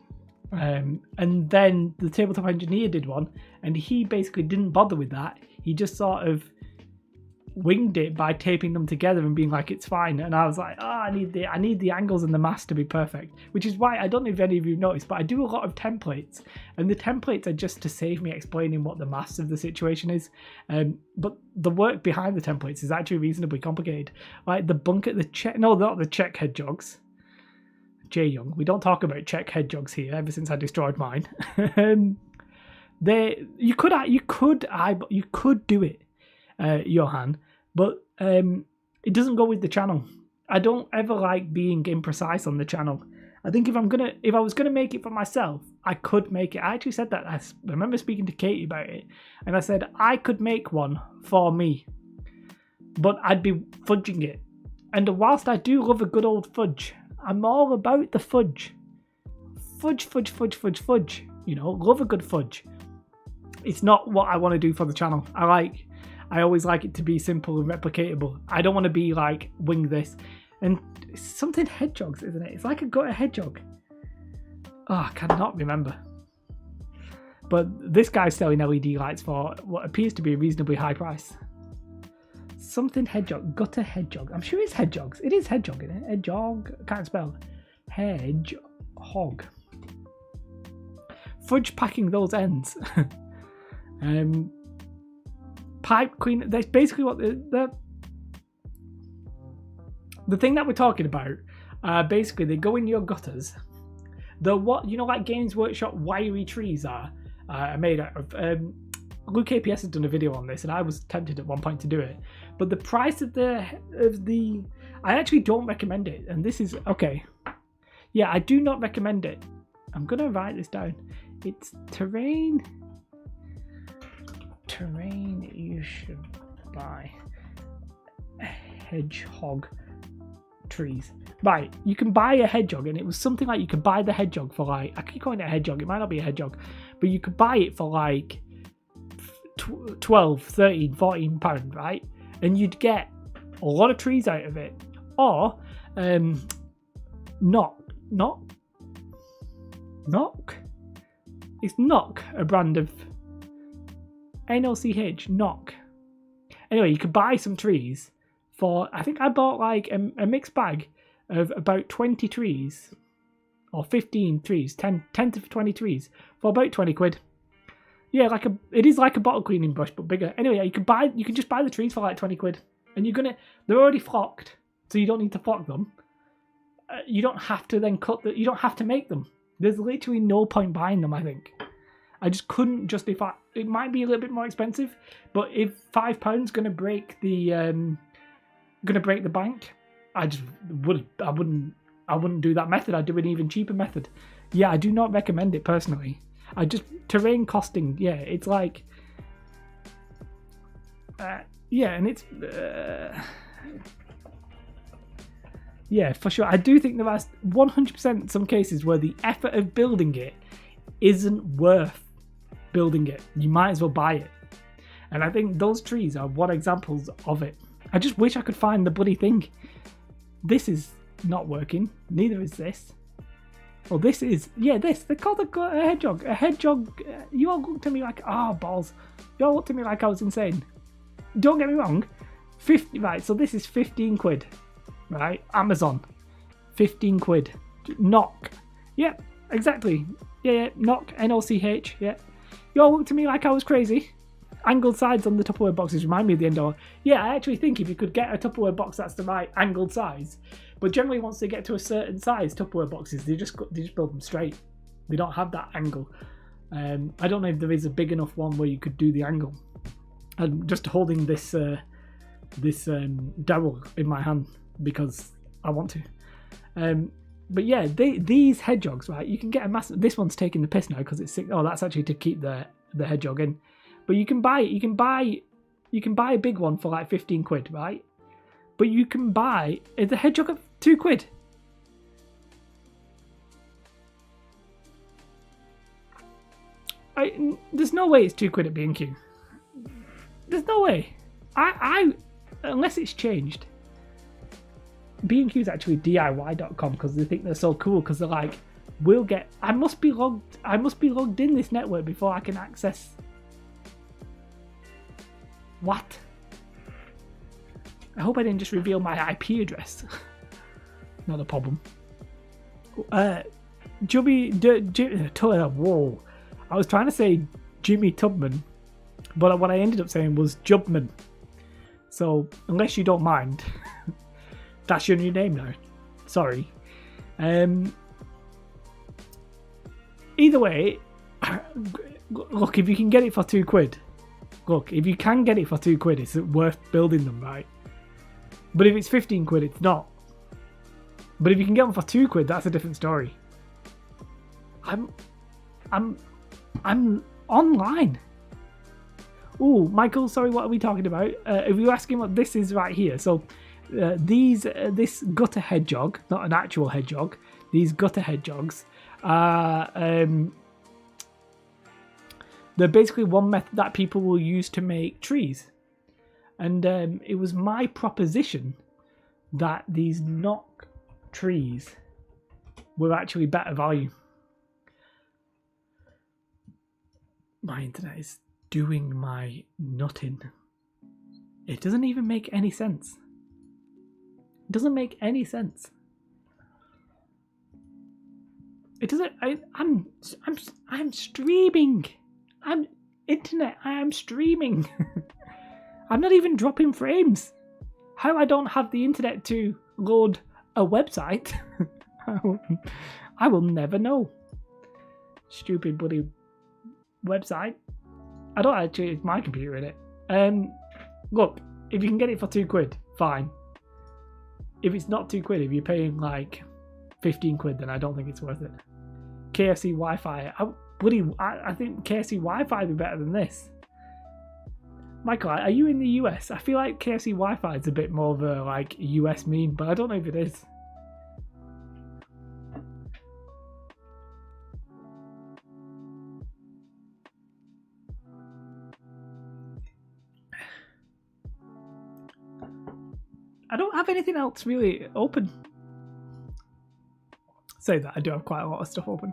And then the tabletop engineer did one, and he basically didn't bother with that. He just sort of winged it by taping them together and being like, it's fine. And I was like, I need the angles and the mass to be perfect, which is why I don't know if any of you noticed, but I do a lot of templates, and the templates are just to save me explaining what the mass of the situation is. But the work behind the templates is actually reasonably complicated. Like the bunker, not the Czech hedgehogs. Jay Young, we don't talk about Czech hedgehogs here. Ever since I destroyed mine, you could do it, Johan, but it doesn't go with the channel. I don't ever like being imprecise on the channel. I think if I was gonna make it for myself, I could make it. I actually said that. I remember speaking to Katie about it, and I said I could make one for me, but I'd be fudging it. And whilst I do love a good old fudge, I'm all about the fudge. Fudge. Love a good fudge. It's not what I want to do for the channel. I always like it to be simple and replicatable. I don't want to be like, wing this. And it's something hedgehogs, isn't it? It's like a gutter hedgehog. Oh, I cannot remember. But this guy's selling LED lights for what appears to be a reasonably high price. Something hedgehog. Gutter hedgehog. I'm sure it's hedgehogs. It is hedgehog, isn't it? Hedgehog. Can't spell. Hedgehog. Fudge packing those ends. Pipe cleaner. That's basically what the thing that we're talking about. Basically, they go in your gutters. Like Games Workshop wiry trees are made out of. Luke APS has done a video on this, and I was tempted at one point to do it. But the price of the I actually don't recommend it, and this is okay. Yeah, I do not recommend it. I'm gonna write this down. It's terrain you should buy. Hedgehog trees. Right, you can buy a hedgehog, and it was something like you could buy the hedgehog for like, I keep calling it a hedgehog, it might not be a hedgehog, but you could buy it for like 12, 13, 14 pounds, right? And you'd get a lot of trees out of it. Or Knock. It's Knock, a brand of NOCH, Knock. Anyway, you could buy some trees for, I think I bought like a mixed bag of about 20 trees, or 15 trees, 10 to 20 trees for about 20 quid. Yeah, it is like a bottle cleaning brush but bigger. Anyway, you can just buy the trees for like 20 quid, and they're already flocked, so you don't need to flock them. You don't have to then you don't have to make them. There's literally no point buying them, I think. I just couldn't justify. It might be a little bit more expensive, but if £5 gonna break the bank, I wouldn't do that method. I'd do an even cheaper method. Yeah, I do not recommend it personally. Terrain costing, yeah, it's like and it's yeah, for sure. I do think there are 100% some cases where the effort of building it isn't worth building it. You might as well buy it. And I think those trees are one examples of it. I just wish I could find the bloody thing. This is not working. Neither is this. Oh, this is... Yeah, this. They're called a hedgehog. A hedgehog... You all looked at me like... balls. You all looked at me like I was insane. Don't get me wrong. 50... Right, so this is 15 quid. Right? Amazon. 15 quid. Knock. Yep, exactly. Yeah, knock. N-O-C-H. Yeah. You all looked at me like I was crazy. Angled sides on the Tupperware boxes remind me of the Endor. Yeah, I actually think if you could get a Tupperware box that's the right angled size, but generally once they get to a certain size, Tupperware boxes, they just build them straight. They don't have that angle. I don't know if there is a big enough one where you could do the angle. I'm just holding this dowel in my hand because I want to. But yeah, these hedgehogs, right? You can get a massive. This one's taking the piss now because it's sick. Oh, that's actually to keep the hedgehog in. But you can buy a big one for like 15 quid, right? But you can buy the hedgehog at 2 quid. There's no way it's 2 quid at B&Q. There's no way. I unless it's changed. B&Q is actually DIY.com because they think they're so cool because they're like, I must be logged in this network before I can access. What? I hope I didn't just reveal my IP address. Not a problem. Whoa. I was trying to say Jimmy Tubman, but what I ended up saying was Jubman. So, unless you don't mind, that's your new name now. Sorry. Either way, look, if you can get it for 2 quid, if you can get it for 2 quid, it's worth building them, right? But if it's 15 quid, it's not. But if you can get them for 2 quid, that's a different story. I'm online. Oh, Michael, sorry, what are we talking about? If you're asking what this is right here, so this gutter hedgehog, not an actual hedgehog, these gutter hedgehogs are they're basically one method that people will use to make trees. And it was my proposition that these knock trees were actually better value. My internet is doing my nutting. It doesn't even make any sense. It doesn't make any sense. It doesn't. I'm streaming. I'm internet. I am streaming. I'm not even dropping frames. How I don't have the internet to load a website, I will never know. Stupid bloody website. I don't actually have my computer in it. Look, if you can get it for 2 quid, fine. If it's not 2 quid, if you're paying like 15 quid, then I don't think it's worth it. KFC Wi-Fi. I think KFC Wi-Fi would be better than this. Michael, are you in the US? I feel like KFC Wi-Fi is a bit more of a like US meme, but I don't know if it is. I don't have anything else really open. Say that, I do have quite a lot of stuff open.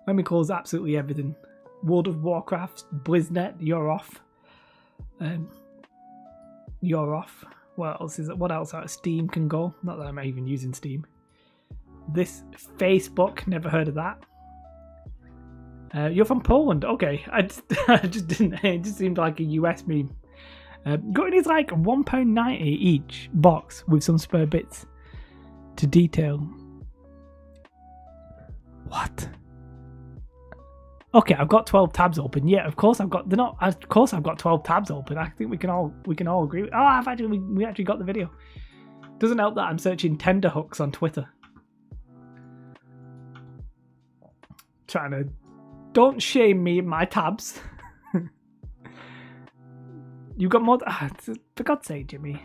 Let me close absolutely everything. World of Warcraft, BlizzNet, you're off. You're off. What else is it? What else out of Steam can go? Not that I'm even using Steam. This Facebook, never heard of that. You're from Poland, okay. I just didn't. It just seemed like a US meme. Gutting is like £1.90 each box with some spare bits to detail. What? Okay, I've got 12 tabs open. Yeah, of course I've got. They're not. Of course I've got 12 tabs open. I think we can all agree. Oh, we actually got the video. Doesn't help that I'm searching tender hooks on Twitter. Trying to. Don't shame me in my tabs. You got more. For God's sake, Jimmy.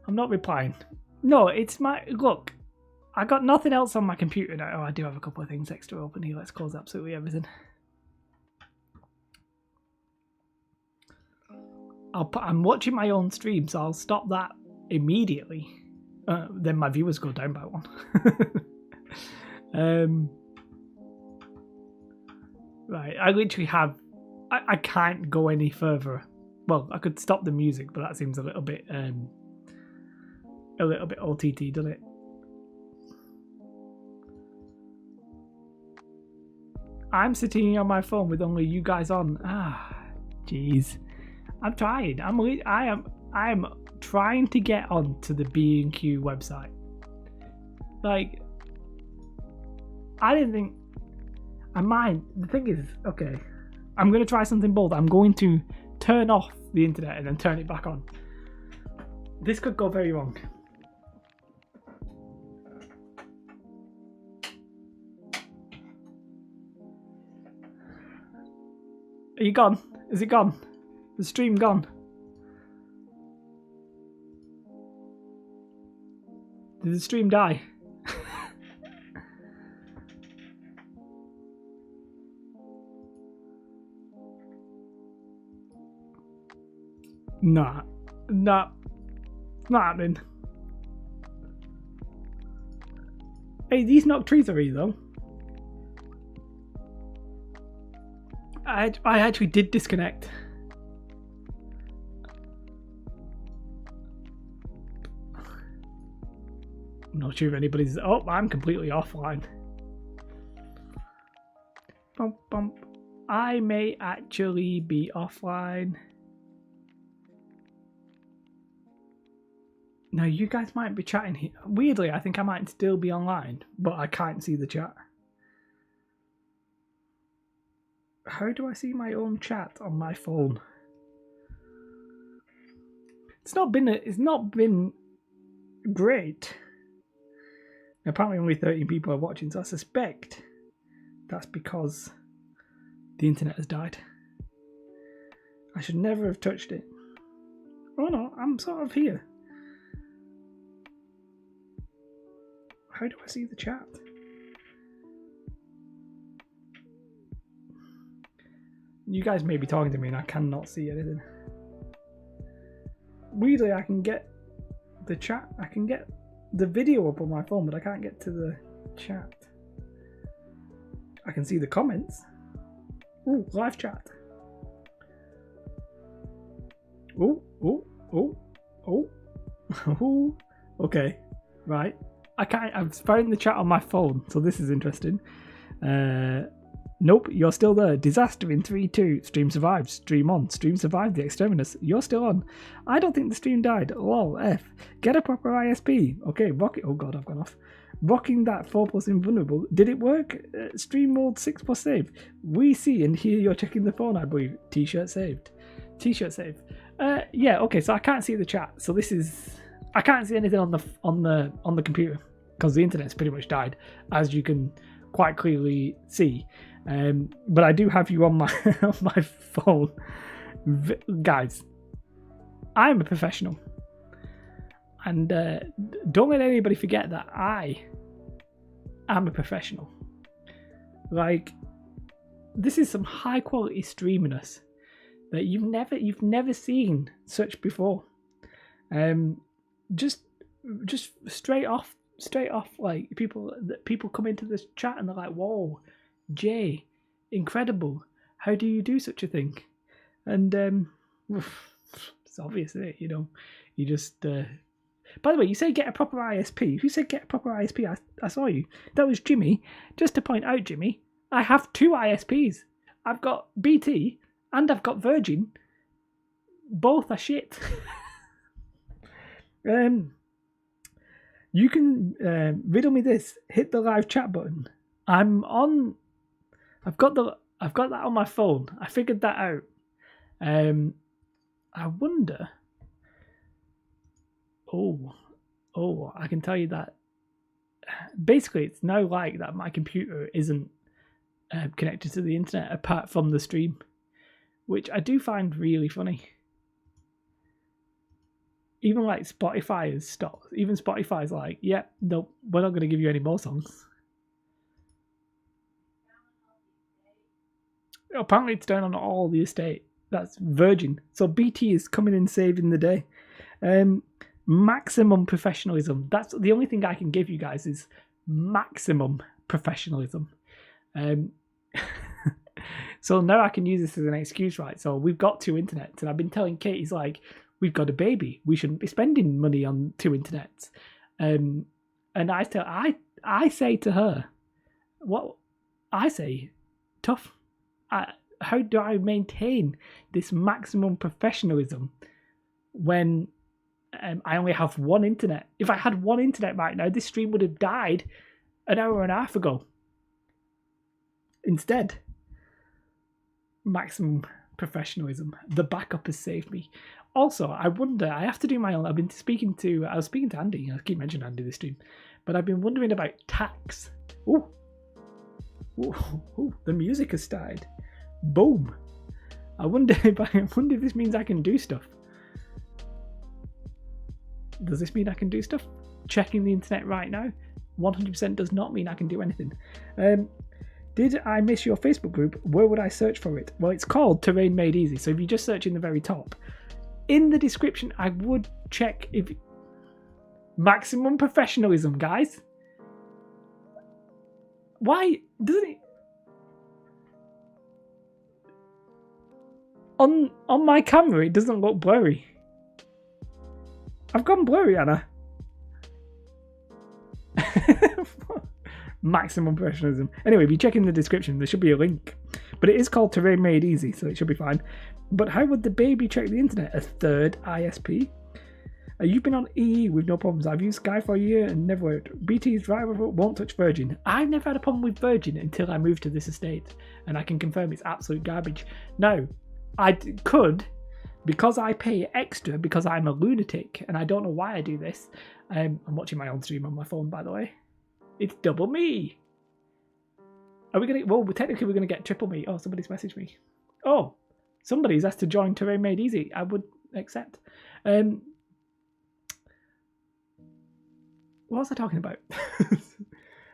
I'm not replying. No, it's my. Look, I got nothing else on my computer now. Oh, I do have a couple of things extra open here. Let's close absolutely everything. I'm watching my own stream, so I'll stop that immediately. Then my viewers go down by one. Right, I literally have. I can't go any further. Well, I could stop the music, but that seems a little bit OTT, doesn't it? I'm sitting on my phone with only you guys on. Jeez. I'm trying. I am trying to get onto the B&Q website. Like, I didn't think I might. The thing is, okay, I'm going to try something bold. I'm going to turn off the internet and then turn it back on. This could go very wrong. Are you gone? Is it gone? The stream gone? Did the stream die? Nah, not happening. Hey, these knock trees are though. I actually did disconnect. I'm not sure if anybody's. Oh, I'm completely offline. Bump, bump. I may actually be offline. No, you guys might be chatting here. Weirdly, I think I might still be online, but I can't see the chat. How do I see my own chat on my phone? It's not been great. Apparently only 13 people are watching, so I suspect that's because the internet has died. I should never have touched it. Oh no, I'm sort of here. How do I see the chat? You guys may be talking to me and I cannot see anything. Weirdly, I can get the chat. I can get the video up on my phone, but I can't get to the chat. I can see the comments. Ooh, live chat. Oh, oh, oh, oh, oh. Okay, right. I can't. I've found the chat on my phone, so this is interesting. Nope, you're still there. Disaster in 3-2. Stream survived. Stream on. Stream survived the exterminus. You're still on. I don't think the stream died. Lol, F. Get a proper ISP. Okay, rocket. Oh god, I've gone off. Rocking that 4+ invulnerable. Did it work? Stream mode 6+ save. We see and hear you're checking the phone, I believe. T-shirt saved. T-shirt saved. Yeah, okay, so I can't see the chat. So this is... I can't see anything on the computer because the internet's pretty much died, as you can quite clearly see. But I do have you on my on my phone, guys. I'm a professional, and don't let anybody forget that I am a professional. Like, this is some high quality streaminess that you've never seen such before. Just straight off, like people come into this chat and they're like, "Whoa, Jay, incredible! How do you do such a thing?" And it's obvious, isn't it? You know, you just By the way, you say get a proper ISP. Who said get a proper ISP? I saw you. That was Jimmy. Just to point out, Jimmy, I have 2 ISPs. I've got BT and I've got Virgin. Both are shit. You can riddle me this. Hit the live chat button. I've got that on my phone. I figured that out. I wonder. Oh, I can tell you that. Basically, it's now like that my computer isn't connected to the internet apart from the stream, which I do find really funny. Even like Spotify has stopped. Even Spotify's like, yeah, no, we're not going to give you any more songs. Apparently it's down on all the estate. That's Virgin. So BT is coming in saving the day. Maximum professionalism. That's the only thing I can give you guys is maximum professionalism. So now I can use this as an excuse, right? So we've got 2 internets, and I've been telling Katie's like, we've got a baby. We shouldn't be spending money on 2 internets. And I say to her, what I say, tough. How do I maintain this maximum professionalism when I only have 1 internet? If I had 1 internet right now, this stream would have died an hour and a half ago. Instead, maximum professionalism. The backup has saved me. Also, I wonder, I have to do my own. I was speaking to Andy. I keep mentioning Andy this stream, but I've been wondering about tax. Ooh, the music has started. Boom. I wonder if this means I can do stuff. Does this mean I can do stuff? Checking the internet right now. 100% does not mean I can do anything. Did I miss your Facebook group? Where would I search for it? Well, it's called Terrain Made Easy. So if you just search in the very top, in the description, I would check if maximum professionalism, guys. Why doesn't it? On my camera, it doesn't look blurry. I've gone blurry, Anna. Maximum professionalism. Anyway, if you check in the description, there should be a link. But it is called Terrain Made Easy, so it should be fine. But how would the baby check the internet? A 3rd ISP? You've been on EE with no problems. I've used Sky for a year and never worked. BT's driver won't touch Virgin. I've never had a problem with Virgin until I moved to this estate. And I can confirm it's absolute garbage. Now, I could, because I pay extra, because I'm a lunatic, and I don't know why I do this. I'm watching my own stream on my phone, by the way. It's double me. Are we gonna? Well, technically, we're gonna get triple me. Oh, somebody's messaged me. Oh, somebody's asked to join Terrain Made Easy. I would accept. What was I talking about?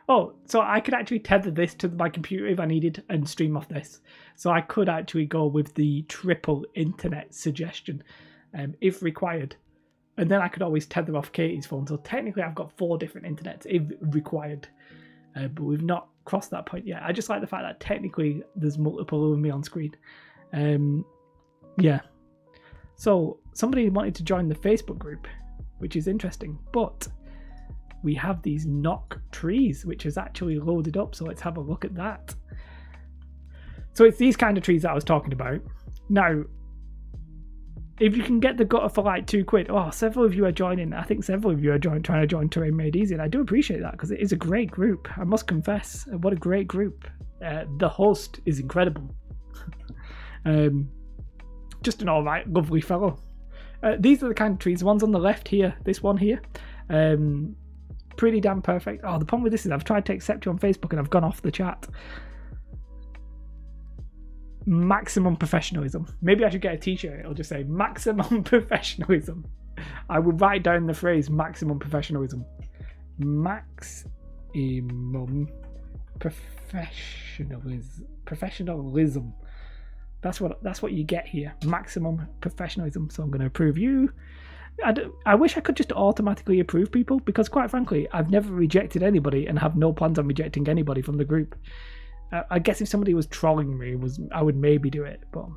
Oh, so I could actually tether this to my computer if I needed and stream off this. So I could actually go with the triple internet suggestion if required. And then I could always tether off Katie's phone. So technically I've got 4 different internets if required. But we've not crossed that point yet. I just like the fact that technically there's multiple of me on screen. Yeah. So somebody wanted to join the Facebook group, which is interesting. But we have these knock trees, which is actually loaded up. So let's have a look at that. So it's these kind of trees that I was talking about. Now, if you can get the gutter for like £2, oh, several of you are joining. I think several of you are trying to join Terrain Made Easy, and I do appreciate that because it is a great group. I must confess, what a great group. The host is incredible. Just an alright, lovely fellow. These are the kind of trees. The ones on the left here, this one here. Pretty damn perfect. Oh, the problem with this is I've tried to accept you on Facebook and I've gone off the chat. Maximum professionalism. Maybe I should get a t-shirt. It'll just say maximum professionalism. I will write down the phrase maximum professionalism. Maximum professionalism. That's what you get here. Maximum professionalism. So I'm going to approve you. I wish I could just automatically approve people because, quite frankly, I've never rejected anybody and have no plans on rejecting anybody from the group. I guess if somebody was trolling me, I would maybe do it. But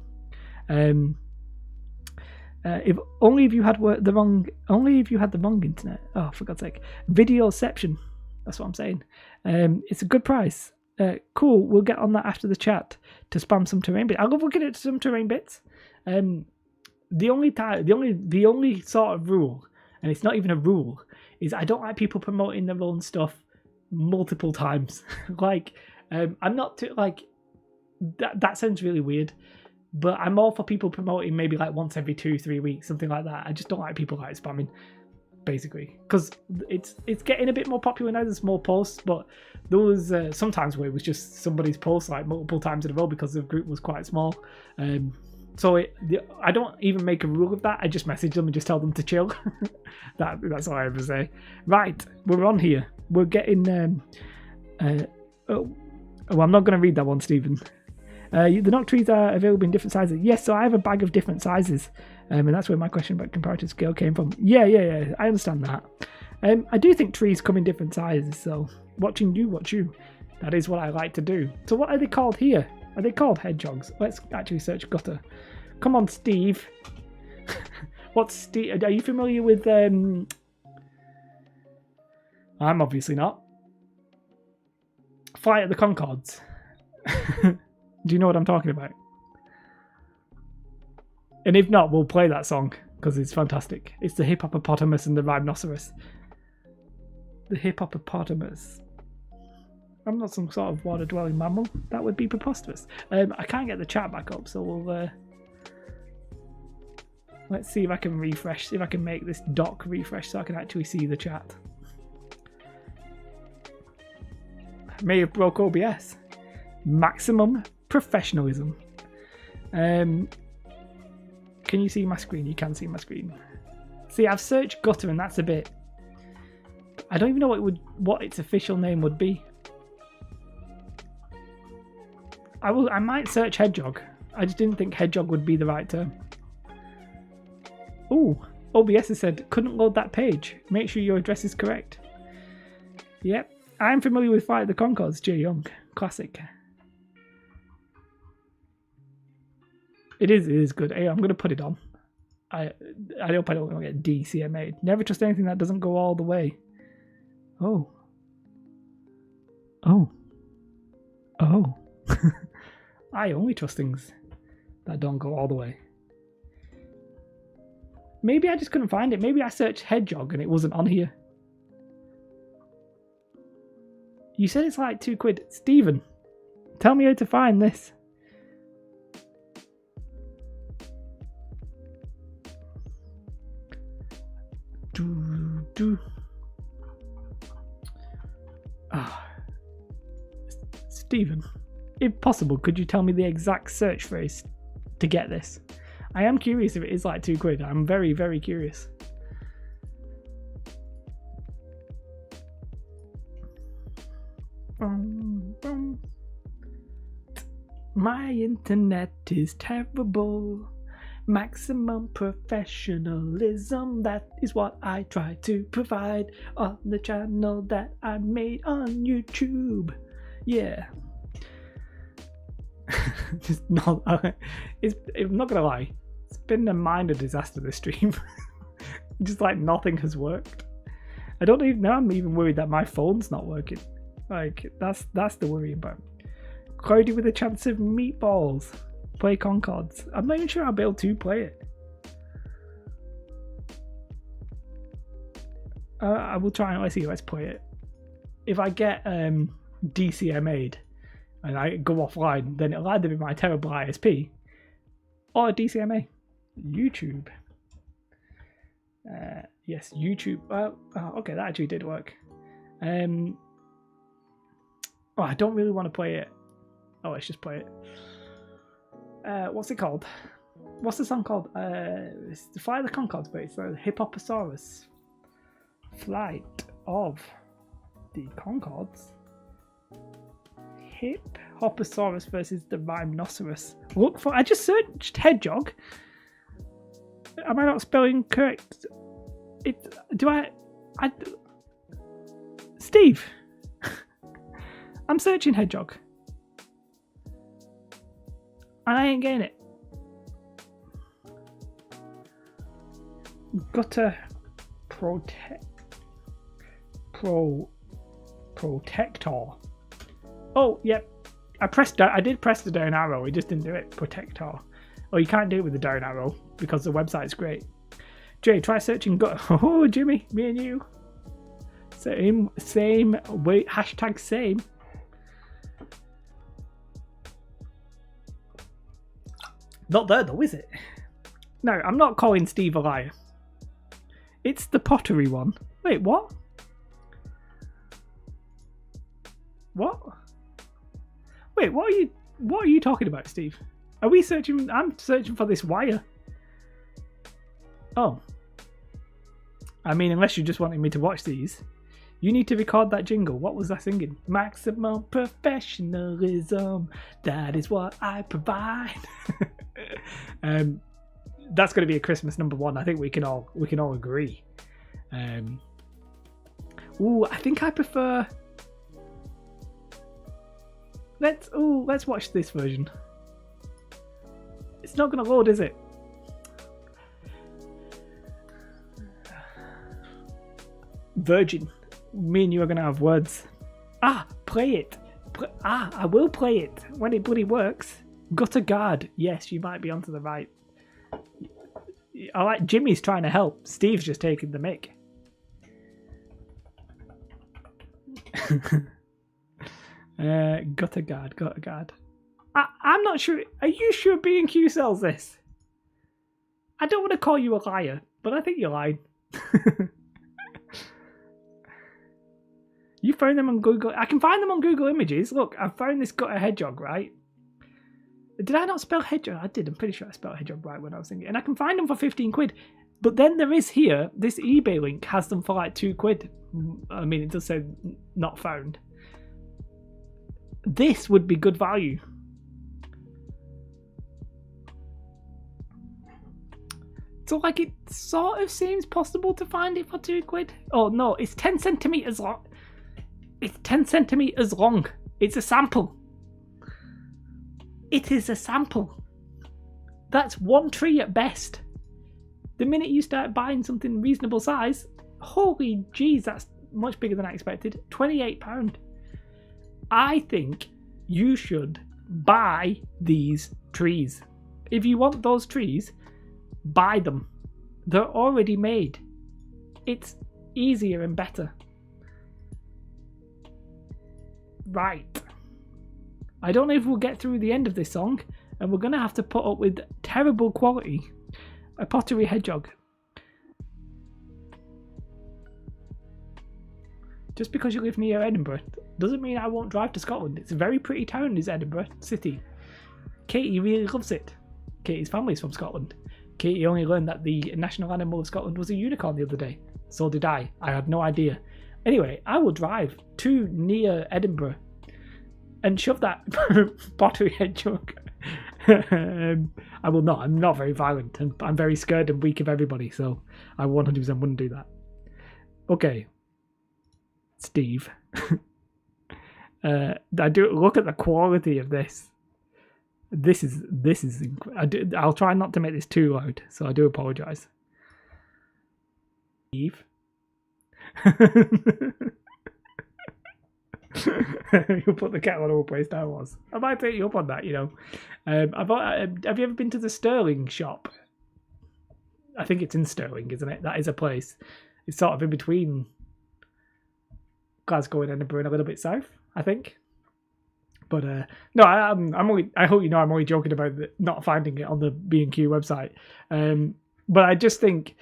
If only if you had the wrong internet. Oh, for God's sake! Videoception. That's what I'm saying. It's a good price. Cool. We'll get on that after the chat to spam some terrain bits. I love looking at some terrain bits. The only sort of rule, and it's not even a rule, is I don't like people promoting their own stuff multiple times. Like, I'm not too, like, that sounds really weird, but I'm all for people promoting maybe like once every 2-3 weeks, something like that. I just don't like people like spamming, basically, because it's getting a bit more popular now. There's more posts, but there was sometimes where it was just somebody's post like multiple times in a row because the group was quite small. So I don't even make a rule of that. I just message them and just tell them to chill. That's all I ever say. Right, we're on here. We're getting. I'm not going to read that one, Stephen. The knock trees are available in different sizes. Yes, so I have a bag of different sizes, and that's where my question about comparative scale came from. Yeah. I understand that. I do think trees come in different sizes. So watching you watch you. That is what I like to do. So what are they called here? Are they called hedgehogs? Let's actually search gutter. Come on, Steve. What's Steve? Are you familiar with... I'm obviously not. Flight of the Conchords. Do you know what I'm talking about? And if not, we'll play that song, because it's fantastic. It's the hippopotamus and the rhinoceros. The hippopotamus. I'm not some sort of water-dwelling mammal. That would be preposterous. I can't get the chat back up, so we'll... let's see if I can refresh. See if I can make this dock refresh so I can actually see the chat. May have broke OBS. Maximum professionalism. Can you see my screen? You can see my screen. See, I've searched gutter, and that's a bit... I don't even know what its official name would be. I might search hedgehog. I just didn't think hedgehog would be the right term. Ooh, OBS has said, couldn't load that page. Make sure your address is correct. Yep, I'm familiar with Flight of the Conchords, Jay Young. Classic. It is good. Hey, I'm going to put it on. I hope I don't get DCMA'd. Never trust anything that doesn't go all the way. Oh. I only trust things that don't go all the way. Maybe I just couldn't find it. Maybe I searched hedgehog and it wasn't on here. You said it's like £2. Stephen, tell me how to find this. Stephen, if possible, could you tell me the exact search phrase to get this? I am curious if it is like £2. I'm very, very curious. My internet is terrible. Maximum professionalism, that is what I try to provide on the channel that I made on YouTube. Yeah. Just not. I'm not gonna lie. It's been a minor disaster this stream. Just like nothing has worked. I don't even know. I'm even worried that my phone's not working. Like that's the worrying part. Cloudy with a chance of meatballs. Play Conchords. I'm not even sure I'll be able to play it. I will try and let's play it. If I get DCMA'd and I go offline, then it'll either be my terrible ISP or DCMA. YouTube. Yes, YouTube. Okay, that actually did work. I don't really want to play it. Oh, let's just play it. What's it called? What's the song called? It's the Flight of the Conchords, but it's the Hippopotamus. Flight of the Conchords. Hippopotamus versus the rhinoceros. Look for. I just searched hedgehog. Am I not spelling correct? Steve. I'm searching hedgehog. And I ain't getting it. Gutter Protector. Oh, yep. I did press the down arrow. It just didn't do it. Protector. Oh, you can't do it with the down arrow because the website's great. Jay, try searching Gutter. Oh, Jimmy, me and you. Same. Wait, hashtag same. Not there though, is it? No, I'm not calling Steve a liar. It's the pottery one. Wait, what? What? Wait, what are you talking about, Steve? Are we searching? I'm searching for this wire. Oh. I mean, unless you just wanted me to watch these. You need to record that jingle. What was I singing? Maximum professionalism. That is what I provide. That's going to be a Christmas #1. I think we can all agree. Ooh, I think I prefer. Let's watch this version. It's not going to load, is it? Virgin. Me and you are going to have words. Play it. I will play it when it bloody works. Gutter guard. Yes, you might be onto the right. I like Jimmy's trying to help. Steve's just taking the mic. Gutter guard. I'm not sure. Are you sure B&Q sells this? I don't want to call you a liar, but I think you're lying. You found them on Google. I can find them on Google Images. Look, I found this Gutter hedgehog, right? Did I not spell hedgehog? I did. I'm pretty sure I spelled hedgehog right when I was thinking. And I can find them for 15 quid. But then there is here, this eBay link has them for like 2 quid. I mean, it does say not found. This would be good value. So like it sort of seems possible to find it for 2 quid. Oh no, it's 10 centimeters long. It's 10 centimeters long. It's a sample. It is a sample. That's 1 tree at best. The minute you start buying something reasonable size, holy jeez, that's much bigger than I expected. £28. I think you should buy these trees. If you want those trees, buy them. They're already made. It's easier and better. Right. I don't know if we'll get through the end of this song, and we're going to have to put up with terrible quality. A pottery hedgehog. Just because you live near Edinburgh doesn't mean I won't drive to Scotland. It's a very pretty town, is Edinburgh City. Katie really loves it. Katie's family's from Scotland. Katie only learned that the national animal of Scotland was a unicorn the other day. So did I. I had no idea. Anyway, I will drive to near Edinburgh and shove that pottery hedgehog. I will not. I'm not very violent. And I'm very scared and weak of everybody. So I 100% wouldn't do that. Okay. Steve. I do look at the quality of this. This is I'll try not to make this too loud, so I do apologize. Steve. You'll put the kettle on all place Star Wars. I might take you up on that, you know. Have you ever been to the Stirling shop? I think it's in Stirling, isn't it? That is a place. It's sort of in between Glasgow and Edinburgh and a little bit south, I think. But no, I hope you know I'm only joking about not finding it on the B&Q website. But I just think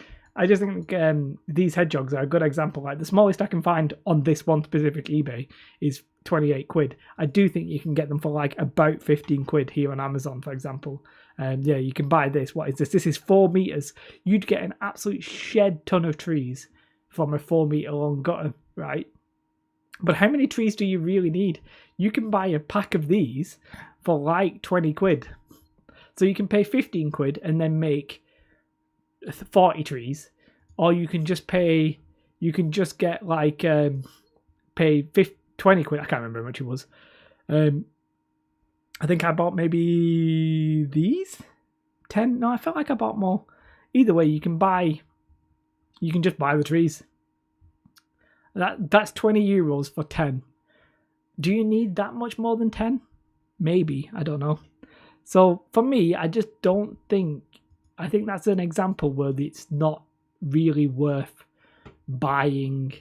these hedgehogs are a good example. Like the smallest I can find on this one specific eBay is 28 quid. I do think you can get them for like about 15 quid here on Amazon, for example. Yeah, you can buy this. What is this? This is 4 meters. You'd get an absolute shed ton of trees from a 4 meter long gutter, right? But how many trees do you really need? You can buy a pack of these for like 20 quid. So you can pay 15 quid and then make 40 trees. Or you can just pay, get like, pay 20 quid. I can't remember how much it was. I think I bought maybe these? 10? No, I felt like I bought more. Either way, you can buy You can just buy the trees. That's €20 for 10. Do you need that much more than 10? Maybe, I don't know. So for me, I just don't think. I think that's an example where it's not really worth buying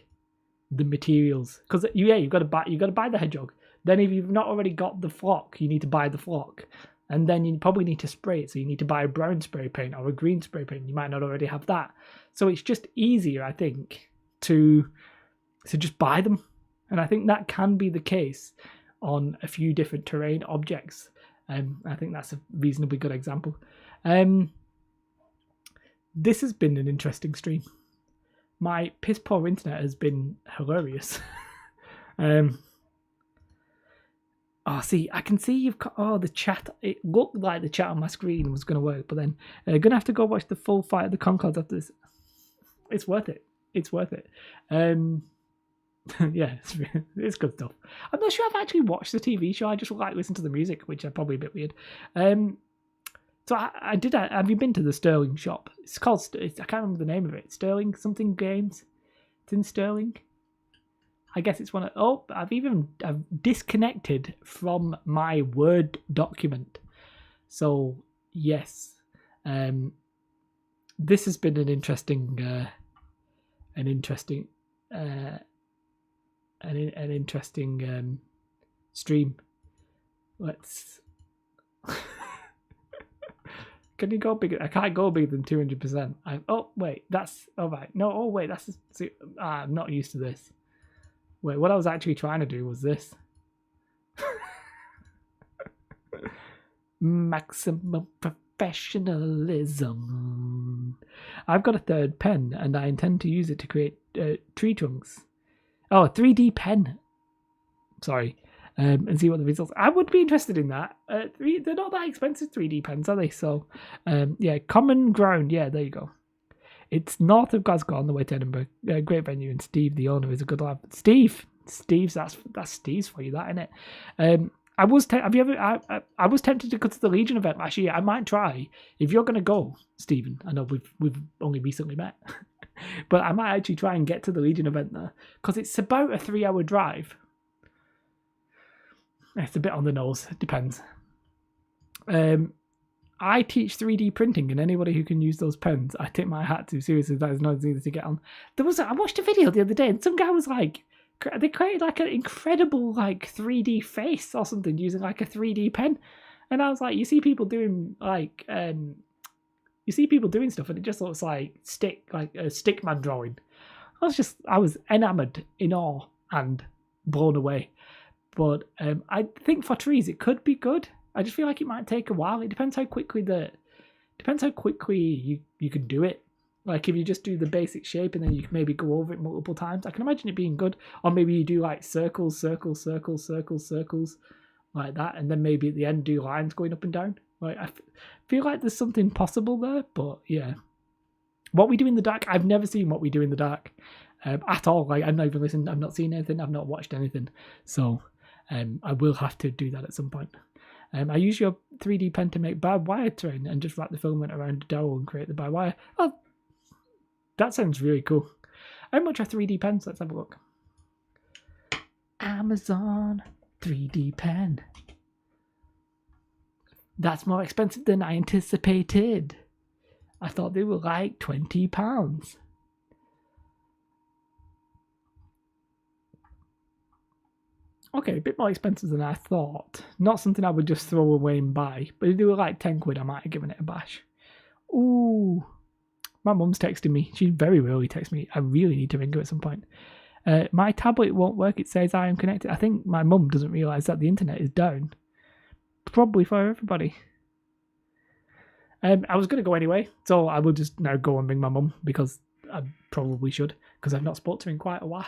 the materials, because you've got to buy the hedgehog. Then if you've not already got the flock, you need to buy the flock, and then you probably need to spray it. So you need to buy a brown spray paint or a green spray paint. You might not already have that. So it's just easier, I think, to just buy them. And I think that can be the case on a few different terrain objects. I think that's a reasonably good example. This has been an interesting stream. My piss poor internet has been hilarious. See, I can see you've got the chat. It looked like the chat on my screen was going to work, but then gonna have to go watch the full fight of the Concords after this. It's worth it. It's worth it. Yeah, it's good stuff. I'm not sure I've actually watched the TV show. I just like listen to the music, which is probably a bit weird. So I did. Have you been to the Sterling shop? It's called. I can't remember the name of it. Sterling something Games. It's in Sterling. I guess it's one of. Oh, I've disconnected from my Word document. So yes, this has been an interesting stream. Let's. Can you go bigger? I can't go bigger than 200%. Oh wait, that's all right. No, oh wait, that's. I'm not used to this. Wait, what I was actually trying to do was this. Maximum professionalism. I've got a third pen, and I intend to use it to create tree trunks. Oh, a 3D pen. Sorry. And see what the results. I would be interested in that. They're not that expensive 3D pens, are they? So, yeah, Common Ground. Yeah, there you go. It's north of Glasgow on the way to Edinburgh. Great venue, and Steve, the owner, is a good lad. Steve's that's Steve's for you, that, isn't it? I was tempted to go to the Legion event last year. I might try. If you're going to go, Stephen, I know we've only recently met, but I might actually try and get to the Legion event there, because it's about a 3-hour drive. It's a bit on the nose. It depends. I teach 3D printing, and anybody who can use those pens, I take my hat to. Seriously, that is not easy to get on. I watched a video the other day, and some guy was like, they created like an incredible like 3D face or something using like a 3D pen, and I was like, you see people doing like, stuff, and it just looks like a stickman drawing. I was enamored, in awe, and blown away. But I think for trees it could be good. I just feel like it might take a while. It depends how quickly you can do it. Like if you just do the basic shape and then you can maybe go over it multiple times, I can imagine it being good. Or maybe you do like circles, circles, circles, circles, circles, like that, and then maybe at the end do lines going up and down. Like I feel like there's something possible there. But yeah, What We Do in the Dark. I've never seen What We Do in the Dark at all. Like I've not even listened. I've not seen anything. I've not watched anything. So. I will have to do that at some point. I use your 3D pen to make barbed wire terrain and just wrap the filament around a dowel and create the barbed wire. Oh, that sounds really cool. How much are 3D pens? Let's have a look. Amazon 3D pen. That's more expensive than I anticipated. I thought they were like £20. Okay, a bit more expensive than I thought. Not something I would just throw away and buy. But if they were like 10 quid, I might have given it a bash. Ooh. My mum's texting me. She very rarely texts me. I really need to ring her at some point. My tablet won't work. It says I am connected. I think my mum doesn't realise that the internet is down. Probably for everybody. I was going to go anyway. So I will just now go and ring my mum, because I probably should. Because I've not spoken to her in quite a while.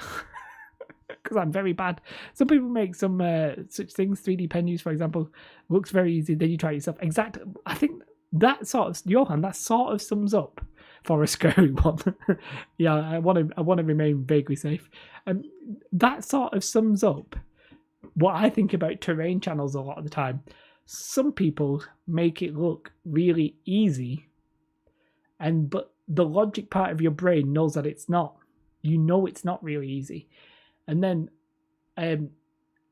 Because I'm very bad. Some people make some such things. 3D pen use, for example, looks very easy. Then you try it yourself. Exactly. I think that sort of, Johan, that sort of sums up for a scary one. Yeah, I want to remain vaguely safe. That sort of sums up what I think about terrain channels a lot of the time. Some people make it look really easy, but the logic part of your brain knows that it's not. You know it's not really easy. And then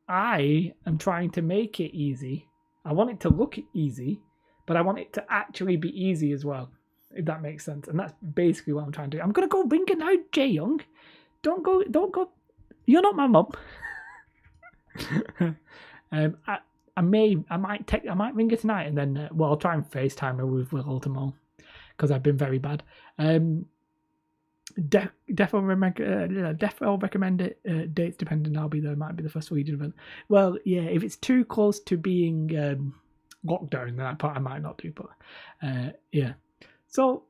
I am trying to make it easy. I want it to look easy, but I want it to actually be easy as well, if that makes sense. And that's basically what I'm trying to do. I'm going to go ring it now, Jay Young. Don't go. You're not my mum. I might ring her tonight, and then I'll try and FaceTime her with Will tomorrow, because I've been very bad. Definitely recommend it. Dates dependent. I'll be there. Might be the first Sweden event. Well, yeah. If it's too close to being locked down, then I might not do. But yeah. So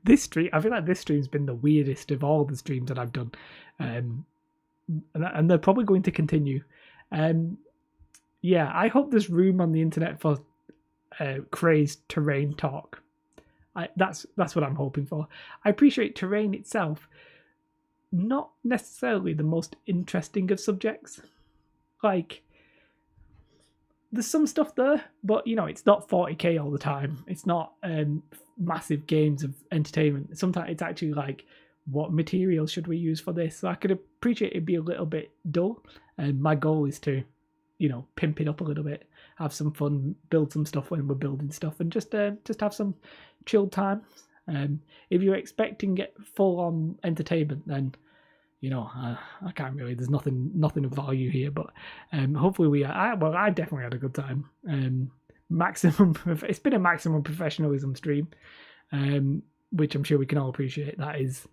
this stream, I feel like this stream's been the weirdest of all the streams that I've done, and they're probably going to continue. Yeah, I hope there's room on the internet for crazed terrain talk. That's what I'm hoping for. I appreciate terrain itself, not necessarily the most interesting of subjects. Like, there's some stuff there, but it's not 40k all the time. It's not massive games of entertainment. Sometimes it's actually like, what materials should we use for this? So I could appreciate it'd be a little bit dull. And my goal is to, pimp it up a little bit, have some fun, build some stuff when we're building stuff, and just have some chilled time. If you're expecting it full on entertainment, then I can't really. There's nothing of value here. But hopefully I definitely had a good time. It's been a maximum professionalism stream, which I'm sure we can all appreciate. That is.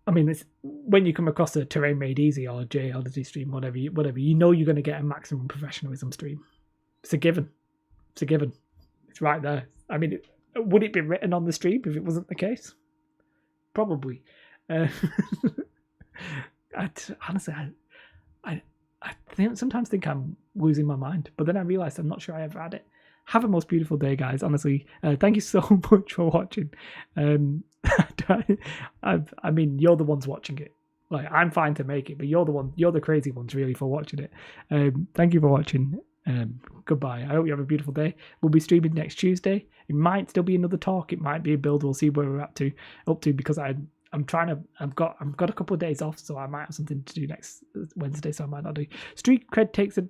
I mean, it's, when you come across a Terrain Made Easy or a J Odyssey stream, whatever, you're going to get a maximum professionalism stream. It's a given. It's right there. I mean, would it be written on the stream if it wasn't the case? Probably. Honestly, I sometimes think I'm losing my mind, but then I realise I'm not sure I ever had it. Have a most beautiful day, guys. Honestly, thank you so much for watching. I mean, you're the ones watching it. Like, I'm fine to make it, but you're the crazy ones really for watching it. Thank you for watching. Goodbye. I hope you have a beautiful day. We'll be streaming next Tuesday. It might still be another talk. It might be a build. We'll see where we're up to because I've got a couple of days off, so I might have something to do next Wednesday, so I might not do. Street cred takes a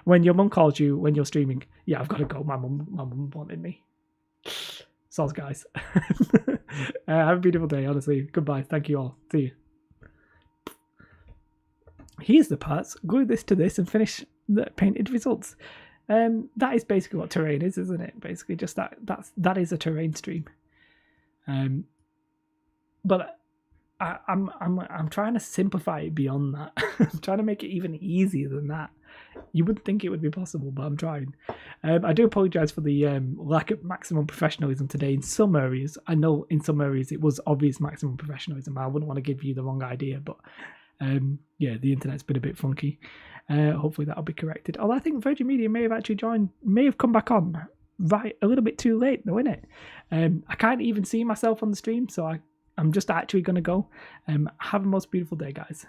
when your mum calls you when you're streaming. Yeah, I've got to go. My mum wanted me. Soz, guys. Have a beautiful day, honestly. Goodbye. Thank you all. See you. Here's the parts. Glue this to this and finish the painted results. That is basically what terrain is, isn't it? Basically, just that is a terrain stream. But I'm trying to simplify it beyond that. I'm trying to make it even easier than that. You wouldn't think it would be possible, but I'm trying. I do apologise for the lack of maximum professionalism today in some areas. I know in some areas it was obvious maximum professionalism. I wouldn't want to give you the wrong idea, but yeah, the internet's been a bit funky. Hopefully that'll be corrected. Although I think Virgin Media may have come back on right a little bit too late, though, innit? I can't even see myself on the stream, so I'm just actually going to go. Have a most beautiful day, guys.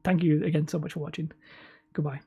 Thank you again so much for watching. Goodbye.